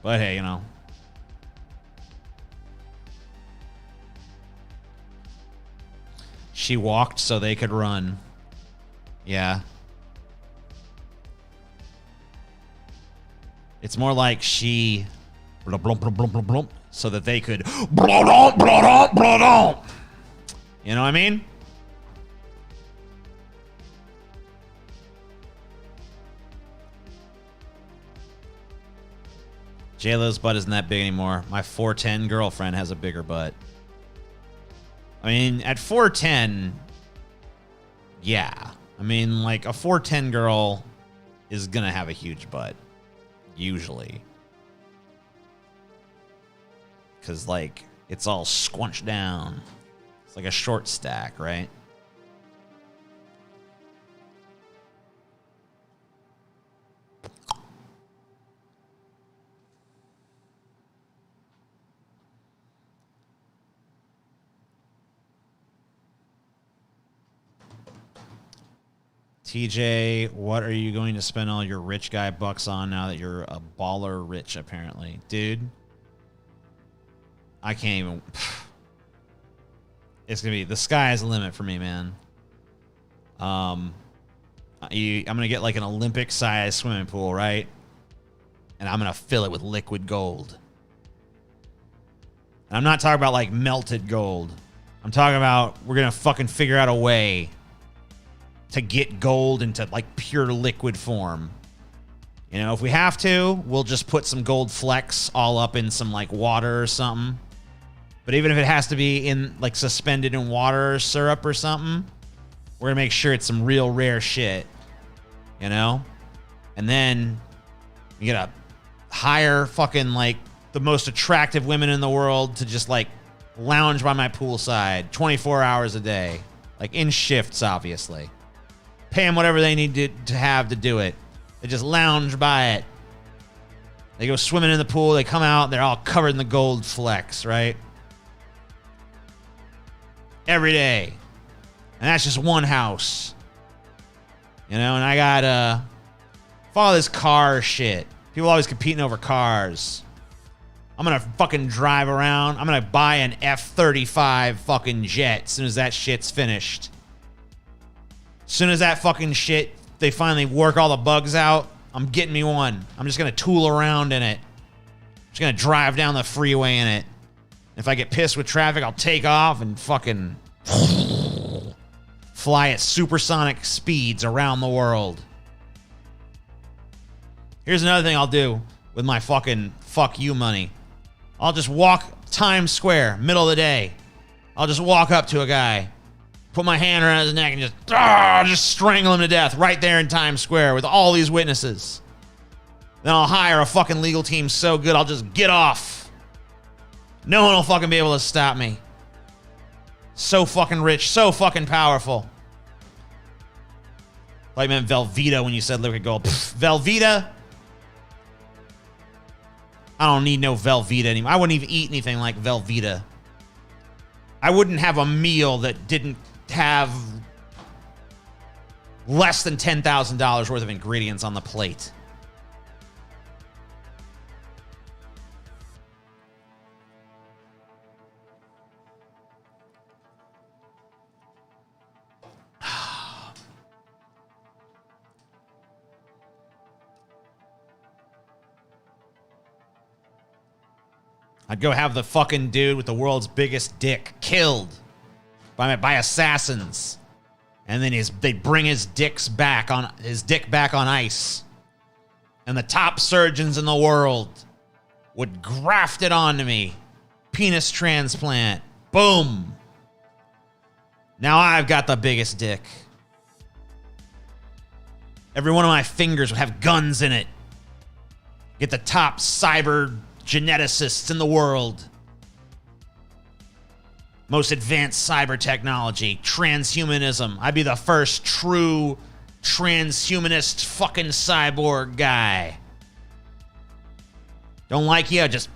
But hey, you know. She walked so they could run. Yeah. It's more like she so that they could you know what I mean? J-Lo's butt isn't that big anymore. My 4'10 girlfriend has a bigger butt. I mean, at 4'10, yeah. I mean, like, a 4'10 girl is gonna have a huge butt. Usually. Because, like, it's all squunched down. It's like a short stack, right? TJ, what are you going to spend all your rich guy bucks on now that you're a baller rich, apparently? Dude, I can't even... It's going to be... The sky is the limit for me, man. I'm going to get like an Olympic-sized swimming pool, right? And I'm going to fill it with liquid gold. And I'm not talking about like melted gold. I'm talking about we're going to fucking figure out a way to get gold into like pure liquid form. You know, if we have to, we'll just put some gold flecks all up in some like water or something. But even if it has to be in like suspended in water or syrup or something, we're gonna make sure it's some real rare shit. You know? And then you gotta hire fucking like the most attractive women in the world to just like lounge by my poolside 24 hours a day. Like in shifts, obviously. Pay them whatever they need to have to do it. They just lounge by it. They go swimming in the pool. They come out. They're all covered in the gold flecks, right? Every day. And that's just one house. You know, and I got all this car shit. People always competing over cars. I'm going to fucking drive around. I'm going to buy an F-35 fucking jet as soon as that shit's finished. As soon as that fucking shit, they finally work all the bugs out, I'm getting me one. I'm just going to tool around in it. I'm just going to drive down the freeway in it. If I get pissed with traffic, I'll take off and fucking fly at supersonic speeds around the world. Here's another thing I'll do with my fucking fuck you money. I'll just walk Times Square, middle of the day. I'll just walk up to a guy, put my hand around his neck and just strangle him to death right there in Times Square with all these witnesses. Then I'll hire a fucking legal team so good I'll just get off. No one will fucking be able to stop me. So fucking rich, so fucking powerful. I meant Velveeta when you said liquid gold. Velveeta? I don't need no Velveeta anymore. I wouldn't even eat anything like Velveeta. I wouldn't have a meal that didn't have less than $10,000 worth of ingredients on the plate. I'd go have the fucking dude with the world's biggest dick killed by assassins. And then they'd bring his dick back on ice. And the top surgeons in the world would graft it onto me. Penis transplant. Boom. Now I've got the biggest dick. Every one of my fingers would have guns in it. Get the top cyber geneticists in the world. Most advanced cyber technology. Transhumanism. I'd be the first true transhumanist fucking cyborg guy. Don't like you? Just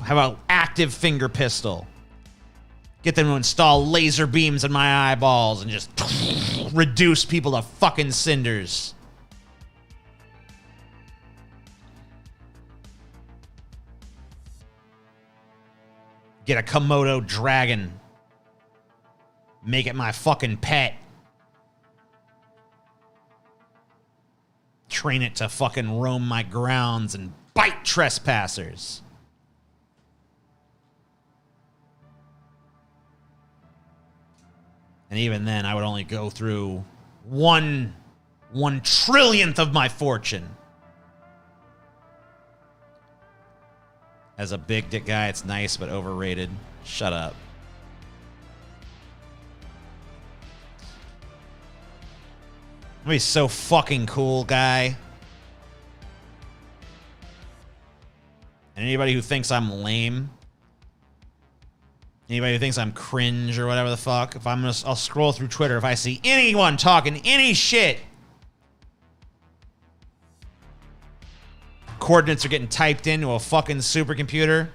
have an active finger pistol. Get them to install laser beams in my eyeballs and just reduce people to fucking cinders. Get a Komodo dragon. Make it my fucking pet. Train it to fucking roam my grounds and bite trespassers. And even then, I would only go through one trillionth of my fortune. As a big dick guy, it's nice but overrated. Shut up. I'm gonna be so fucking cool, guy. And anybody who thinks I'm lame, anybody who thinks I'm cringe or whatever the fuck, I'll scroll through Twitter. If I see anyone talking any shit, coordinates are getting typed into a fucking supercomputer,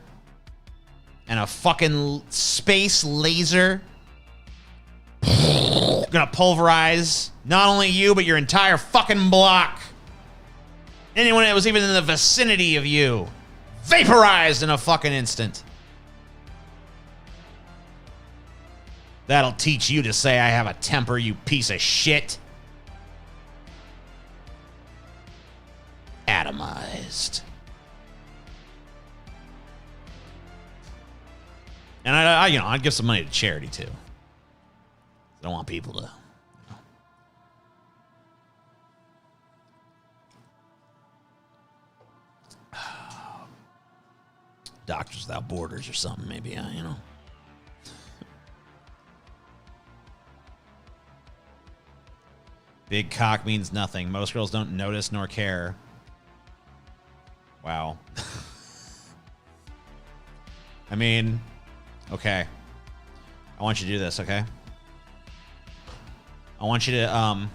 and a fucking space laser gonna pulverize not only you, but your entire fucking block. Anyone that was even in the vicinity of you, vaporized in a fucking instant. That'll teach you to say I have a temper, you piece of shit. Atomized. And I'd give some money to charity too. I don't want people to. Doctors Without Borders or something, maybe, Big cock means nothing. Most girls don't notice nor care. Wow. I mean, okay. I want you to do this, okay? I want you to,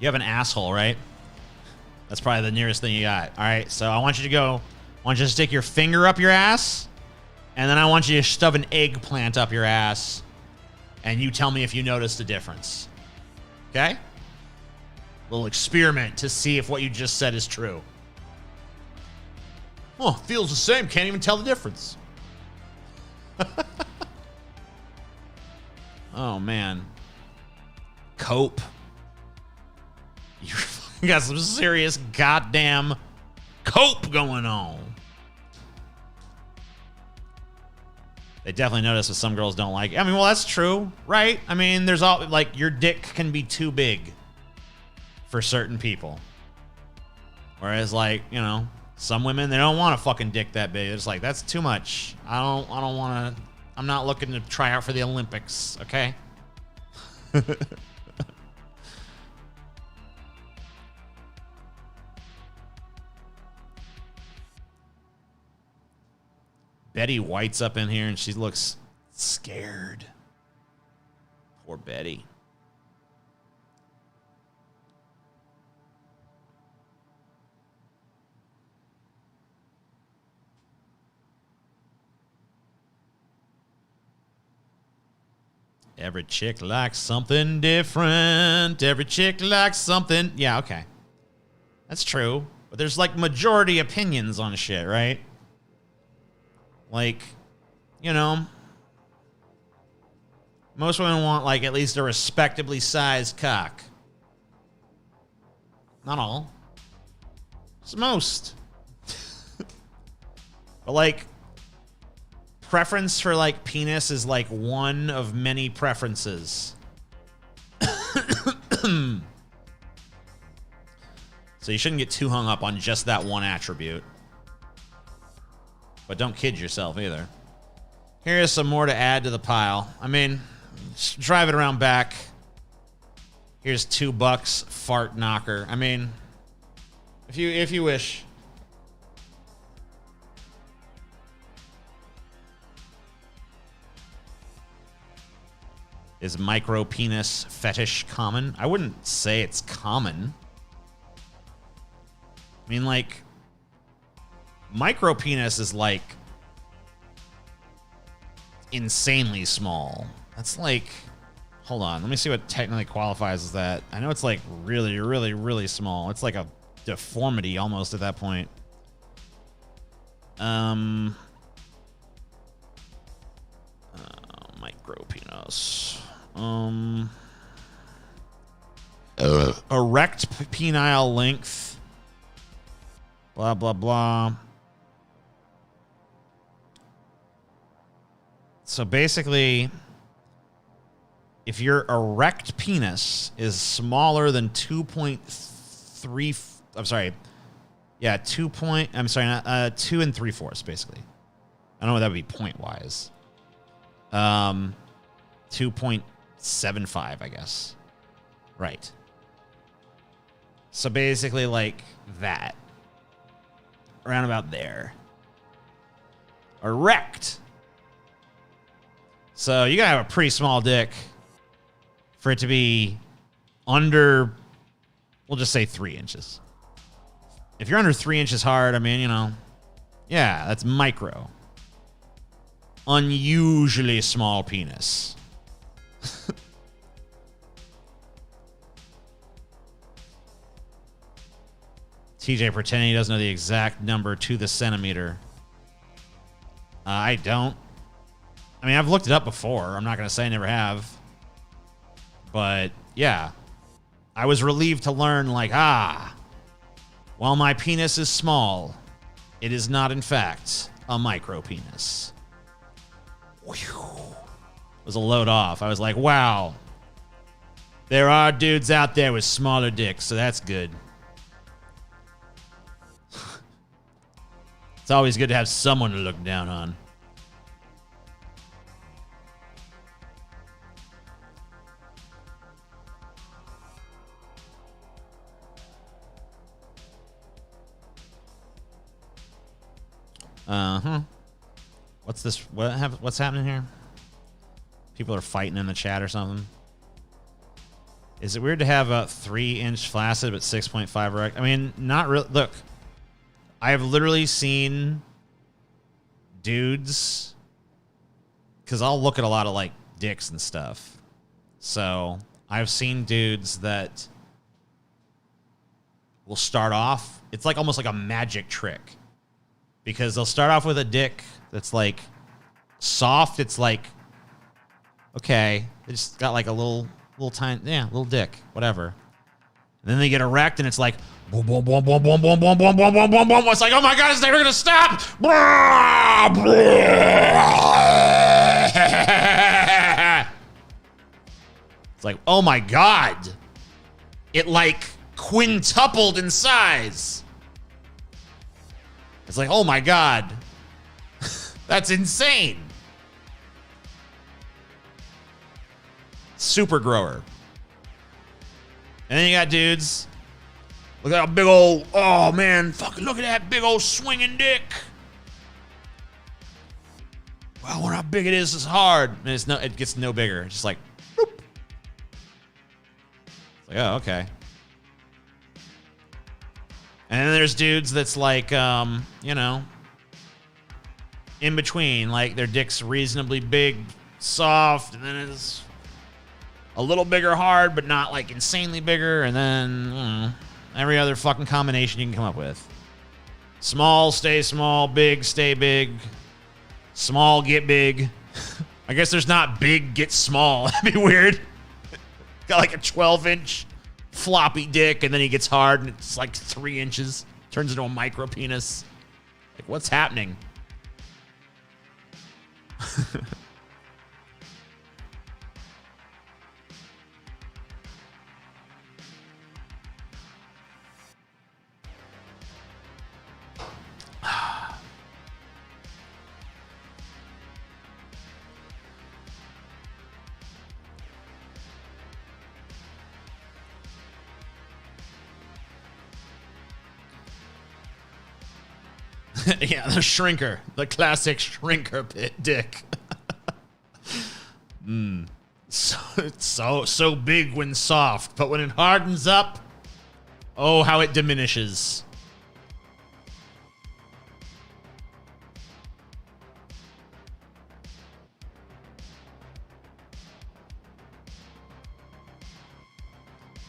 you have an asshole, right? That's probably the nearest thing you got. All right, so I want you to stick your finger up your ass, and then I want you to shove an eggplant up your ass, and you tell me if you notice the difference. Okay? Little experiment to see if what you just said is true. Oh, feels the same. Can't even tell the difference. Oh, man. Cope. You got some serious goddamn cope going on. They definitely notice what some girls don't like. I mean, well, that's true, right? I mean, there's all, like, your dick can be too big for certain people. Whereas, like, some women, they don't want a fucking dick that big. It's like, that's too much. I don't want to, I'm not looking to try out for the Olympics, okay? Betty White's up in here and she looks scared. Poor Betty. Every chick likes something different. Every chick likes something. Yeah, okay. That's true. But there's like majority opinions on shit, right? Like, most women want like at least a respectably sized cock. Not all. It's most. But like, preference for like penis is like one of many preferences. So you shouldn't get too hung up on just that one attribute. But don't kid yourself either. Here's some more to add to the pile. I mean, just drive it around back. Here's $2 fart knocker. I mean, if you wish. Is micro penis fetish common? I wouldn't say it's common. I mean, like, micro penis is like insanely small. That's like, hold on, let me see what technically qualifies as that. I know it's like really, really, really small. It's like a deformity almost at that point. Micro penis. Erect penile length. Blah, blah, blah. So basically, if your erect penis is smaller than 2.3, I'm sorry. Yeah, 2 and 3/4, basically. I don't know what that would be point wise. 2.75, I guess. Right. So basically like that. Around about there. Erect. So you gotta have a pretty small dick for it to be under, we'll just say 3 inches. If you're under 3 inches hard, I mean, you know, yeah, that's micro. Unusually small penis. TJ pretending he doesn't know the exact number to the centimeter. I don't. I mean, I've looked it up before. I'm not going to say I never have. But, yeah. I was relieved to learn, like, while my penis is small, it is not, in fact, a micro penis. Whew. It was a load off. I was like, wow. There are dudes out there with smaller dicks, so that's good. It's always good to have someone to look down on. What's this? What's happening here? People are fighting in the chat or something. Is it weird to have a 3-inch flaccid but 6.5 erect? I mean, not really. Look, I have literally seen dudes, because I'll look at a lot of like dicks and stuff. So I've seen dudes that will start off. It's like almost like a magic trick, because they'll start off with a dick that's like soft. It's like, okay, they just got like a little tiny, little dick, whatever. And then they get erect, and it's like, boom, boom, boom, boom, boom, boom, boom, boom, boom, boom, boom, boom. It's like, oh my God, it's never gonna stop. It's like, oh my God, it like quintupled in size. It's like, oh my God, that's insane. Super grower. And then you got dudes. Look at that big old, oh man, fucking look at that big old swinging dick. Wow, I wonder how big it is. It's hard. And it gets no bigger. It's just like, boop. It's like, oh, okay. And then there's dudes that's like, you know, in between. Like their dick's reasonably big, soft, and then it's a little bigger hard, but not like insanely bigger. And then every other fucking combination you can come up with. Small, stay small. Big, stay big. Small, get big. I guess there's not big, get small. That'd be weird. Got like a 12-inch floppy dick, and then he gets hard, and it's like 3 inches. Turns into a micro penis. Like, what's happening? Yeah, the shrinker. The classic shrinker dick. So big when soft, but when it hardens up, oh, how it diminishes.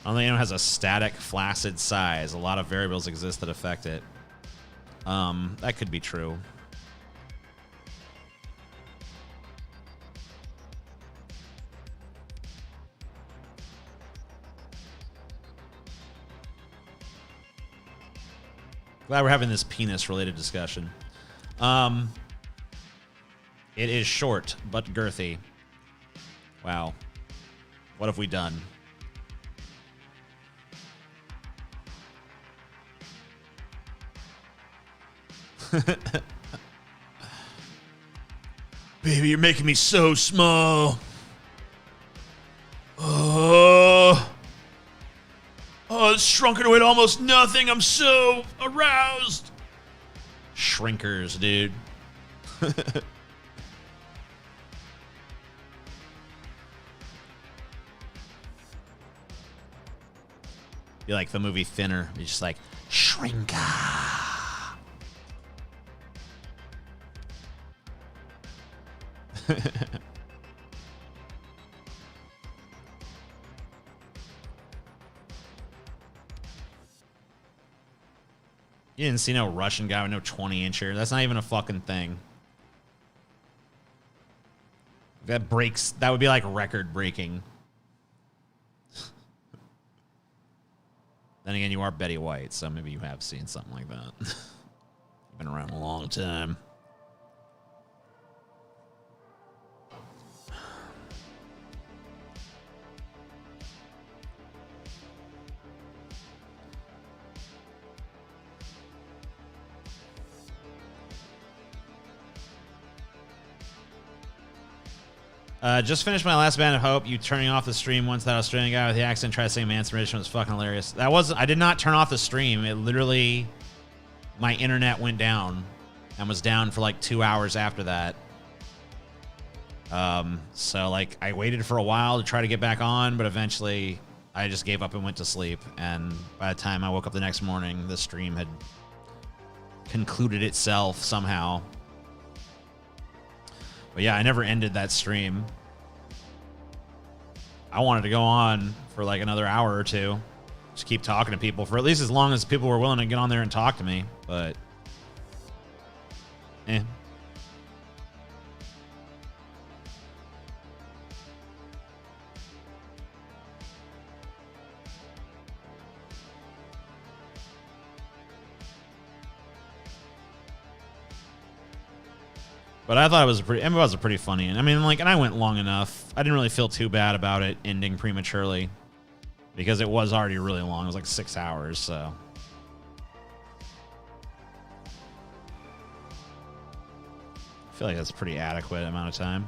I don't think anyone has a static, flaccid size. A lot of variables exist that affect it. That could be true. Glad we're having this penis-related discussion. It is short, but girthy. Wow. What have we done? Baby, you're making me so small. Oh, it's shrunken away to almost nothing. I'm so aroused. Shrinkers, dude. You like the movie Thinner. You're just like, shrinker. You didn't see no Russian guy with no 20-incher. That's not even a fucking thing. That breaks. That would be like record breaking. Then again, you are Betty White, so maybe you have seen something like that. You've been around a long time. Just finished my last band of hope. You turning off the stream once that Australian guy with the accent tried saying masturbation was fucking hilarious. That wasn't. I did not turn off the stream. It literally, my internet went down and was down for like 2 hours after that. So like I waited for a while to try to get back on, but eventually I just gave up and went to sleep. And by the time I woke up the next morning, the stream had concluded itself somehow. But yeah, I never ended that stream. I wanted to go on for like another hour or two. Just keep talking to people for at least as long as people were willing to get on there and talk to me. But, But I thought it was pretty funny. And I mean, like, and I went long enough. I didn't really feel too bad about it ending prematurely because it was already really long. It was like 6 hours, so. I feel like that's a pretty adequate amount of time.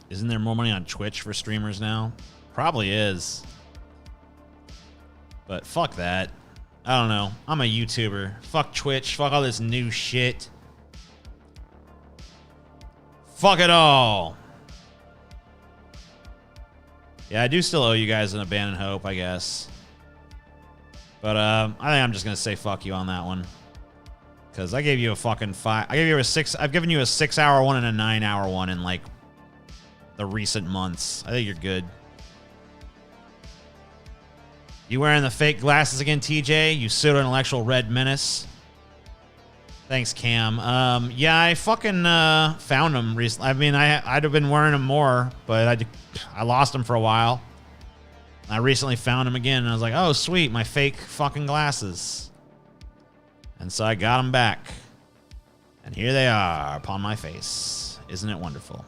Isn't there more money on Twitch for streamers now? Probably is. But fuck that. I don't know. I'm a YouTuber. Fuck Twitch. Fuck all this new shit. Fuck it all. Yeah, I do still owe you guys an abandoned hope, I guess. But I think I'm just going to say fuck you on that one. Because I gave you a fucking 5. I gave you a 6. I've given you a 6-hour one and a 9-hour one in like the recent months. I think you're good. You wearing the fake glasses again, TJ? You pseudo-intellectual red menace. Thanks, Cam. Yeah, I fucking found them recently. I mean, I'd have been wearing them more, but I lost them for a while. I recently found them again, and I was like, oh, sweet, my fake fucking glasses. And so I got them back. And here they are upon my face. Isn't it wonderful?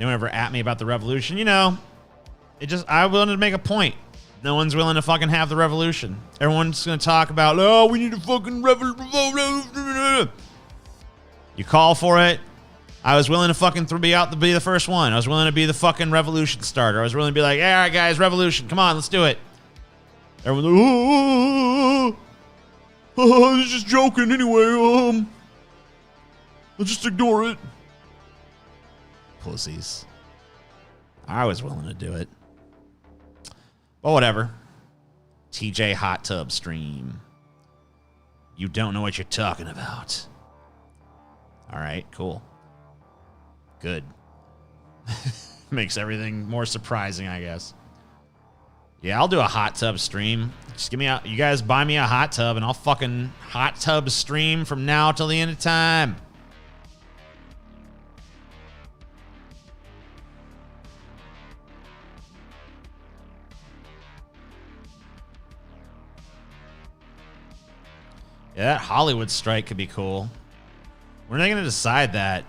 Anyone ever at me about the revolution? You know, I wanted to make a point. No one's willing to fucking have the revolution. Everyone's going to talk about, oh, we need a fucking revolution. You call for it. I was willing to fucking be the first one. I was willing to be the fucking revolution starter. I was willing to be like, yeah, all right, guys, revolution. Come on, let's do it. Everyone's like, I was just joking anyway. I'll just ignore it. Pussies. I was willing to do it. But whatever. TJ Hot Tub Stream. You don't know what you're talking about. All right, cool. Good. Makes everything more surprising, I guess. Yeah, I'll do a hot tub stream. Just you guys buy me a hot tub and I'll fucking hot tub stream from now till the end of time. Yeah, that Hollywood strike could be cool. When are they going to decide that?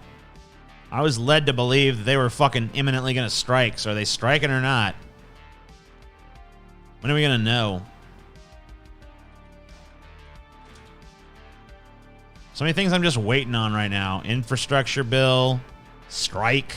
I was led to believe that they were fucking imminently going to strike. So are they striking or not? When are we going to know? So many things I'm just waiting on right now. Infrastructure bill. Strike.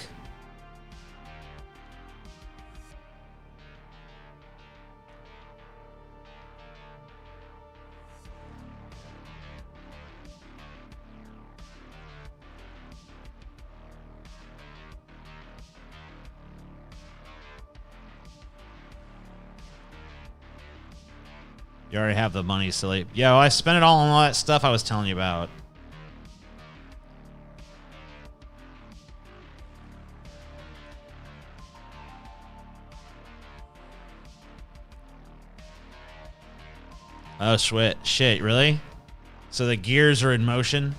You already have the money, silly. Yo, I spent it all on all that stuff I was telling you about. Oh, shit, really? So the gears are in motion?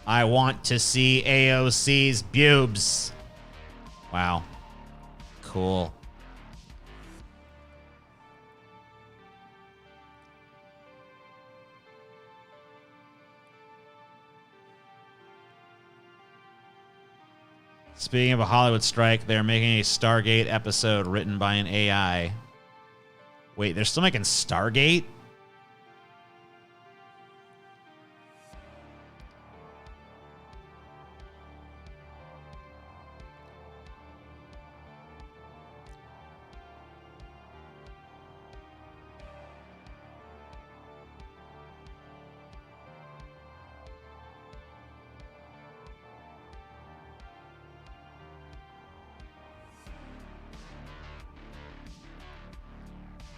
I want to see AOC's pubes. Wow. Cool. Speaking of a Hollywood strike, they're making a Stargate episode written by an AI. Wait, they're still making Stargate?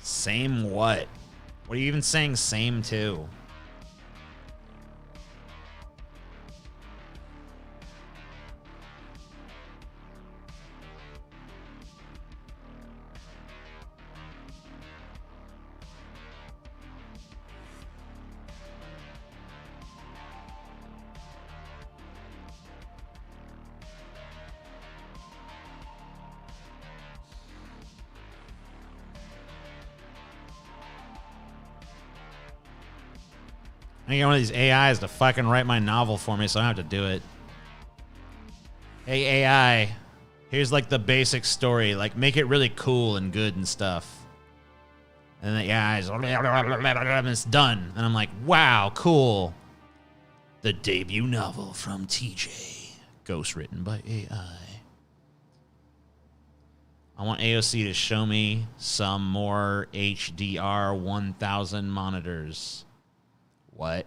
Same what? What are you even saying same to? I get one of these AIs to fucking write my novel for me so I don't have to do it. Hey, AI, here's like the basic story. Like, make it really cool and good and stuff. And the AI's, and it's done. And I'm like, wow, cool. The debut novel from TJ. Ghost written by AI. I want AOC to show me some more HDR 1000 monitors. What?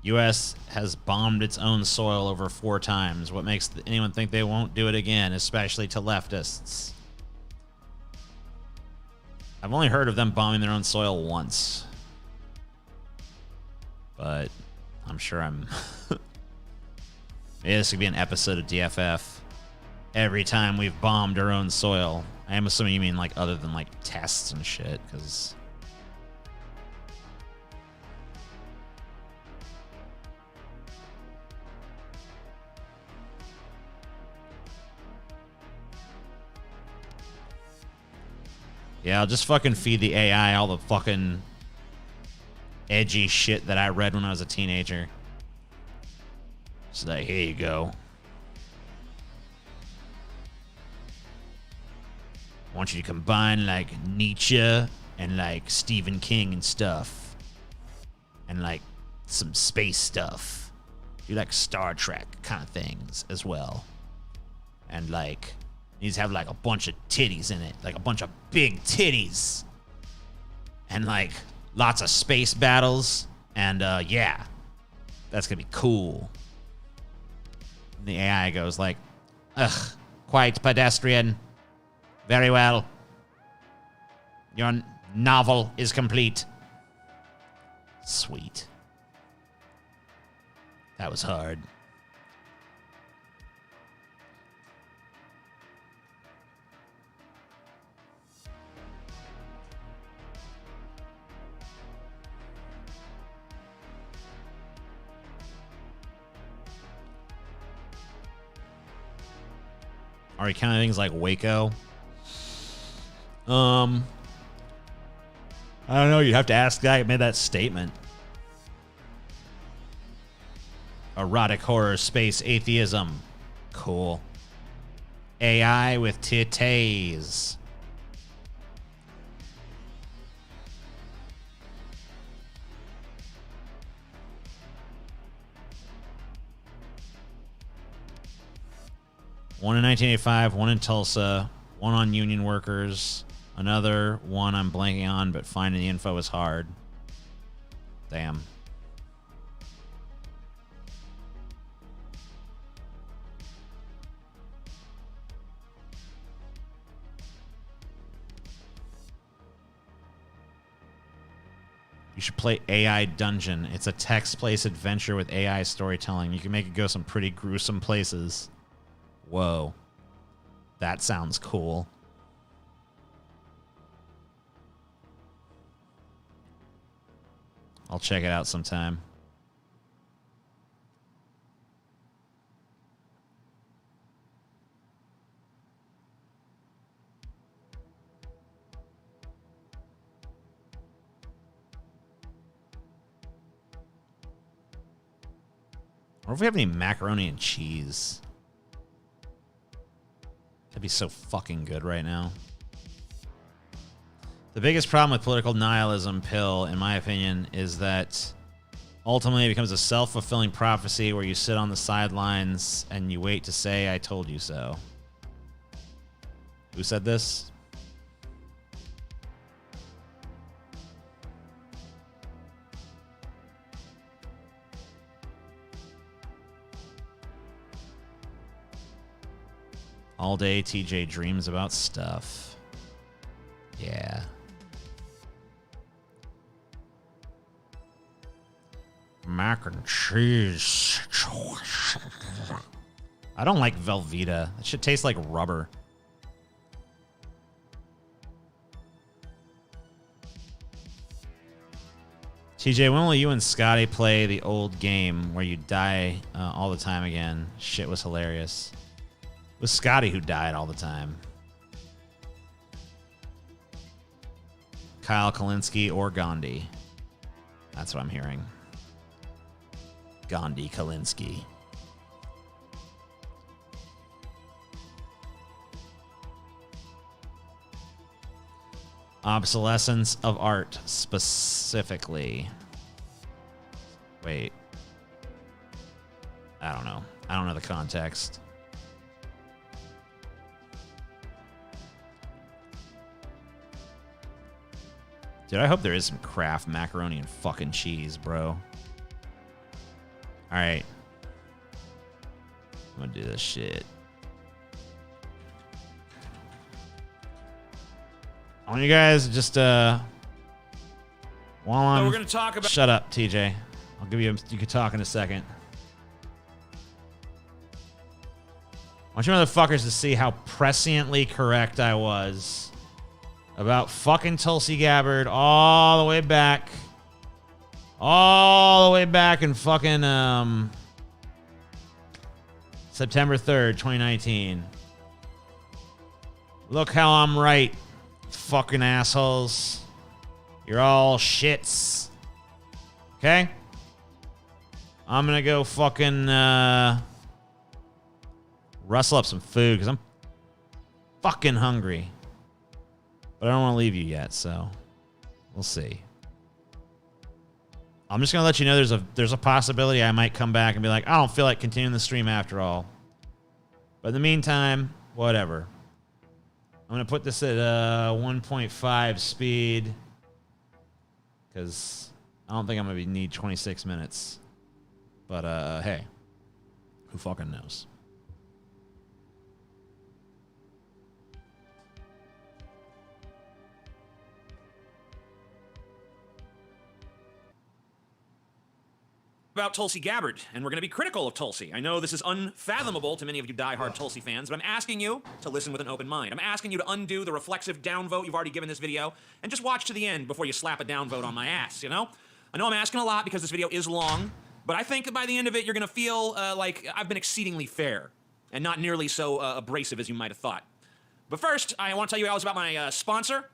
U.S. has bombed its own soil over 4 times. What makes anyone think they won't do it again, especially to leftists? I've only heard of them bombing their own soil once. But I'm sure I'm... Maybe this could be an episode of DFF. Every time we've bombed our own soil. I am assuming you mean like other than like tests and shit, because... Yeah, I'll just fucking feed the AI all the fucking edgy shit that I read when I was a teenager. Just like, here you go. I want you to combine like Nietzsche and like Stephen King and stuff. And like some space stuff. Do like Star Trek kind of things as well. And like... needs to have like a bunch of titties in it, like a bunch of big titties, and like lots of space battles, and yeah, that's gonna be cool. And the AI goes like, ugh, quite pedestrian. Very well. Your novel is complete. Sweet. That was hard. Are we counting things like Waco? I don't know. You'd have to ask the guy who made that statement. Erotic horror, space, atheism. Cool. AI with titties. One in 1985, one in Tulsa, one on union workers, another one I'm blanking on, but finding the info is hard. Damn. You should play AI Dungeon. It's a text-based adventure with AI storytelling. You can make it go some pretty gruesome places. Whoa. That sounds cool. I'll check it out sometime. Or if we have any macaroni and cheese. That'd be so fucking good right now. The biggest problem with political nihilism pill, in my opinion, is that ultimately it becomes a self-fulfilling prophecy where you sit on the sidelines and you wait to say, I told you so. Who said this? All day TJ dreams about stuff. Yeah. Mac and cheese. I don't like Velveeta. That shit tastes like rubber. TJ, when will you and Scotty play the old game where you die all the time again? Shit was hilarious. It was Scotty who died all the time. Kyle Kalinske or Gandhi. That's what I'm hearing. Gandhi Kalinske. Obsolescence of art, specifically. Wait. I don't know. I don't know the context. Dude, I hope there is some Kraft macaroni and fucking cheese, bro. All right. I'm gonna do this shit. I want you guys just while I'm we're gonna talk about. Shut up, TJ. I'll give you. You can talk in a second. I want you motherfuckers to see how presciently correct I was about fucking Tulsi Gabbard all the way back in fucking September 3rd, 2019. Look how I'm right, fucking assholes. You're all shits. Okay? I'm gonna go fucking rustle up some food because I'm fucking hungry. But I don't want to leave you yet, so we'll see. I'm just gonna let you know there's a possibility I might come back and be like, I don't feel like continuing the stream after all. But in the meantime, whatever. I'm gonna put this at 1.5 speed because I don't think I'm gonna need 26 minutes. But hey, who fucking knows? About Tulsi Gabbard, and we're going to be critical of Tulsi. I know this is unfathomable to many of you diehard Tulsi fans, but I'm asking you to listen with an open mind. I'm asking you to undo the reflexive downvote you've already given this video, and just watch to the end before you slap a downvote on my ass, you know? I know I'm asking a lot because this video is long, but I think that by the end of it, you're going to feel like I've been exceedingly fair, and not nearly so abrasive as you might have thought. But first, I want to tell you all about my sponsor.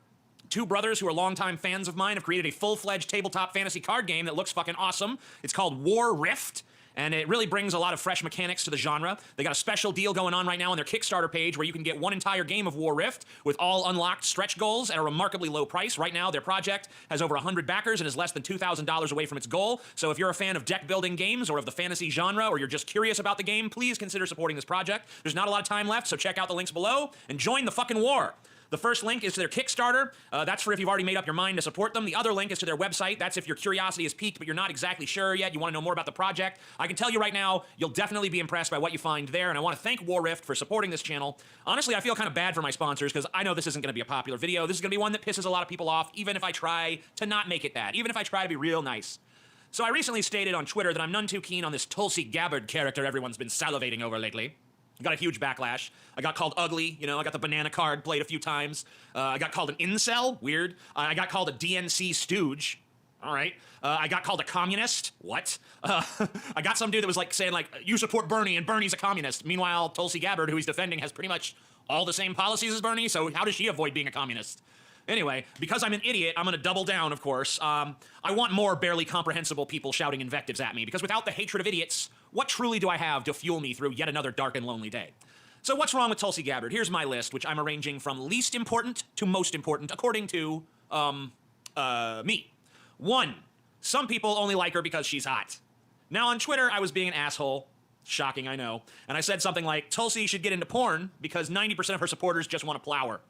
Two brothers who are longtime fans of mine have created a full-fledged tabletop fantasy card game that looks fucking awesome. It's called War Rift, and it really brings a lot of fresh mechanics to the genre. They got a special deal going on right now on their Kickstarter page where you can get one entire game of War Rift with all unlocked stretch goals at a remarkably low price. Right now, their project has over 100 backers and is less than $2,000 away from its goal. So if you're a fan of deck-building games or of the fantasy genre, or you're just curious about the game, please consider supporting this project. There's not a lot of time left, so check out the links below and join the fucking war. The first link is to their Kickstarter. That's for if you've already made up your mind to support them. The other link is to their website. That's if your curiosity is piqued, but you're not exactly sure yet. You want to know more about the project. I can tell you right now, you'll definitely be impressed by what you find there, and I want to thank War Rift for supporting this channel. Honestly, I feel kind of bad for my sponsors, because I know this isn't going to be a popular video. This is going to be one that pisses a lot of people off, even if I try to not make it that, even if I try to be real nice. So I recently stated on Twitter that I'm none too keen on this Tulsi Gabbard character everyone's been salivating over lately. Got a huge backlash. I got called ugly, you know, I got the banana card played a few times. I got called an incel, weird. I got called a DNC stooge, all right. I got called a communist, what? I got some dude that was like saying like, you support Bernie and Bernie's a communist. Meanwhile, Tulsi Gabbard, who he's defending, has pretty much all the same policies as Bernie, so how does she avoid being a communist? Anyway, because I'm an idiot, I'm gonna double down, of course. I want more barely comprehensible people shouting invectives at me, because without the hatred of idiots, what truly do I have to fuel me through yet another dark and lonely day? So what's wrong with Tulsi Gabbard? Here's my list, which I'm arranging from least important to most important, according to, me. 1, some people only like her because she's hot. Now on Twitter, I was being an asshole. Shocking, I know. And I said something like, Tulsi should get into porn because 90% of her supporters just want to plow her.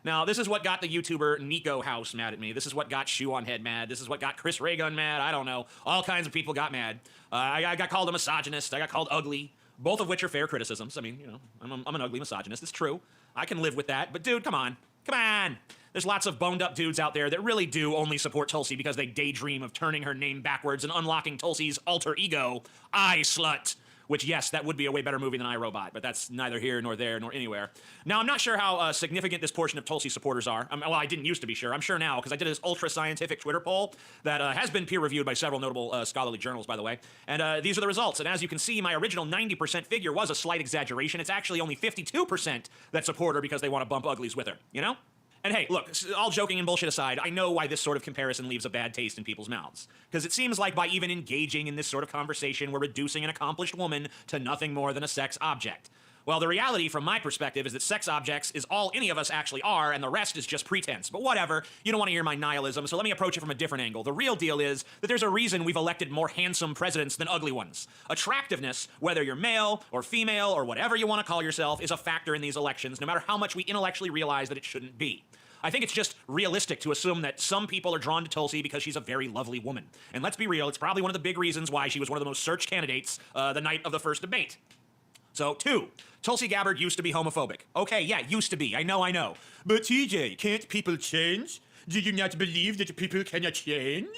Now, this is what got the YouTuber Nico House mad at me. This is what got Shoe on Head mad. This is what got Chris Raygun mad. I don't know. All kinds of people got mad. I got called a misogynist. I got called ugly, both of which are fair criticisms. I mean, you know, I'm an ugly misogynist. It's true. I can live with that. But, dude, come on. Come on. There's lots of boned-up dudes out there that really do only support Tulsi because they daydream of turning her name backwards and unlocking Tulsi's alter ego, I Slut. Which, yes, that would be a way better movie than iRobot, but that's neither here nor there nor anywhere. Now, I'm not sure how significant this portion of Tulsi supporters are. Well, I didn't used to be sure. I'm sure now, because I did this ultra-scientific Twitter poll that has been peer-reviewed by several notable scholarly journals, by the way. And these are the results. And as you can see, my original 90% figure was a slight exaggeration. It's actually only 52% that support her because they want to bump uglies with her, you know? And hey, look, all joking and bullshit aside, I know why this sort of comparison leaves a bad taste in people's mouths. Because it seems like by even engaging in this sort of conversation, we're reducing an accomplished woman to nothing more than a sex object. Well, the reality from my perspective is that sex objects is all any of us actually are, and the rest is just pretense. But whatever, you don't want to hear my nihilism, so let me approach it from a different angle. The real deal is that there's a reason we've elected more handsome presidents than ugly ones. Attractiveness, whether you're male or female or whatever you want to call yourself, is a factor in these elections, no matter how much we intellectually realize that it shouldn't be. I think it's just realistic to assume that some people are drawn to Tulsi because she's a very lovely woman. And let's be real, it's probably one of the big reasons why she was one of the most searched candidates the night of the first debate. So, 2, Tulsi Gabbard used to be homophobic. Okay, yeah, used to be. I know. But TJ, can't people change? Do you not believe that people cannot change?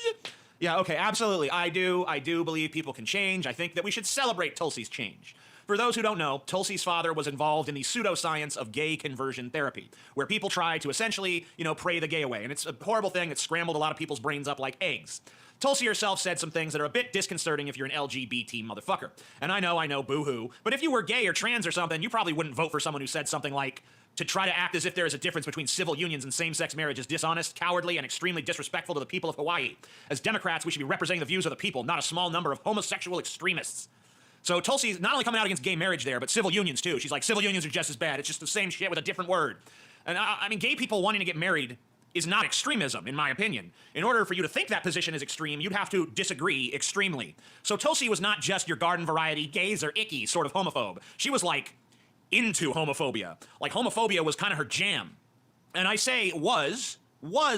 Yeah, okay, absolutely. I do believe people can change. I think that we should celebrate Tulsi's change. For those who don't know, Tulsi's father was involved in the pseudoscience of gay conversion therapy, where people try to essentially, pray the gay away. And it's a horrible thing that scrambled a lot of people's brains up like eggs. Tulsi herself said some things that are a bit disconcerting if you're an LGBT motherfucker. And I know, boo-hoo. But if you were gay or trans or something, you probably wouldn't vote for someone who said something like, to try to act as if there is a difference between civil unions and same-sex marriage is dishonest, cowardly, and extremely disrespectful to the people of Hawaii. As Democrats, we should be representing the views of the people, not a small number of homosexual extremists. So Tulsi's not only coming out against gay marriage there, but civil unions too. She's like, civil unions are just as bad. It's just the same shit with a different word. And I mean, gay people wanting to get married is not extremism, in my opinion. In order for you to think that position is extreme, you'd have to disagree extremely. So Tulsi was not just your garden variety, gays are icky sort of homophobe. She was like into homophobia. Like homophobia was kind of her jam. And I say was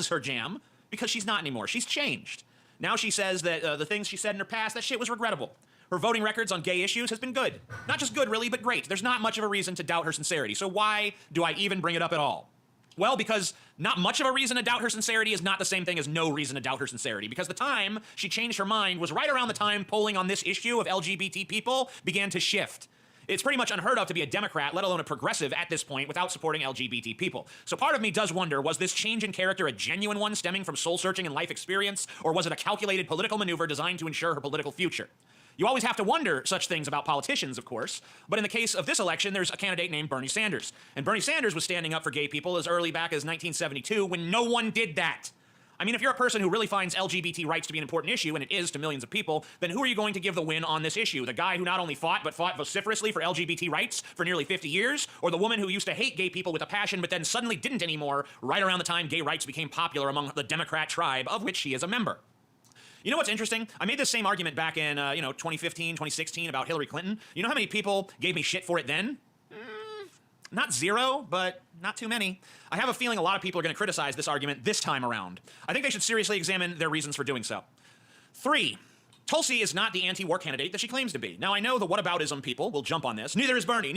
her jam because she's not anymore. She's changed. Now she says that the things she said in her past, that shit was regrettable. Her voting records on gay issues has been good. Not just good, really, but great. There's not much of a reason to doubt her sincerity. So why do I even bring it up at all? Well, because not much of a reason to doubt her sincerity is not the same thing as no reason to doubt her sincerity. Because the time she changed her mind was right around the time polling on this issue of LGBT people began to shift. It's pretty much unheard of to be a Democrat, let alone a progressive at this point, without supporting LGBT people. So part of me does wonder, was this change in character a genuine one stemming from soul-searching and life experience, or was it a calculated political maneuver designed to ensure her political future? You always have to wonder such things about politicians, of course, but in the case of this election, there's a candidate named Bernie Sanders. And Bernie Sanders was standing up for gay people as early back as 1972 when no one did that. I mean, if you're a person who really finds LGBT rights to be an important issue, and it is to millions of people, then who are you going to give the win on this issue? The guy who not only fought, but fought vociferously for LGBT rights for nearly 50 years? Or the woman who used to hate gay people with a passion, but then suddenly didn't anymore, right around the time gay rights became popular among the Democrat tribe, of which she is a member? You know what's interesting? I made this same argument back in, 2015, 2016 about Hillary Clinton. You know how many people gave me shit for it then? Not zero, but not too many. I have a feeling a lot of people are going to criticize this argument this time around. I think they should seriously examine their reasons for doing so. 3, Tulsi is not the anti-war candidate that she claims to be. Now, I know the whataboutism people will jump on this. Neither is Bernie.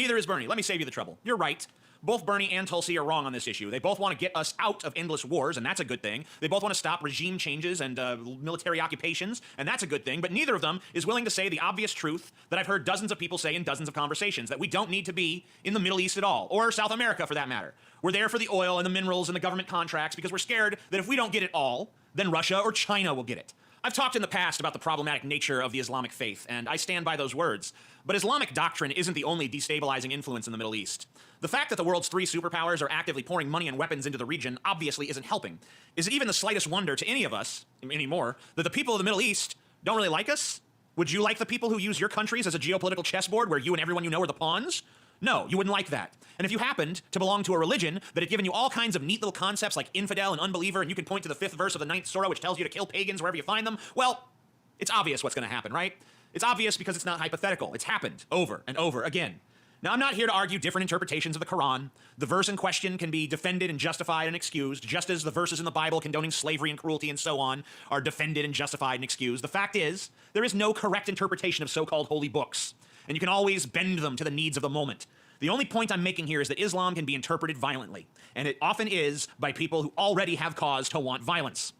Let me save you the trouble. You're right. Both Bernie and Tulsi are wrong on this issue. They both want to get us out of endless wars, and that's a good thing. They both want to stop regime changes and military occupations, and that's a good thing. But neither of them is willing to say the obvious truth that I've heard dozens of people say in dozens of conversations, that we don't need to be in the Middle East at all, or South America for that matter. We're there for the oil and the minerals and the government contracts because we're scared that if we don't get it all, then Russia or China will get it. I've talked in the past about the problematic nature of the Islamic faith, and I stand by those words. But Islamic doctrine isn't the only destabilizing influence in the Middle East. The fact that the world's 3 superpowers are actively pouring money and weapons into the region obviously isn't helping. Is it even the slightest wonder to any of us, anymore, that the people of the Middle East don't really like us? Would you like the people who use your countries as a geopolitical chessboard where you and everyone you know are the pawns? No, you wouldn't like that. And if you happened to belong to a religion that had given you all kinds of neat little concepts like infidel and unbeliever, and you can point to the 5th verse of the 9th surah which tells you to kill pagans wherever you find them, well, it's obvious what's going to happen, right? It's obvious because it's not hypothetical. It's happened over and over again. Now, I'm not here to argue different interpretations of the Quran. The verse in question can be defended and justified and excused, just as the verses in the Bible condoning slavery and cruelty and so on are defended and justified and excused. The fact is, there is no correct interpretation of so-called holy books, and you can always bend them to the needs of the moment. The only point I'm making here is that Islam can be interpreted violently, and it often is by people who already have cause to want violence.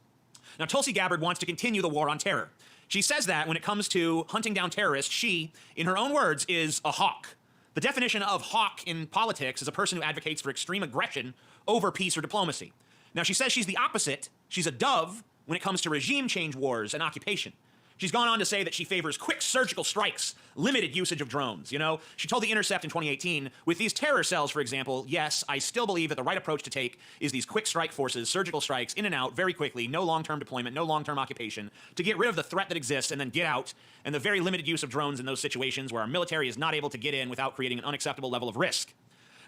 Now, Tulsi Gabbard wants to continue the war on terror. She says that when it comes to hunting down terrorists, she, in her own words, is a hawk. The definition of hawk in politics is a person who advocates for extreme aggression over peace or diplomacy. Now, she says she's the opposite. She's a dove when it comes to regime change wars and occupation. She's gone on to say that she favors quick surgical strikes, limited usage of drones. You know, she told The Intercept in 2018, with these terror cells, for example, yes, I still believe that the right approach to take is these quick strike forces, surgical strikes, in and out very quickly, no long-term deployment, no long-term occupation, to get rid of the threat that exists and then get out, and the very limited use of drones in those situations where our military is not able to get in without creating an unacceptable level of risk.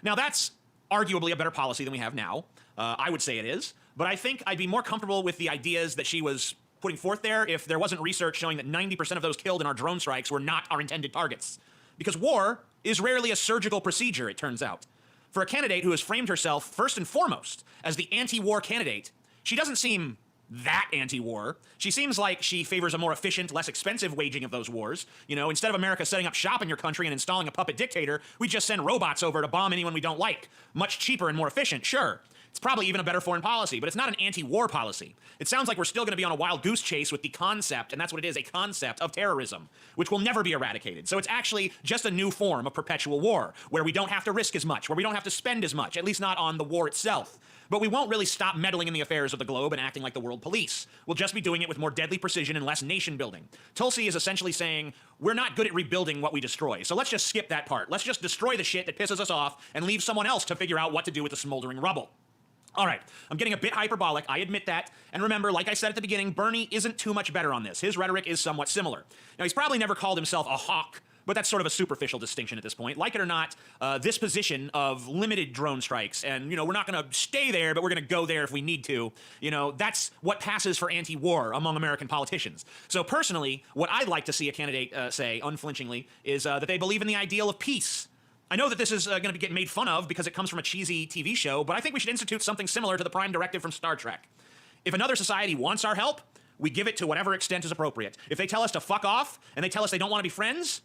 Now, that's arguably a better policy than we have now. I would say it is, but I think I'd be more comfortable with the ideas that she was putting forth there if there wasn't research showing that 90% of those killed in our drone strikes were not our intended targets. Because war is rarely a surgical procedure, it turns out. For a candidate who has framed herself first and foremost as the anti-war candidate, she doesn't seem that anti-war. She seems like she favors a more efficient, less expensive waging of those wars. You know, instead of America setting up shop in your country and installing a puppet dictator, we just send robots over to bomb anyone we don't like. Much cheaper and more efficient, sure. It's probably even a better foreign policy, but it's not an anti-war policy. It sounds like we're still going to be on a wild goose chase with the concept, and that's what it is, a concept of terrorism, which will never be eradicated. So it's actually just a new form of perpetual war, where we don't have to risk as much, where we don't have to spend as much, at least not on the war itself. But we won't really stop meddling in the affairs of the globe and acting like the world police. We'll just be doing it with more deadly precision and less nation building. Tulsi is essentially saying, we're not good at rebuilding what we destroy, so let's just skip that part. Let's just destroy the shit that pisses us off and leave someone else to figure out what to do with the smoldering rubble. All right, I'm getting a bit hyperbolic, I admit that. And remember, like I said at the beginning, Bernie isn't too much better on this. His rhetoric is somewhat similar. Now, he's probably never called himself a hawk, but that's sort of a superficial distinction at this point. Like it or not, this position of limited drone strikes, and, you know, we're not going to stay there, but we're going to go there if we need to, you know, that's what passes for anti-war among American politicians. So personally, what I'd like to see a candidate say, unflinchingly, is that they believe in the ideal of peace. I know that this is going to be getting made fun of because it comes from a cheesy TV show, but I think we should institute something similar to the Prime Directive from Star Trek. If another society wants our help, we give it to whatever extent is appropriate. If they tell us to fuck off and they tell us they don't want to be friends,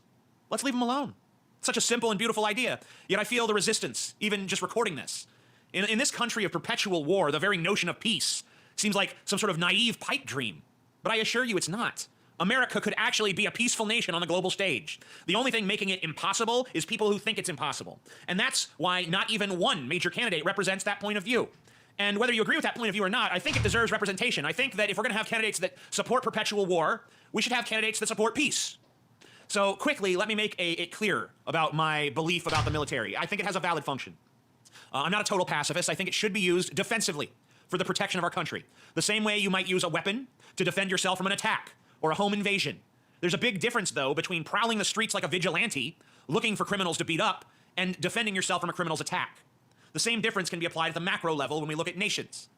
let's leave them alone. Such a simple and beautiful idea. Yet I feel the resistance, even just recording this. In this country of perpetual war, the very notion of peace seems like some sort of naive pipe dream. But I assure you it's not. America could actually be a peaceful nation on the global stage. The only thing making it impossible is people who think it's impossible. And that's why not even one major candidate represents that point of view. And whether you agree with that point of view or not, I think it deserves representation. I think that if we're going to have candidates that support perpetual war, we should have candidates that support peace. So quickly, let me make it clear about my belief about the military. I think it has a valid function. I'm not a total pacifist. I think it should be used defensively for the protection of our country. The same way you might use a weapon to defend yourself from an attack or a home invasion. There's a big difference, though, between prowling the streets like a vigilante, looking for criminals to beat up, and defending yourself from a criminal's attack. The same difference can be applied at the macro level when we look at nations.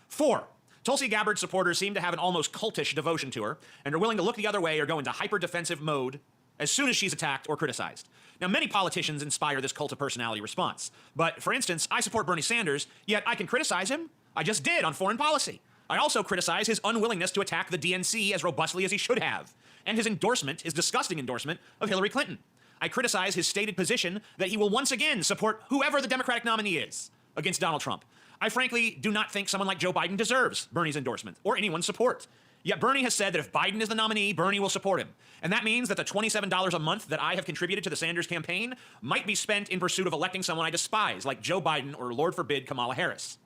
4. Tulsi Gabbard supporters seem to have an almost cultish devotion to her, and are willing to look the other way or go into hyper-defensive mode as soon as she's attacked or criticized. Now, many politicians inspire this cult of personality response. But, for instance, I support Bernie Sanders, yet I can criticize him. I just did on foreign policy. I also criticize his unwillingness to attack the DNC as robustly as he should have, and his endorsement, his disgusting endorsement, of Hillary Clinton. I criticize his stated position that he will once again support whoever the Democratic nominee is against Donald Trump. I frankly do not think someone like Joe Biden deserves Bernie's endorsement or anyone's support. Yet Bernie has said that if Biden is the nominee, Bernie will support him. And that means that the $27 a month that I have contributed to the Sanders campaign might be spent in pursuit of electing someone I despise, like Joe Biden or, Lord forbid, Kamala Harris.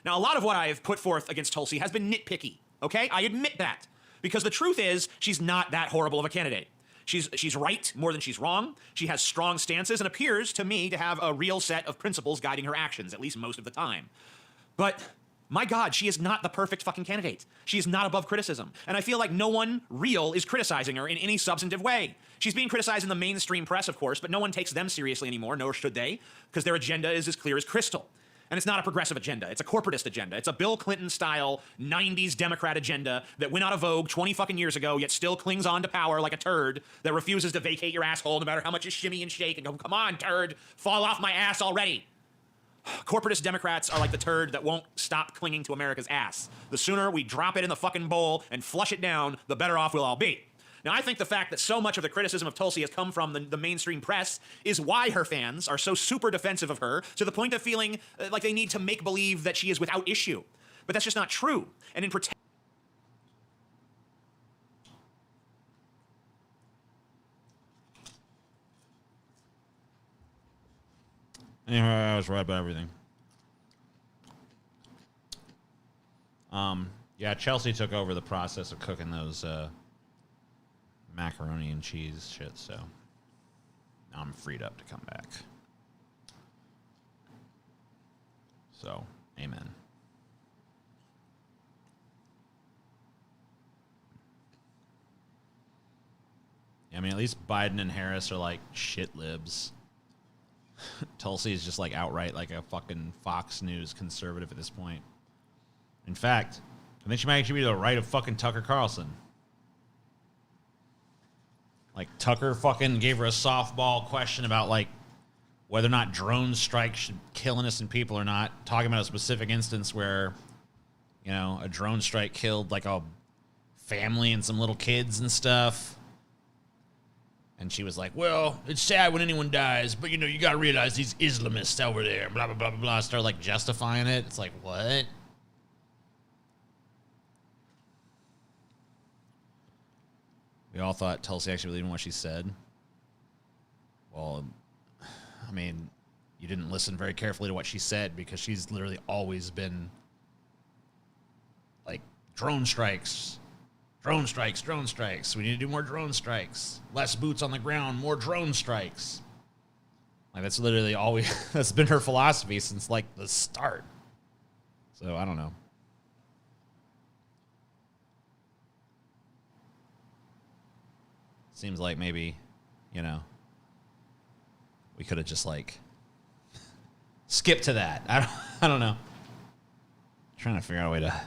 Now, a lot of what I've put forth against Tulsi has been nitpicky, okay? I admit that. Because the truth is, she's not that horrible of a candidate. She's right more than she's wrong. She has strong stances and appears to me to have a real set of principles guiding her actions, at least most of the time. But my God, she is not the perfect fucking candidate. She is not above criticism. And I feel like no one real is criticizing her in any substantive way. She's being criticized in the mainstream press, of course, but no one takes them seriously anymore, nor should they, because their agenda is as clear as crystal. And it's not a progressive agenda. It's a corporatist agenda. It's a Bill Clinton-style 90s Democrat agenda that went out of vogue 20 fucking years ago, yet still clings on to power like a turd that refuses to vacate your asshole no matter how much you shimmy and shake and go, come on, turd, fall off my ass already. Corporatist Democrats are like the turd that won't stop clinging to America's ass. The sooner we drop it in the fucking bowl and flush it down, the better off we'll all be. Now, I think the fact that so much of the criticism of Tulsi has come from the mainstream press is why her fans are so super defensive of her, to the point of feeling like they need to make believe that she is without issue. But that's just not true. And in Anyway, I was right about everything. Yeah, Chelsea took over the process of cooking those macaroni and cheese shit, so now I'm freed up to come back. So, amen. Yeah, I mean, at least Biden and Harris are like shit libs. Tulsi is just like outright like a fucking Fox News conservative at this point. In fact, I think she might actually be to the right of fucking Tucker Carlson. Like, Tucker fucking gave her a softball question about, like, whether or not drone strikes should kill innocent people or not, talking about a specific instance where, you know, a drone strike killed like a family and some little kids and stuff. And she was like, well, it's sad when anyone dies, but, you know, you got to realize these Islamists over there, blah, blah, blah, blah, blah. Start, like, justifying it. It's like, what? We all thought Tulsi actually believed in what she said. Well, I mean, you didn't listen very carefully to what she said, because she's literally always been, like, drone strikes. Drone strikes, drone strikes. We need to do more drone strikes. Less boots on the ground, more drone strikes. Like, that's literally always, that's been her philosophy since, like, the start. So, I don't know. Seems like maybe, you know, we could have just, like, skipped to that. I don't know. I'm trying to figure out a way to...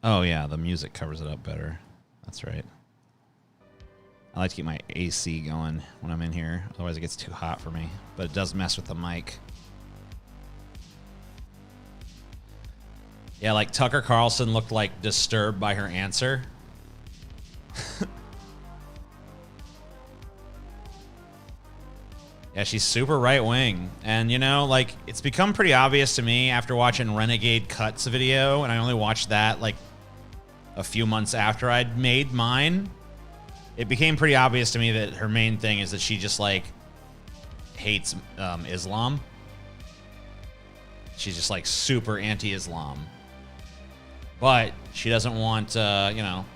Oh, yeah, the music covers it up better. That's right. I like to keep my AC going when I'm in here. Otherwise, it gets too hot for me. But it does mess with the mic. Yeah, like Tucker Carlson looked, like, disturbed by her answer. Yeah, she's super right-wing. And, you know, like, it's become pretty obvious to me after watching Renegade Cuts video, and I only watched that, like, a few months after I'd made mine. It became pretty obvious to me that her main thing is that she just, like, hates Islam. She's just, like, super anti-Islam. But she doesn't want, you know,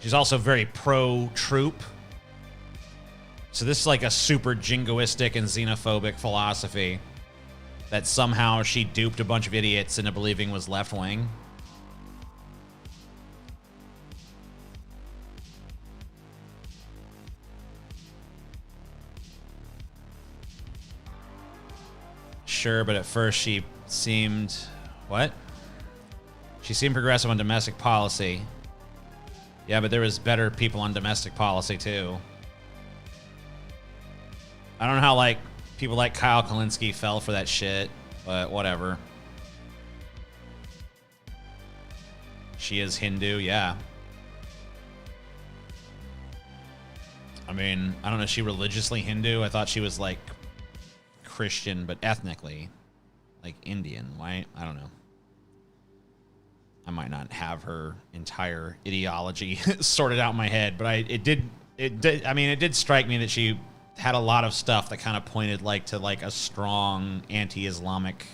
she's also very pro-troop. So this is like a super jingoistic and xenophobic philosophy that somehow she duped a bunch of idiots into believing was left-wing. Sure, but at first she seemed... What? She seemed progressive on domestic policy. Yeah, but there was better people on domestic policy, too. I don't know how, like, people like Kyle Kalinske fell for that shit, but whatever. She is Hindu, yeah. I mean, I don't know, is she religiously Hindu? I thought she was, like, Christian, but ethnically, like, Indian. Why? I don't know. I might not have her entire ideology sorted out in my head, but it did strike me that she had a lot of stuff that kind of pointed like to like a strong anti-Islamic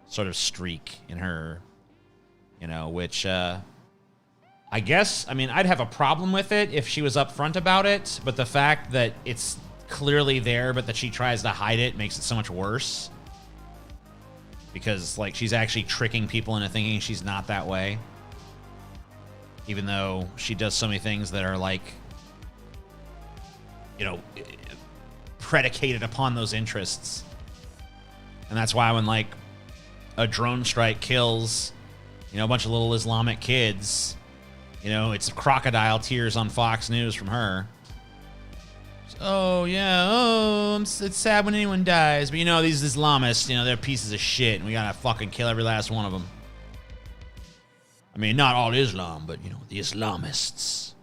sort of streak in her, you know, which I guess, I mean, I'd have a problem with it if she was upfront about it, but the fact that it's clearly there but that she tries to hide it makes it so much worse. Because, like, she's actually tricking people into thinking she's not that way. Even though she does so many things that are, like, you know, predicated upon those interests. And that's why when, like, a drone strike kills, you know, a bunch of little Islamic kids, you know, it's crocodile tears on Fox News from her. Oh, yeah, oh, it's sad when anyone dies. But, you know, these Islamists, you know, they're pieces of shit, and we gotta fucking kill every last one of them. I mean, not all Islam, but, you know, the Islamists.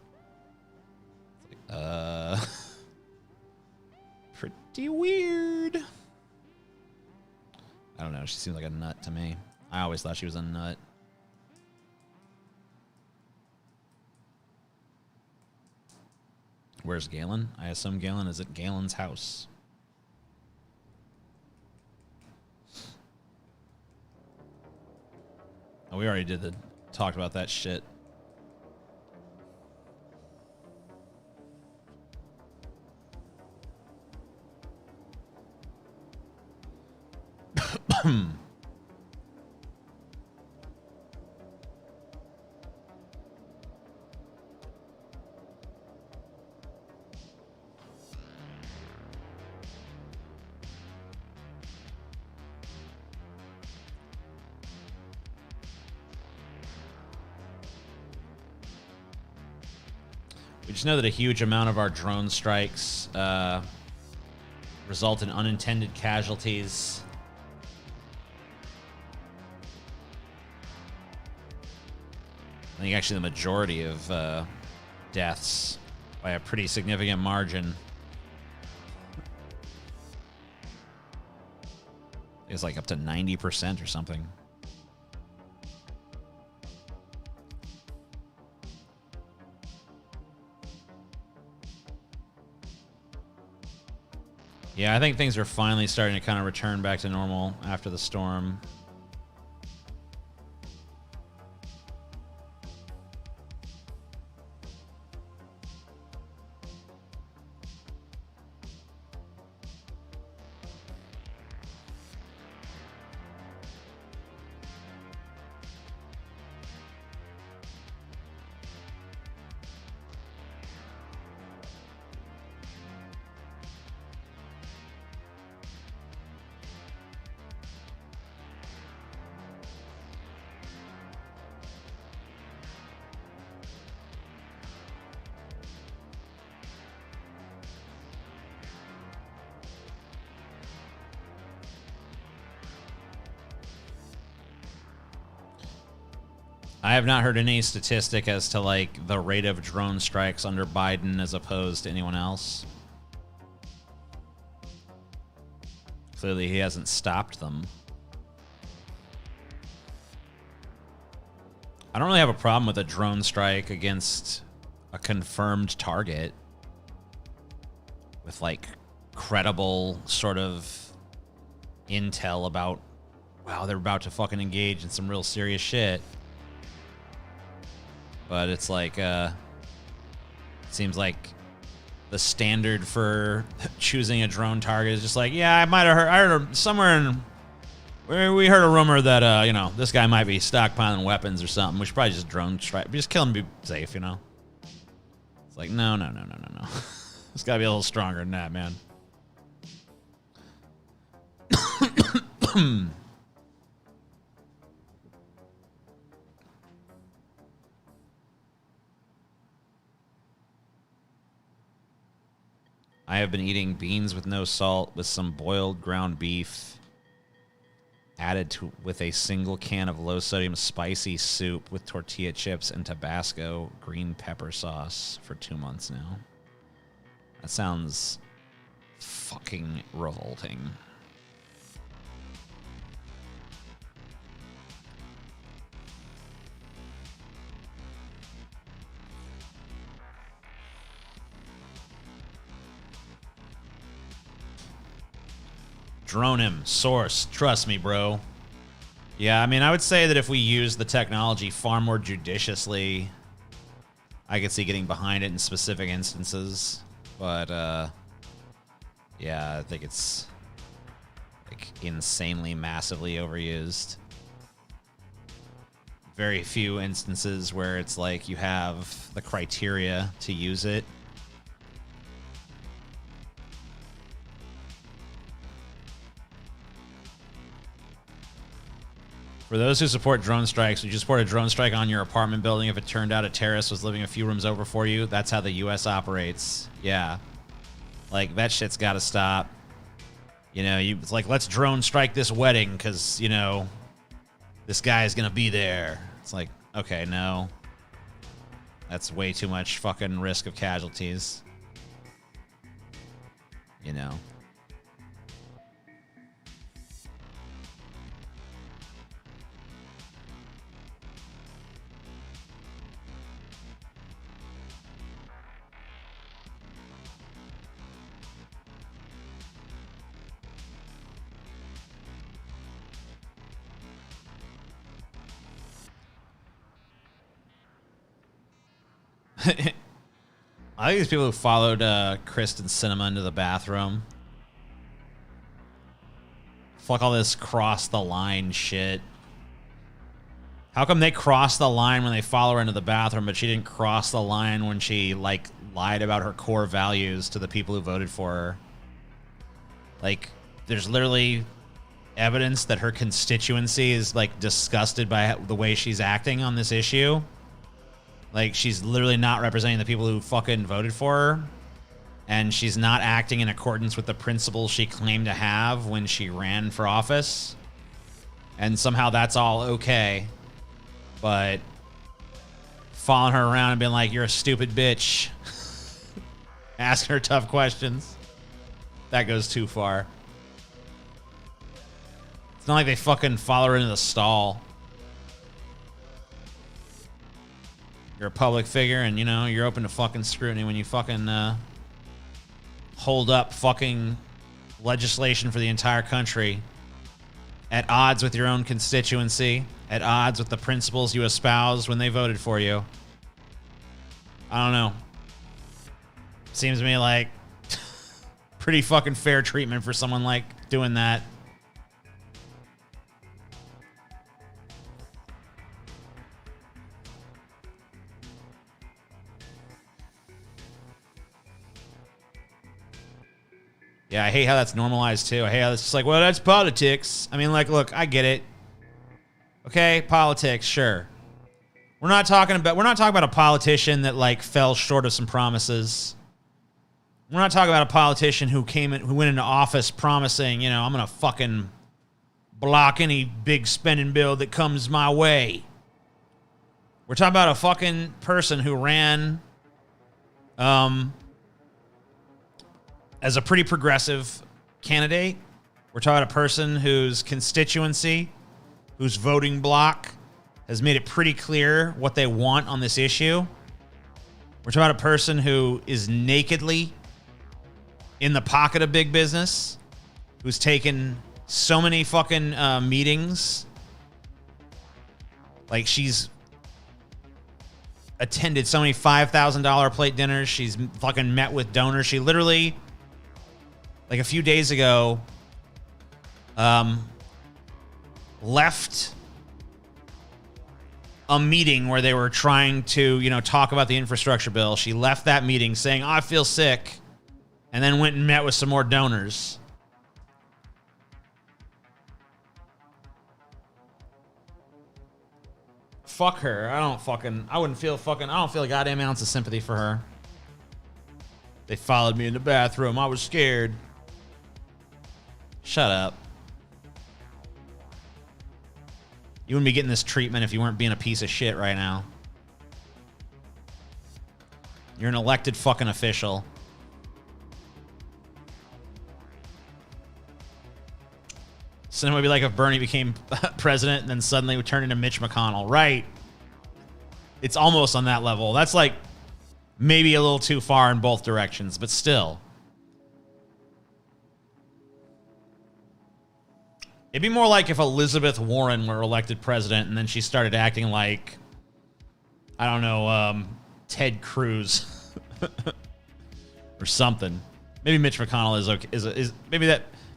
Pretty weird. I don't know, she seems like a nut to me. I always thought she was a nut. Where's Galen? I assume Galen is at Galen's house. Oh, we already talked about that shit. We just know that a huge amount of our drone strikes result in unintended casualties. I think actually the majority of deaths by a pretty significant margin. It's like up to 90% or something. Yeah, I think things are finally starting to kind of return back to normal after the storm. I have not heard any statistic as to like the rate of drone strikes under Biden as opposed to anyone else. Clearly he hasn't stopped them. I don't really have a problem with a drone strike against a confirmed target with like credible sort of intel about, wow, they're about to fucking engage in some real serious shit. But it's like, it seems like the standard for choosing a drone target is just like, yeah, I heard somewhere in, we heard a rumor that, you know, this guy might be stockpiling weapons or something. We should probably just drone strike, just kill him and be safe, you know? It's like, no. It's gotta be a little stronger than that, man. I have been eating beans with no salt with some boiled ground beef added to with a single can of low sodium spicy soup with tortilla chips and Tabasco green pepper sauce for 2 months now. That sounds fucking revolting. Drone him. Source. Trust me, bro. Yeah, I mean, I would say that if we use the technology far more judiciously, I could see getting behind it in specific instances. But, yeah, I think it's like insanely, massively overused. Very few instances where it's like you have the criteria to use it. For those who support drone strikes, would you support a drone strike on your apartment building if it turned out a terrorist was living a few rooms over for you? That's how the U.S. operates. Yeah. Like, that shit's got to stop. You know, it's like, let's drone strike this wedding because, you know, this guy is going to be there. It's like, okay, no. That's way too much fucking risk of casualties. You know. I think these people who followed Kristen Cinema into the bathroom. Fuck all this cross the line shit. How come they crossed the line when they follow her into the bathroom, but she didn't cross the line when she, like, lied about her core values to the people who voted for her? Like, there's literally evidence that her constituency is, like, disgusted by the way she's acting on this issue. Like, she's literally not representing the people who fucking voted for her. and she's not acting in accordance with the principles she claimed to have when she ran for office, and somehow that's all okay, but following her around and being like, you're a stupid bitch, asking her tough questions, that goes too far. It's not like they fucking follow her into the stall. You're a public figure, and, you know, you're open to fucking scrutiny when you fucking hold up fucking legislation for the entire country at odds with your own constituency, at odds with the principles you espoused when they voted for you. I don't know. Seems to me like pretty fucking fair treatment for someone like doing that. Yeah, I hate how that's normalized too. I hate how it's just like, well, that's politics. I mean, like, look, I get it. Okay, politics, sure. We're not talking about a politician that like fell short of some promises. We're not talking about a politician who went into office promising, you know, I'm gonna fucking block any big spending bill that comes my way. We're talking about a fucking person who ran as a pretty progressive candidate. We're talking about a person whose constituency, whose voting bloc has made it pretty clear what they want on this issue. We're talking about a person who is nakedly in the pocket of big business, who's taken so many fucking meetings. Like, she's attended so many $5,000 plate dinners. She's fucking met with donors. She literally, like a few days ago, left a meeting where they were trying to, you know, talk about the infrastructure bill. She left that meeting saying, oh, I feel sick, and then went and met with some more donors. Fuck her. I don't feel a goddamn ounce of sympathy for her. They followed me in the bathroom. I was scared. Shut up. You wouldn't be getting this treatment if you weren't being a piece of shit right now. You're an elected fucking official. So then it would be like if Bernie became president and then suddenly would turn into Mitch McConnell. Right. It's almost on that level. That's like maybe a little too far in both directions, but still. It'd be more like if Elizabeth Warren were elected president and then she started acting like, I don't know, Ted Cruz or something. Maybe Mitch McConnell is okay.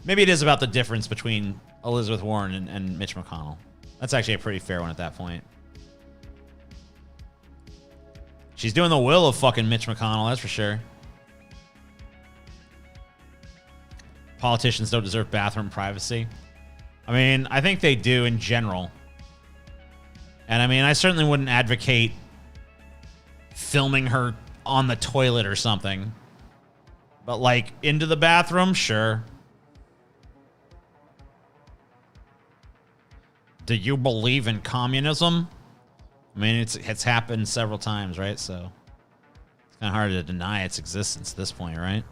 Maybe it is about the difference between Elizabeth Warren and Mitch McConnell. That's actually a pretty fair one at that point. She's doing the will of fucking Mitch McConnell, that's for sure. Politicians don't deserve bathroom privacy. I mean, I think they do in general. And I mean, I certainly wouldn't advocate filming her on the toilet or something. But like, into the bathroom, sure. Do you believe in communism? I mean, it's happened several times, right? So it's kind of hard to deny its existence at this point, right?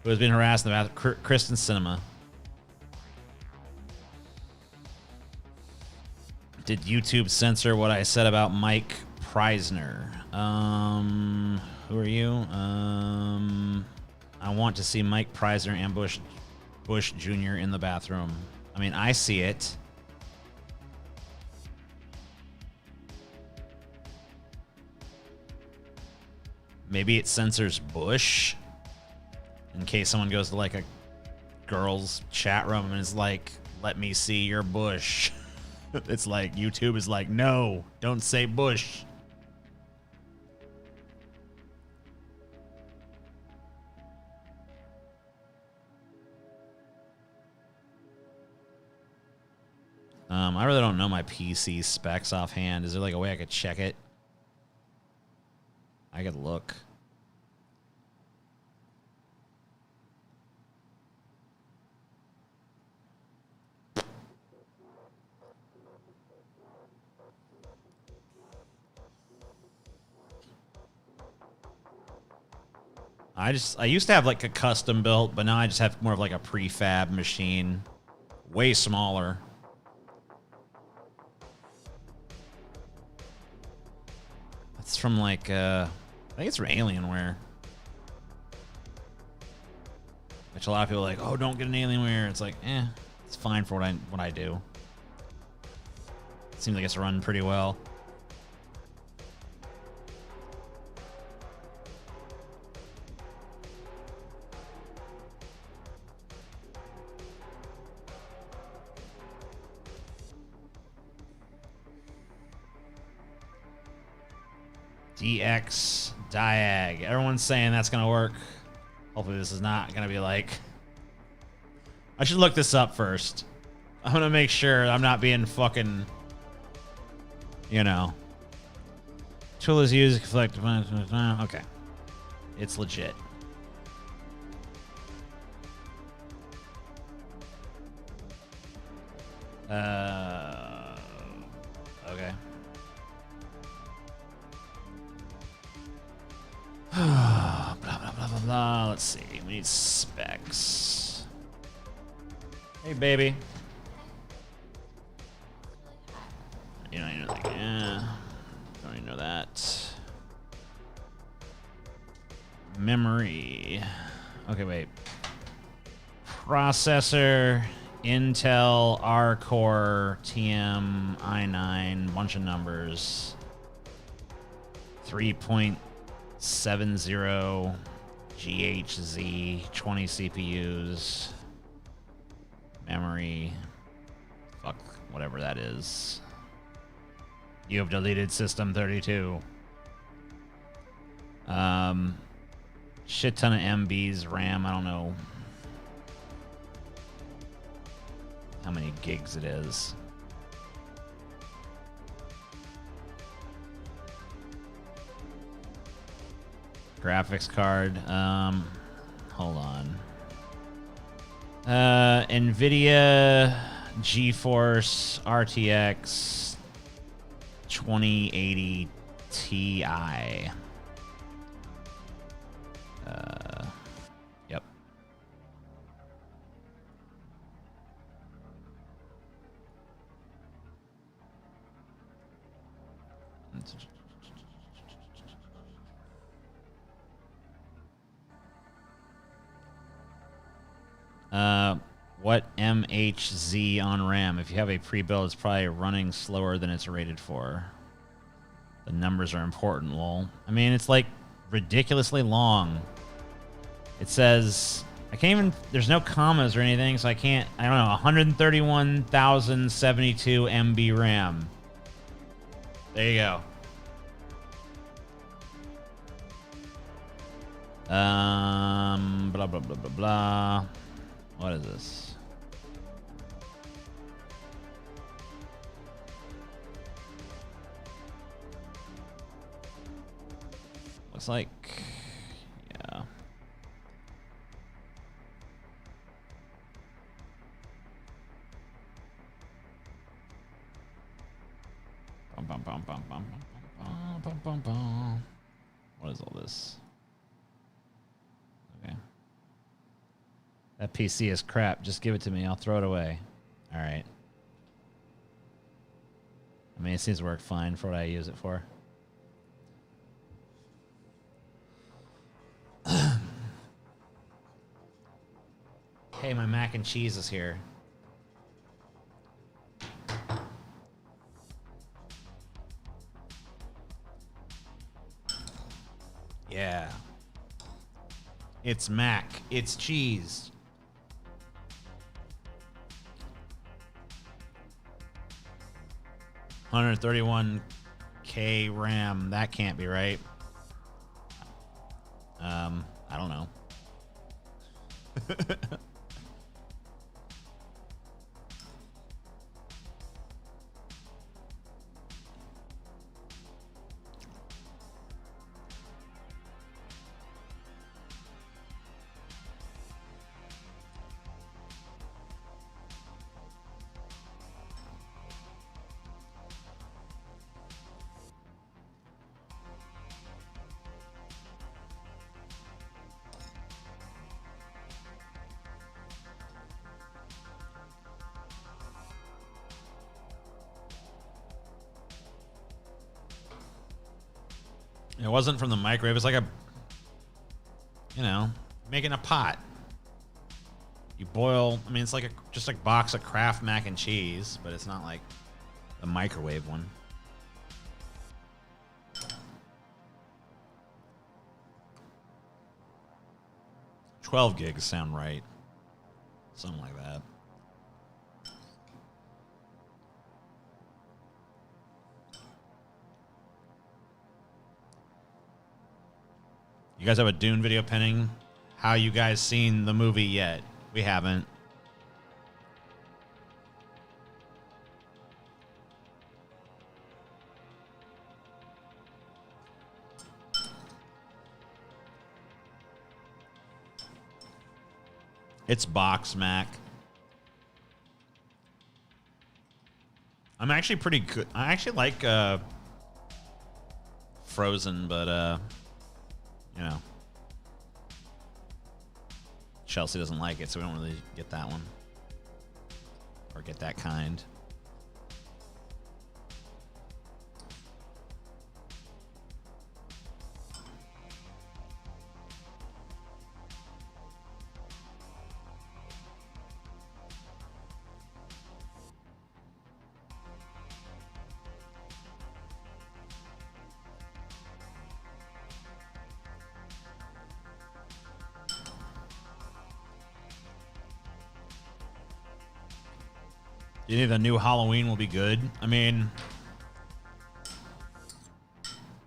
Who has been harassed in the bathroom? Kristen Cinema. Did YouTube censor what I said about Mike Preisner? Who are you? I want to see Mike Preisner ambush Bush Jr. in the bathroom. I mean, I see it. Maybe it censors Bush in case someone goes to like a girl's chat room and is like, let me see your bush. It's like YouTube is like, no, don't say Bush. I really don't know my PC specs offhand. Is there like a way I could check it? I could look. I used to have like a custom built, but now I just have more of like a prefab machine. Way smaller. That's from like I think it's from Alienware. Which a lot of people are like, oh, don't get an Alienware. It's like, it's fine for what I do. It seems like it's run pretty well. DX Diag. Everyone's saying that's gonna work. Hopefully this is not gonna be like... I should look this up first. I'm gonna make sure I'm not being fucking... You know. Tool is used to collect... Okay. It's legit. Okay. Blah, blah, blah, blah, blah. Let's see. We need specs. Hey, baby. You don't even know that. Yeah. Don't even know that. Memory. Okay, wait. Processor. Intel, R-Core, TM, i9, bunch of numbers. 3.70 GHz, 20 CPUs. Memory. Fuck, whatever that is. You have deleted System 32. Shit ton of MBs, RAM, I don't know how many gigs it is. Graphics card. Hold on. NVIDIA GeForce RTX 2080 Ti. Yep. What MHZ on RAM? If you have a pre-build, it's probably running slower than it's rated for. The numbers are important, lol. I mean, it's like ridiculously long. It says, I can't even, there's no commas or anything, so I don't know, 131,072 MB RAM. There you go. Blah, blah, blah, blah, blah. What is this? Looks like, yeah. Bum, bum, bum, bum, bum, bum, bum, bum, bum. What is all this? Okay. That PC is crap. Just give it to me. I'll throw it away. All right. I mean, it seems to work fine for what I use it for. Hey, my mac and cheese is here. Yeah. It's mac. It's cheese. $131K RAM. That can't be right. I don't know. It wasn't from the microwave. It's like a, making a pot. You boil, I mean, it's like just a box of Kraft mac and cheese, but it's not like the microwave one. $12 gigs sound right. Something like that. You guys have a Dune video pending? How you guys seen the movie yet? We haven't. It's box Mac. I'm actually pretty good. I actually like Frozen, but Chelsea doesn't like it, so we don't really get that one. Or get that kind. You think the new Halloween will be good? I mean,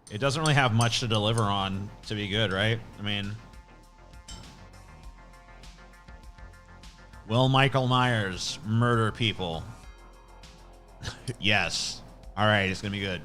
it doesn't really have much to deliver on to be good, right? I mean, will Michael Myers murder people? Yes. All right, it's going to be good.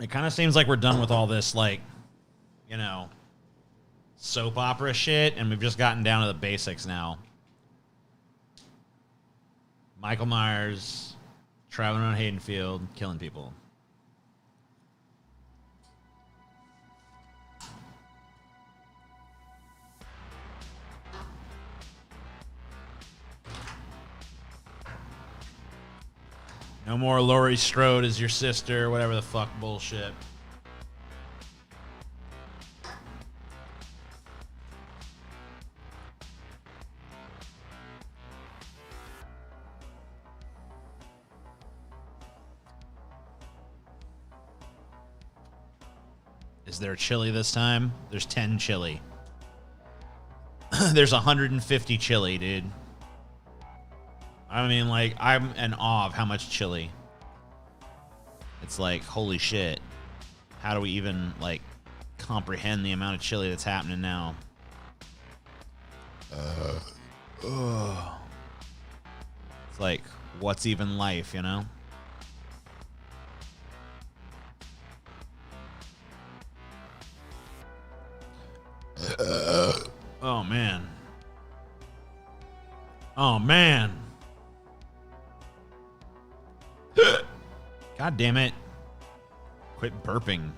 It kind of seems like we're done with all this, like, soap opera shit, and we've just gotten down to the basics now. Michael Myers traveling around Haydenfield, killing people. No more Laurie Strode as your sister, whatever the fuck bullshit. Is there chili this time? There's 10 chili. There's 150 chili, dude. I mean, like, I'm in awe of how much chili. It's like, holy shit. How do we even, like, comprehend the amount of chili that's happening now? It's like, what's even life, you know? Oh, man. Oh, man. God damn it. Quit burping.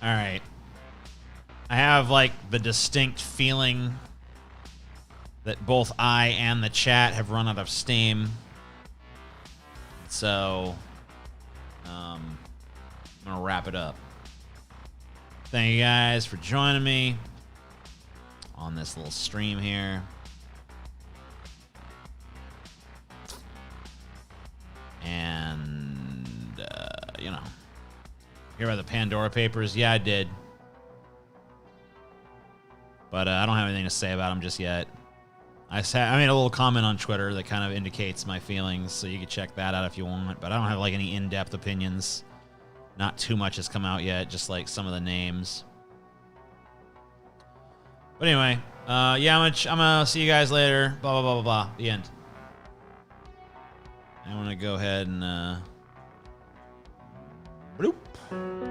All right. I have, like, the distinct feeling that both I and the chat have run out of steam. So, I'm going to wrap it up. Thank you guys for joining me on this little stream here. And, you know, hear about the Pandora Papers? Yeah, I did. But I don't have anything to say about them just yet. I made a little comment on Twitter that kind of indicates my feelings, so you can check that out if you want. But I don't have, like, any in-depth opinions. Not too much has come out yet, just, like, some of the names. But anyway, yeah, I'm gonna see you guys later. Blah, blah, blah, blah, blah. The end. I want to go ahead and Bloop.